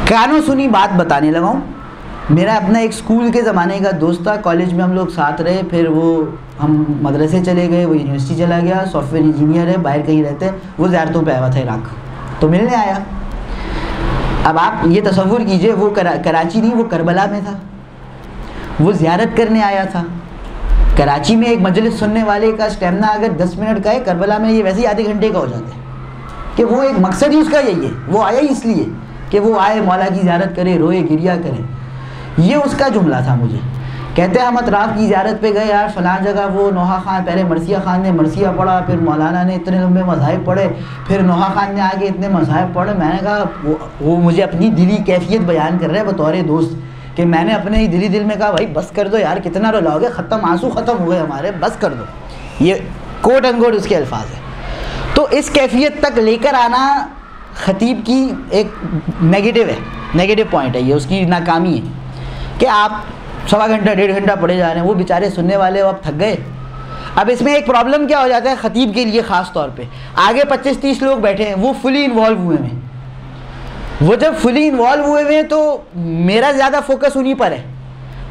कानों सुनी बात बताने लगा हूँ। मेरा अपना एक स्कूल के ज़माने का दोस्त था, कॉलेज में हम लोग साथ रहे, फिर वो हम मदरसे चले गए, वो यूनिवर्सिटी चला गया, सॉफ्टवेयर इंजीनियर है, बाहर कहीं रहते हैं, वो ज़ियारतों पे आया हुआ था इराक़, तो मिलने आया। अब आप ये तसव्वुर कीजिए, वो कराची नहीं, वो करबला में था, वो ज़ियारत करने आया था। कराची में एक मजलिस सुनने वाले का स्टेमिना अगर 10 मिनट का है, करबला में ये वैसे ही आधे घंटे का हो जाता है, कि वो एक मकसद ही उसका यही है, वो आया ही इसलिए कि वो आए, मौला की ज़ियारत करे, रोए गिरिया करे। ये उसका जुमला था। मुझे कहते हैं हम अतराफ़ की ज़ियारत पे गए यार, फ़लाँ जगह वो नोहा ख़ान, पहले मरसिया ख़ान ने मरसिया पढ़ा, फिर मौलाना ने इतने लंबे मज़ाहिब पढ़े, फिर नोहा ख़ान ने आगे इतने मज़ाहिब पढ़े। मैंने कहा वो मुझे अपनी दिली कैफियत बयान कर रहे हैं बतौर दोस्त, कि मैंने अपने ही दिली दिल में कहा भाई बस कर दो यार, कितना रुलाओगे, ख़त्म, आंसू ख़त्म हो गए हमारे, बस कर दो। ये कोट अनकोट उसके अल्फाज है। तो इस कैफियत तक लेकर आना ख़तीब की एक नेगेटिव है, नेगेटिव पॉइंट है, ये उसकी नाकामी है कि आप 1.25 घंटा 1.5 घंटा पढ़े जा रहे हैं, वो बेचारे सुनने वाले अब थक गए। अब इसमें एक प्रॉब्लम क्या हो जाता है ख़तीब के लिए ख़ास तौर पे, आगे 25-30 लोग बैठे हैं, वो फुली इन्वॉल्व हुए हैं। वो जब फुली इन्वॉल्व हुए हैं तो मेरा ज़्यादा फोकस उन्हीं पर है।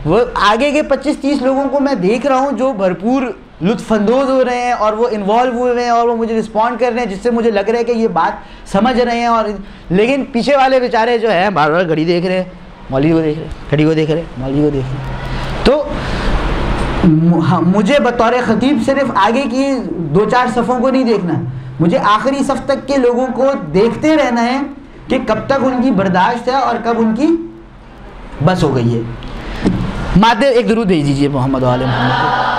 वो आगे के 25-30 लोगों को मैं देख रहा हूँ जो भरपूर लुत्फ़अंदोज़ हो रहे हैं और वो इन्वॉल्व हुए हैं और वो मुझे रिस्पॉन्ड कर रहे हैं, जिससे मुझे लग रहा है कि ये बात समझ रहे हैं। और लेकिन पीछे वाले बेचारे जो हैं बार बार घड़ी देख रहे हैं, मौलवी को देख रहे हैं, घड़ी को देख रहे हैं, मौलवी को देख रहे हैं। तो मुझे बतौर ख़तीब सिर्फ आगे की 2-4 सफ़ों को नहीं देखना, मुझे आखिरी सफ़ तक के लोगों को देखते रहना है कि कब तक उनकी बर्दाश्त है और कब उनकी बस हो गई है। मादे एक दुरूद भेज दीजिए मोहम्मद वाले मोहम्मद को।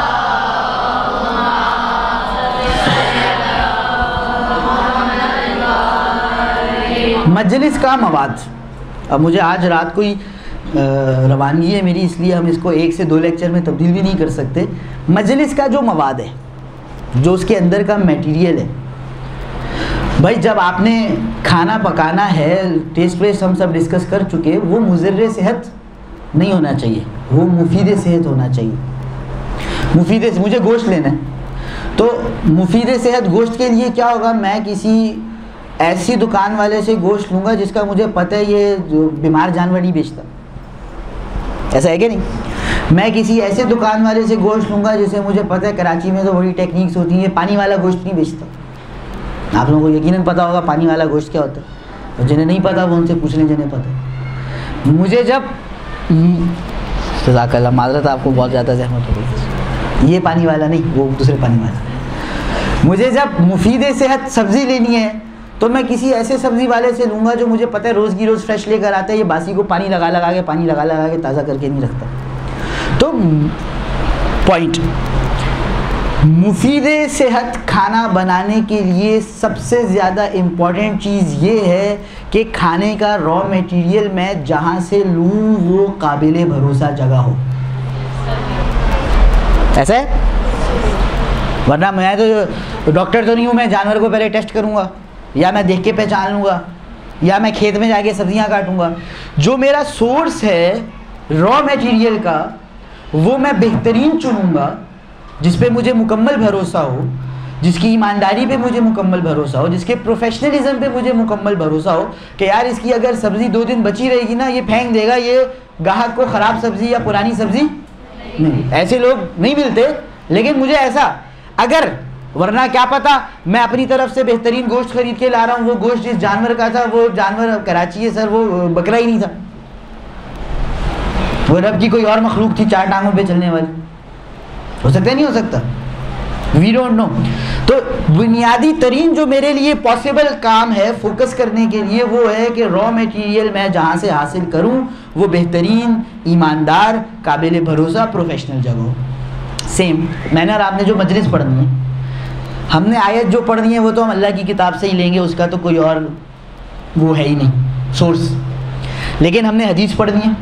मजलिस का मवाद, अब मुझे आज रात को ही रवानगी है मेरी, इसलिए हम इसको 1 से 2 लेक्चर में तब्दील भी नहीं कर सकते। मजलिस का जो मवाद है, जो उसके अंदर का मटेरियल है, भाई जब आपने खाना पकाना है, टेस्ट वेस्ट हम सब डिस्कस कर चुके, वो मुज़र्रे सेहत नहीं होना चाहिए, वो मुफीद सेहत होना चाहिए। मुफीद, मुझे गोश्त लेना है तो मुफीद सेहत गोश्त के लिए क्या होगा, मैं किसी ऐसी दुकान वाले से गोश्त लूँगा जिसका मुझे पता है ये जो बीमार जानवर नहीं बेचता, ऐसा है कि नहीं। मैं किसी ऐसे दुकान वाले से गोश्त लूँगा जिसे मुझे पता है कराची में तो बड़ी टेक्निक्स होती हैं, पानी वाला गोश्त नहीं बेचता। आप लोगों को यकीनन पता होगा पानी वाला गोश्त क्या होता है, और जिन्हें नहीं पता वो उनसे पूछ लें जिन्हें पता है। मुझे जब जज़ाकल्लाह, माज़रत आपको बहुत ज़्यादा ज़हमत हो गई, ये पानी वाला नहीं, वो दूसरे पानी वाला। मुझे जब मुफीद सेहत सब्ज़ी लेनी है तो मैं किसी ऐसे सब्ज़ी वाले से लूँगा जो मुझे पता है रोज़ की रोज़ फ्रेश लेकर आता है, ये बासी को पानी लगा लगा के ताज़ा करके नहीं रखता। तो पॉइंट, मुफीद सेहत खाना बनाने के लिए सबसे ज़्यादा इम्पॉर्टेंट चीज़ ये है कि खाने का रॉ मटेरियल मैं जहाँ से लूँ वो काबिल भरोसा जगह हो। ऐसा है, वरना मैं तो डॉक्टर तो नहीं हूँ, मैं जानवर को पहले टेस्ट करूँगा, या मैं देख के पहचान लूँगा, या मैं खेत में जाके सब्जियाँ काटूँगा। जो मेरा सोर्स है रॉ मटेरियल का, वो मैं बेहतरीन चुनूँगा जिस पे मुझे मुकम्मल भरोसा हो, जिसकी ईमानदारी पे मुझे मुकम्मल भरोसा हो, जिसके प्रोफेशनलिज्म पे मुझे मुकम्मल भरोसा हो कि यार इसकी अगर सब्ज़ी 2 दिन बची रहेगी ना, ये फेंक देगा, ये ग्राहक को ख़राब सब्ज़ी या पुरानी सब्ज़ी नहीं। ऐसे लोग नहीं मिलते, लेकिन मुझे ऐसा अगर, वरना क्या पता मैं अपनी तरफ से बेहतरीन गोश्त खरीद के ला रहा हूँ, वो गोश्त जिस जानवर का था वो जानवर कराची है सर, वो बकरा ही नहीं था, वो रब की कोई और मखलूक थी 4 टांगों पे चलने वाली। हो सकता है, नहीं हो सकता, वी डोंट नो। तो बुनियादी तरीन जो मेरे लिए पॉसिबल काम है फोकस करने के लिए वो है कि रॉ मटेरियल मैं जहाँ से हासिल करूँ वो बेहतरीन, ईमानदार, काबिल भरोसा, प्रोफेशनल जगह हो। सेम मैंने और आपने जो मजलिस पढ़नी है, हमने आयत जो पढ़नी है वो तो हम अल्लाह की किताब से ही लेंगे, उसका तो कोई और वो है ही नहीं सोर्स। लेकिन हमने हदीस पढ़नी है,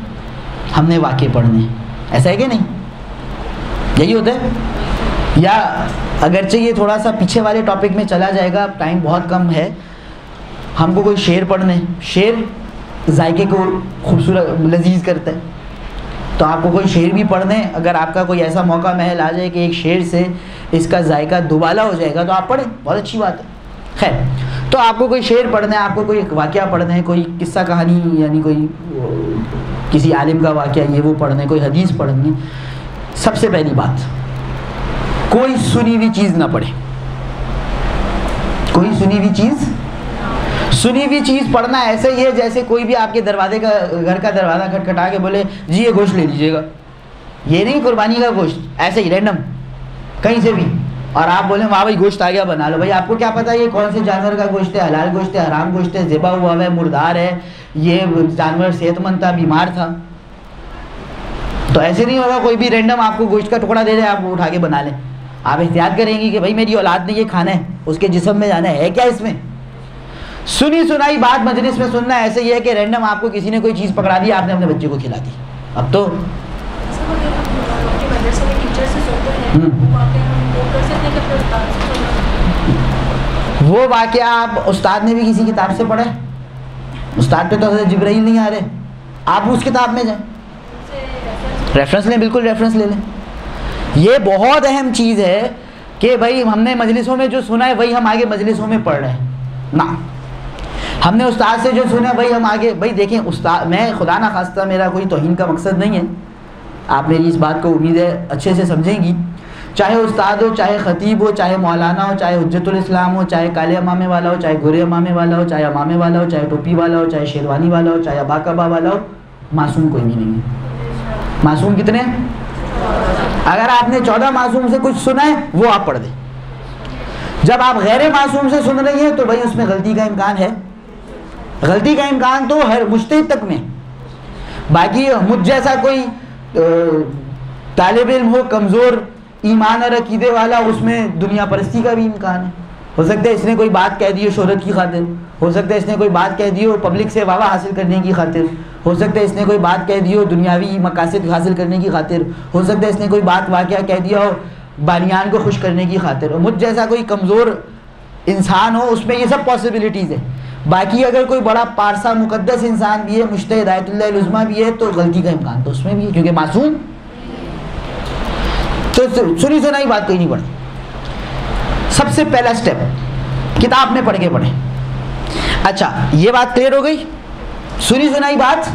हमने वाक़े पढ़ने हैं, ऐसा है कि नहीं, यही होता है। या अगरचे ये थोड़ा सा पीछे वाले टॉपिक में चला जाएगा, टाइम बहुत कम है, हमको कोई शेर पढ़ने, शेर जायके को खूबसूरत लजीज करता है, तो आपको कोई शेर भी पढ़ने, अगर आपका कोई ऐसा मौका महल आ जाए कि एक शेर से इसका जायका दुबाला हो जाएगा तो आप पढ़ें, बहुत अच्छी बात है। खैर, तो आपको कोई शेर पढ़ना है, आपको कोई वाक़या पढ़ना है, कोई किस्सा कहानी यानी कोई किसी आलिम का वाक़या ये वो पढ़ना है, कोई हदीस पढ़नी है, सबसे पहली बात कोई सुनी हुई चीज़ ना पढ़े। कोई सुनी हुई चीज़ पढ़ना ऐसे ही है जैसे कोई भी आपके दरवाजे का, घर का दरवाज़ा खटखटा के बोले जी ये गोश्त ले लीजिएगा, ये नहीं कुर्बानी का गोश्त, ऐसे ही रैंडम कहीं से भी, और आप बोले वाह भाई गोश्त आ गया बना लो। भाई आपको क्या पता ये कौन से जानवर का गोश्त है, हलाल गोश्त है, हराम गोश्त है, ज़िबा हुआ है, मुर्दार है, ये जानवर सेहतमंद था, बीमार था। तो ऐसे नहीं होगा कोई भी रैंडम आपको गोश्त का टुकड़ा दे दे आप वो उठा के बना लें। आप एहतियात करेंगी कि भाई मेरी औलाद ने ये खाना है, उसके जिस्म में जाना है क्या इसमें? सुनी सुनाई बात मजलिस में सुनना ऐसे ही है कि रैंडम आपको किसी ने कोई चीज़ पकड़ा दी, आपने अपने बच्चे को खिला दी। अब तो वो वाक़या आप उस्ताद ने भी किसी किताब से पढ़ा है? उस्ताद पे तो हज़रत जिब्राइल नहीं आ रहे, आप उस किताब में जाएं, रेफरेंस लें, बिल्कुल रेफरेंस ले लें। ये बहुत अहम चीज़ है कि भाई हमने मजलिसों में जो सुना है वही हम आगे मजलिसों में पढ़ रहे हैं ना। हमने उस्ताद से जो सुना है वही हम आगे, भाई देखें उस्ताद, मैं खुदा ना खास्ता मेरा कोई तौहीन का मकसद नहीं है, आप मेरी इस बात को उम्मीद है अच्छे से समझेंगी। चाहे उस्ताद हो, चाहे ख़तीब हो, चाहे मौलाना हो, चाहे हुज्जतुल इस्लाम हो, चाहे काले अमामे वाला हो, चाहे गोरे अमामे वाला हो, चाहे अमामे वाला हो, चाहे टोपी वाला हो, चाहे शेरवानी वाला हो, चाहे अबाकबा वाला हो, मासूम कोई भी नहीं है। मासूम कितने हैं? अगर आपने 14 मासूम से कुछ सुना है वो आप पढ़ दें। जब आप गैर मासूम से सुन रही हैं तो भाई उसमें गलती का इम्कान है। गलती का इम्कान तो हर मुज्तहिद तक में, बाकी मुझ जैसा कोई तालिब इल्म हो कमज़ोर ईमान और अकीदे वाला, उसमें दुनिया परस्ती का भी इम्कान है। हो सकता है इसने कोई बात कह दी हो शोहरत की खातिर, हो सकता है इसने कोई बात कह दी हो पब्लिक से वाह हासिल करने की खातिर, हो सकता है इसने कोई बात कह दी हो दुनियावी मकासद हासिल करने की खातिर, हो सकता है इसने कोई बात वाक़या कह दिया हो बानियान को खुश करने की खातिर। मुझ जैसा कोई कमज़ोर इंसान हो उसमें ये सब पॉसिबिलिटीज़ है। बाकी अगर कोई बड़ा पारसा मुकद्दस इंसान भी है, मुश्तहिद हिदायतुल्लाह उज़्मा भी है, तो गलती का इम्कान तो उसमें भी है, क्योंकि मासूम तो सुनी सुनाई बात कोई नहीं पढ़े। सबसे पहला स्टेप किताब में पढ़ के पढ़े। अच्छा ये बात क्लियर हो गई, सुनी सुनाई बात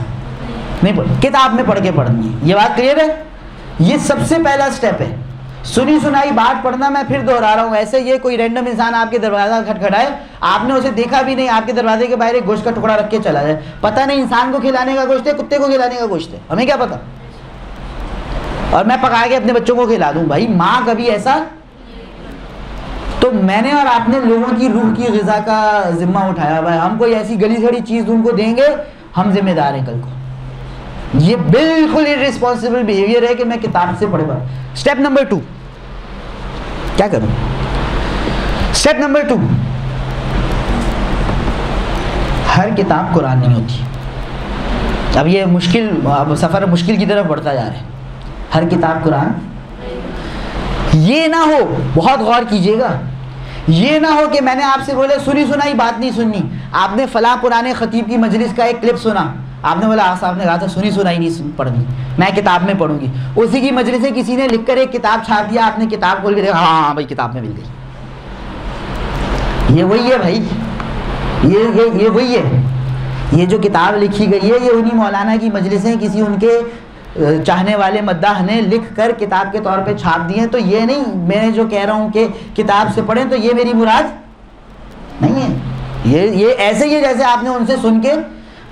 नहीं पढ़, किताब में पढ़ के पढ़नी है, ये बात क्लियर है। ये सबसे पहला स्टेप है, सुनी सुनाई बात पढ़ना। मैं फिर दोहरा रहा हूँ, ऐसे ये कोई रैंडम इंसान आपके दरवाज़ा खटखटाए, आपने उसे देखा भी नहीं, आपके दरवाजे के बाहर एक गोश्त का टुकड़ा रख के चला जाए, पता नहीं इंसान को खिलाने का गोश्त है कुत्ते को खिलाने का गोश्त है, हमें क्या पता, और मैं पका के अपने बच्चों को खिला दूँ। भाई माँ कभी ऐसा, तो मैंने और आपने लोगों की रूह की ग़िज़ा का ज़िम्मा उठाया हुआ है। हम कोई ऐसी गली सड़ी चीज़ उनको देंगे, हम जिम्मेदार हैं कल को। ये बिल्कुल इर्रिस्पॉन्सिबल बिहेवियर है कि मैं किताब से पढ़े पढ़ा। स्टेप नंबर 2 क्या करूं? स्टेप नंबर 2, हर किताब कुरान नहीं होती। अब ये मुश्किल, अब सफ़र मुश्किल की तरफ बढ़ता जा रहा है। हर किताब कुरान ये ना हो, बहुत गौर कीजिएगा, ये ना हो कि मैंने आपसे बोले सुनी सुनाई बात नहीं सुननी, आपने फलां पुराने खतीब की मजलिस का एक क्लिप सुना, आपने बोला साहब ने कहा था सुनी सुनाई नहीं पढ़नी, मैं किताब में पढ़ूंगी। उसी की मजलिस से किसी ने लिखकर एक किताब छाप दिया, आपने किताब खोल के देखा, हाँ भाई किताब में मिल गई। ये वही है भाई, ये वही है। ये जो किताब लिखी गई है ये उन्हीं मौलाना की मजलिसें किसी उनके चाहने वाले मद्दाह ने लिख कर किताब के तौर पे छाप दिए हैं। तो ये नहीं मैं जो कह रहा हूँ कि किताब से पढ़ें, तो ये मेरी मुराद नहीं है। ये ऐसे ही है जैसे आपने उनसे सुन के,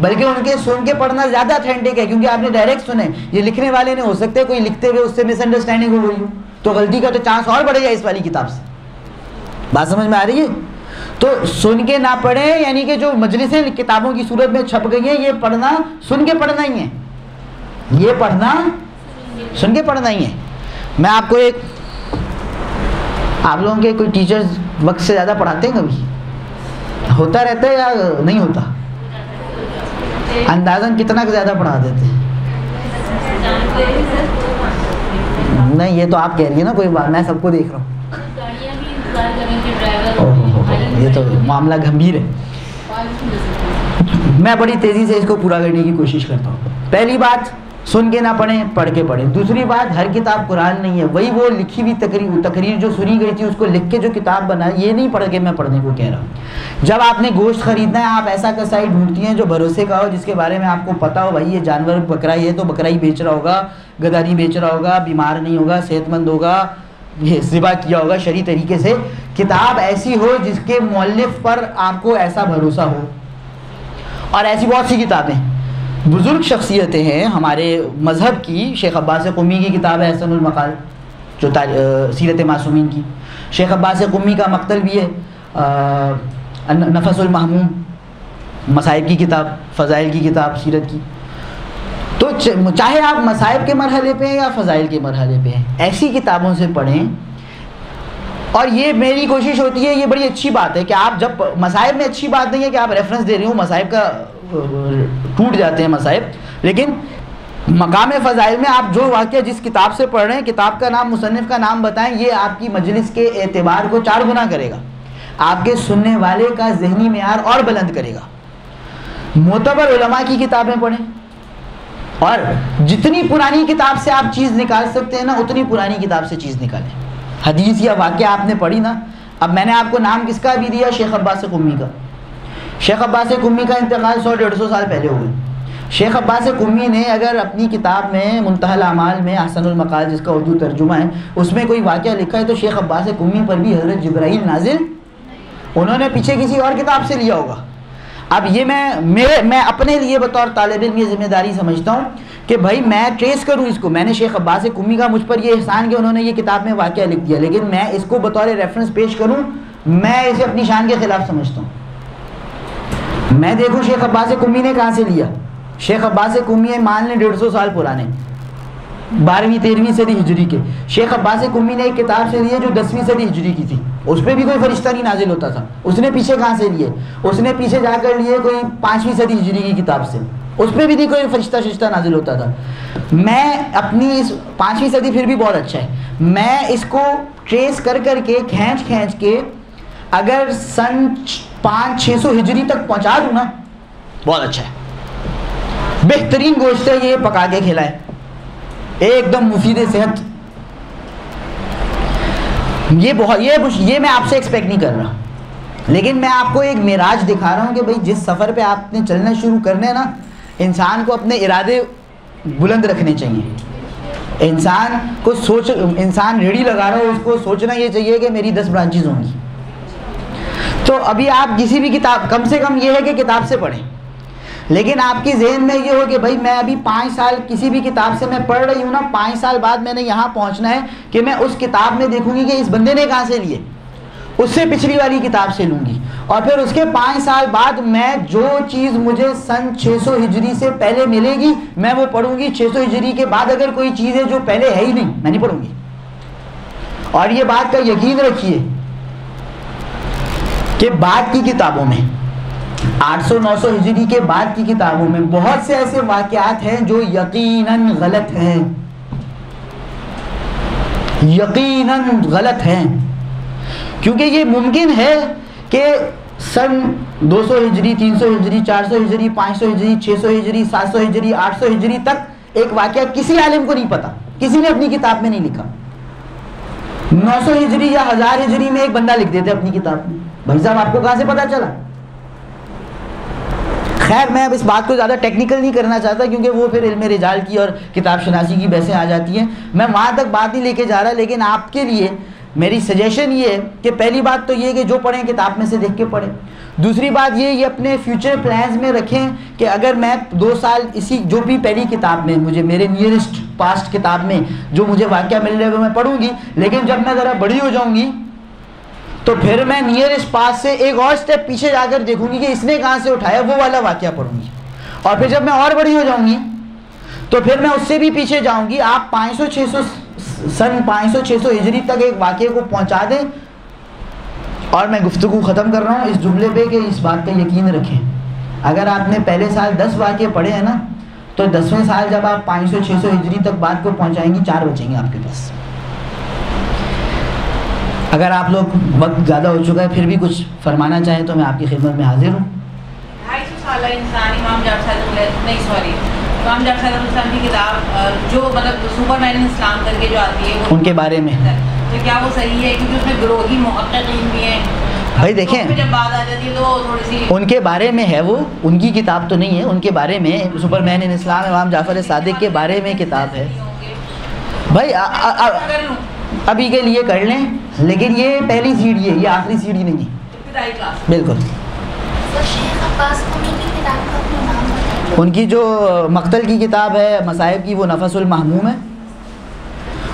बल्कि उनके सुन के पढ़ना ज़्यादा ऑथेंटिक है, क्योंकि आपने डायरेक्ट सुने। ये लिखने वाले ने हो सकते कोई लिखते हुए उससे मिसअंडरस्टैंडिंग हो गई हो, तो गलती का तो चांस और बढ़ेगा इस वाली किताब से। बात समझ में आ रही है? तो सुन के ना पढ़े, यानी कि जो मजलिसें किताबों की सूरत में छप गई हैं, ये पढ़ना सुन के पढ़ना ही है, ये पढ़ना सुन के पढ़ना ही है। मैं आपको एक, आप लोगों के कोई टीचर्स वक्त से ज़्यादा पढ़ाते हैं कभी? होता रहता है या नहीं होता? अंदाज़न कितना ज़्यादा पढ़ा देते हैं? नहीं ये तो आप कह रही है ना, कोई बात, मैं सबको देख रहा हूँ। ये तो मामला गंभीर है। मैं बड़ी तेज़ी से इसको पूरा करने की कोशिश करता हूँ। पहली बात, सुन के ना पढ़ें, पढ़ के पढ़ें। दूसरी बात, हर किताब कुरान नहीं है। वही वो लिखी हुई तकरीर जो सुनी गई थी उसको लिख के जो किताब बनाई, ये नहीं पढ़ के मैं पढ़ने को कह रहा हूँ। जब आपने गोश्त खरीदना है, आप ऐसा कसाई ढूंढती हैं जो भरोसे का हो, जिसके बारे में आपको पता हो भाई ये जानवर बकरा ही है तो बकरा ही बेच रहा होगा, गधा नहीं बेच रहा होगा, बीमार नहीं होगा, सेहतमंद होगा, ये ज़िबा किया होगा शरी तरीके से। किताब ऐसी हो जिसके मौलिफ पर आपको ऐसा भरोसा हो। और ऐसी बहुत सी किताबें, बुज़ुर्ग शख्सियतें हैं हमारे मज़हब की। शेख अब्बास क़ुम्मी की किताब है हसनुल मक़ाल, जो सीरत मासूमीन की। शेख अब्बास क़ुम्मी का मक़तल भी है नफ़सुल महमूम, मसाइब की किताब, फ़ज़ाइल की किताब, सीरत की। तो चाहे आप मसाइब के मरहले पे हैं या फ़ज़ाइल के मरहले पे हैं, ऐसी किताबों से पढ़ें। और ये मेरी कोशिश होती है, ये बड़ी अच्छी बात है कि आप जब मसाइब में, अच्छी बात नहीं है कि आप रेफरेंस दे रहे हो, मसाइब का टूट जाते हैं मसाइब, लेकिन मकाम फ़ज़ाइल में आप जो वाक़या जिस किताब से पढ़ रहे हैं, किताब का नाम, मुसन्निफ़ का नाम बताएं, ये आपकी मजलिस के एतबार को 4 गुना करेगा, आपके सुनने वाले का ज़हनी मेयार और बुलंद करेगा। मोतबर उलमा की किताबें पढ़ें, और जितनी पुरानी किताब से आप चीज़ निकाल सकते हैं ना, उतनी पुरानी किताब से चीज़ निकालें। हदीस या वाक़या आपने पढ़ी ना, अब मैंने आपको नाम किसका भी दिया, शेख अब्बास कुम्मी का। शेख अब्बास कुम्मी का इंतकाल 100-150 साल पहले हुआ। शेख अब्बास कुम्मी ने अगर अपनी किताब में मुंतहल अमाल में अहसनुल मकाल, जिसका उर्दू तर्जुमा है, उसमें कोई वाक़या लिखा है, तो शेख अब्बास कुम्मी पर भी हज़रत जिब्राईल नाजिल, उन्होंने पीछे किसी और किताब से लिया होगा। अब ये मैं अपने लिए बतौर तालिब इल्म ये ज़िम्मेदारी समझता हूँ कि भाई मैं ट्रेस करूँ इसको। मैंने शेख अब्बास कुम्मी का मुझ पर ये एहसान कि उन्होंने ये किताब में वाक़या लिख दिया, लेकिन मैं इसको बतौर रेफरेंस पेश करूँ, मैं इसे अपनी शान के ख़िलाफ़ समझता हूँ। मैं देखूँ शेख अब्बास कुम्मी ने कहाँ से लिया। शेख अब्बास कुम्मी मान लें 150 साल पुराने, 12वीं-13वीं सदी हिजरी के। शेख अब्बास कुम्मी ने एक किताब से लिए जो 10वीं सदी हिजरी की थी, उस पर भी कोई फरिश्ता नहीं नाजिल होता था। उसने पीछे कहाँ से लिए, उसने पीछे जाकर लिए कोई 5वीं सदी हिजरी की किताब से, उस पर भी नहीं कोई फरिश्ता नाजिल होता था। मैं अपनी इस 5वीं सदी फिर भी बहुत अच्छा है, मैं इसको ट्रेस कर करके खींच के अगर सन 500-600 हिजरी तक पहुँचा दूँ ना, बहुत अच्छा है। बेहतरीन गोश्त है ये, पका के खिलाए, एकदम मुफीद सेहत। ये मैं आपसे एक्सपेक्ट नहीं कर रहा, लेकिन मैं आपको एक मिराज दिखा रहा हूँ कि भाई जिस सफ़र पे आपने चलना शुरू करने हैं ना, इंसान को अपने इरादे बुलंद रखने चाहिए। इंसान रेडी लगा रहा हो, उसको सोचना ये चाहिए कि मेरी 10 ब्रांचेज होंगी। तो अभी आप किसी भी किताब, कम से कम ये है कि किताब से पढ़ें, लेकिन आपकी ज़हन में ये हो कि भाई मैं अभी 5 साल किसी भी किताब से मैं पढ़ रही हूँ ना, 5 साल बाद मैंने यहाँ पहुँचना है कि मैं उस किताब में देखूँगी कि इस बंदे ने कहाँ से लिए, उससे पिछली वाली किताब से लूँगी, और फिर उसके 5 साल बाद मैं जो चीज़ मुझे सन 600 हिजरी से पहले मिलेगी मैं वो पढ़ूँगी। 600 हिजरी के बाद अगर कोई चीज़ है जो पहले है ही नहीं, मैं नहीं पढ़ूँगी। और ये बात का यकीन रखिए कि बाद की किताबों में, 800-900 हिजरी के बाद की किताबों में बहुत से ऐसे वाक़यात हैं जो यकीनन गलत हैं, यकीनन गलत हैं। क्योंकि ये मुमकिन है कि सन 200 हिजरी, 300 हिजरी, 400 हिजरी, 500 हिजरी, 600 हिजरी, 700 हिजरी, 800 हिजरी तक एक वाक़या किसी आलिम को नहीं पता, किसी ने अपनी किताब में नहीं लिखा। 900 हिजरी या 1000 हिजरी में एक बंदा लिख देते अपनी किताब में। भाई साहब आपको कहाँ से पता चला? खैर मैं अब इस बात को ज़्यादा टेक्निकल नहीं करना चाहता, क्योंकि वो फिर इल्म रिजाल की और किताब शनासी की बहसें आ जाती हैं। मैं वहाँ तक बात नहीं लेके जा रहा, लेकिन आपके लिए मेरी सजेशन ये है कि पहली बात तो ये कि जो पढ़ें किताब में से देख के पढ़ें। दूसरी बात ये अपने फ्यूचर प्लान्स में रखें कि अगर मैं 2 साल इसी जो भी पहली किताब में मुझे मेरे नियरेस्ट पास्ट किताब में जो मुझे वाक़या मिल रहा है वो मैं पढ़ूंगी, लेकिन जब मैं ज़रा बड़ी हो जाऊंगी तो फिर मैं नियरेस्ट पास्ट से एक और स्टेप पीछे जाकर देखूंगी कि इसने कहाँ से उठाया, वो वाला वाक़या पढ़ूंगी। और फिर जब मैं और बड़ी हो जाऊंगी तो फिर मैं उससे भी पीछे जाऊंगी। आप 500-600 सन 500-600 हिजरी तक एक वाक़े को पहुँचा दें। और मैं गुफ्तगू ख़त्म कर रहा हूँ इस जुमले पे कि इस बात का यकीन रखें, अगर आपने पहले साल 10 वाक़े पढ़े हैं ना, तो 10वें साल जब आप 500-600 हिजरी तक बात को पहुँचाएंगी, 4 बचेंगे आपके पास। अगर आप लोग वक्त ज़्यादा हो चुका है फिर भी कुछ फरमाना चाहें तो मैं आपकी खिदमत में हाजिर हूँ। 250 साल इंसान इमाम जाफ़र इस्लाम की किताब जो मतलब सुपरमैन इस्लाम करके जो आती है उनके बारे में, तो क्या वो सही है? क्योंकि उसमें गिरोही मुहक्किकीन भी हैं। भाई देखें, जब बात आ जाती है तो थोड़ी सी उनके बारे में है, वो उनकी किताब तो नहीं है, उनके बारे में सुपरमैन इन इस्लाम इमाम जाफ़र सादिक के बारे में किताब है। भाई अभी के लिए कर लें, लेकिन ये पहली सीढ़ी है, ये आखिरी सीढ़ी नहीं है। बिल्कुल। उनकी जो मक्तल की किताब है मसाइब की, वो नफ़सुल महमूम है,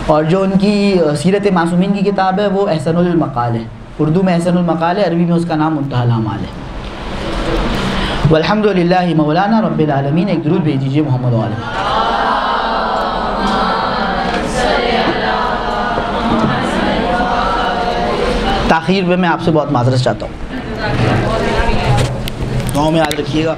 और जो उनकी सीरत मासूमीन की किताब है वो अहसनुल मकाल है। उर्दू में अहसनुल मकाल है, अरबी में उसका नाम मुंतहल अमाल है। वल्हम्दुलिल्लाहि मौलाना रब्बिल आलमीन। एक दुरूद भेज दीजिए मोहम्मद वाले। ताख़ीर में मैं आपसे बहुत माज़रत चाहता हूँ, दुआओं में याद रखिएगा।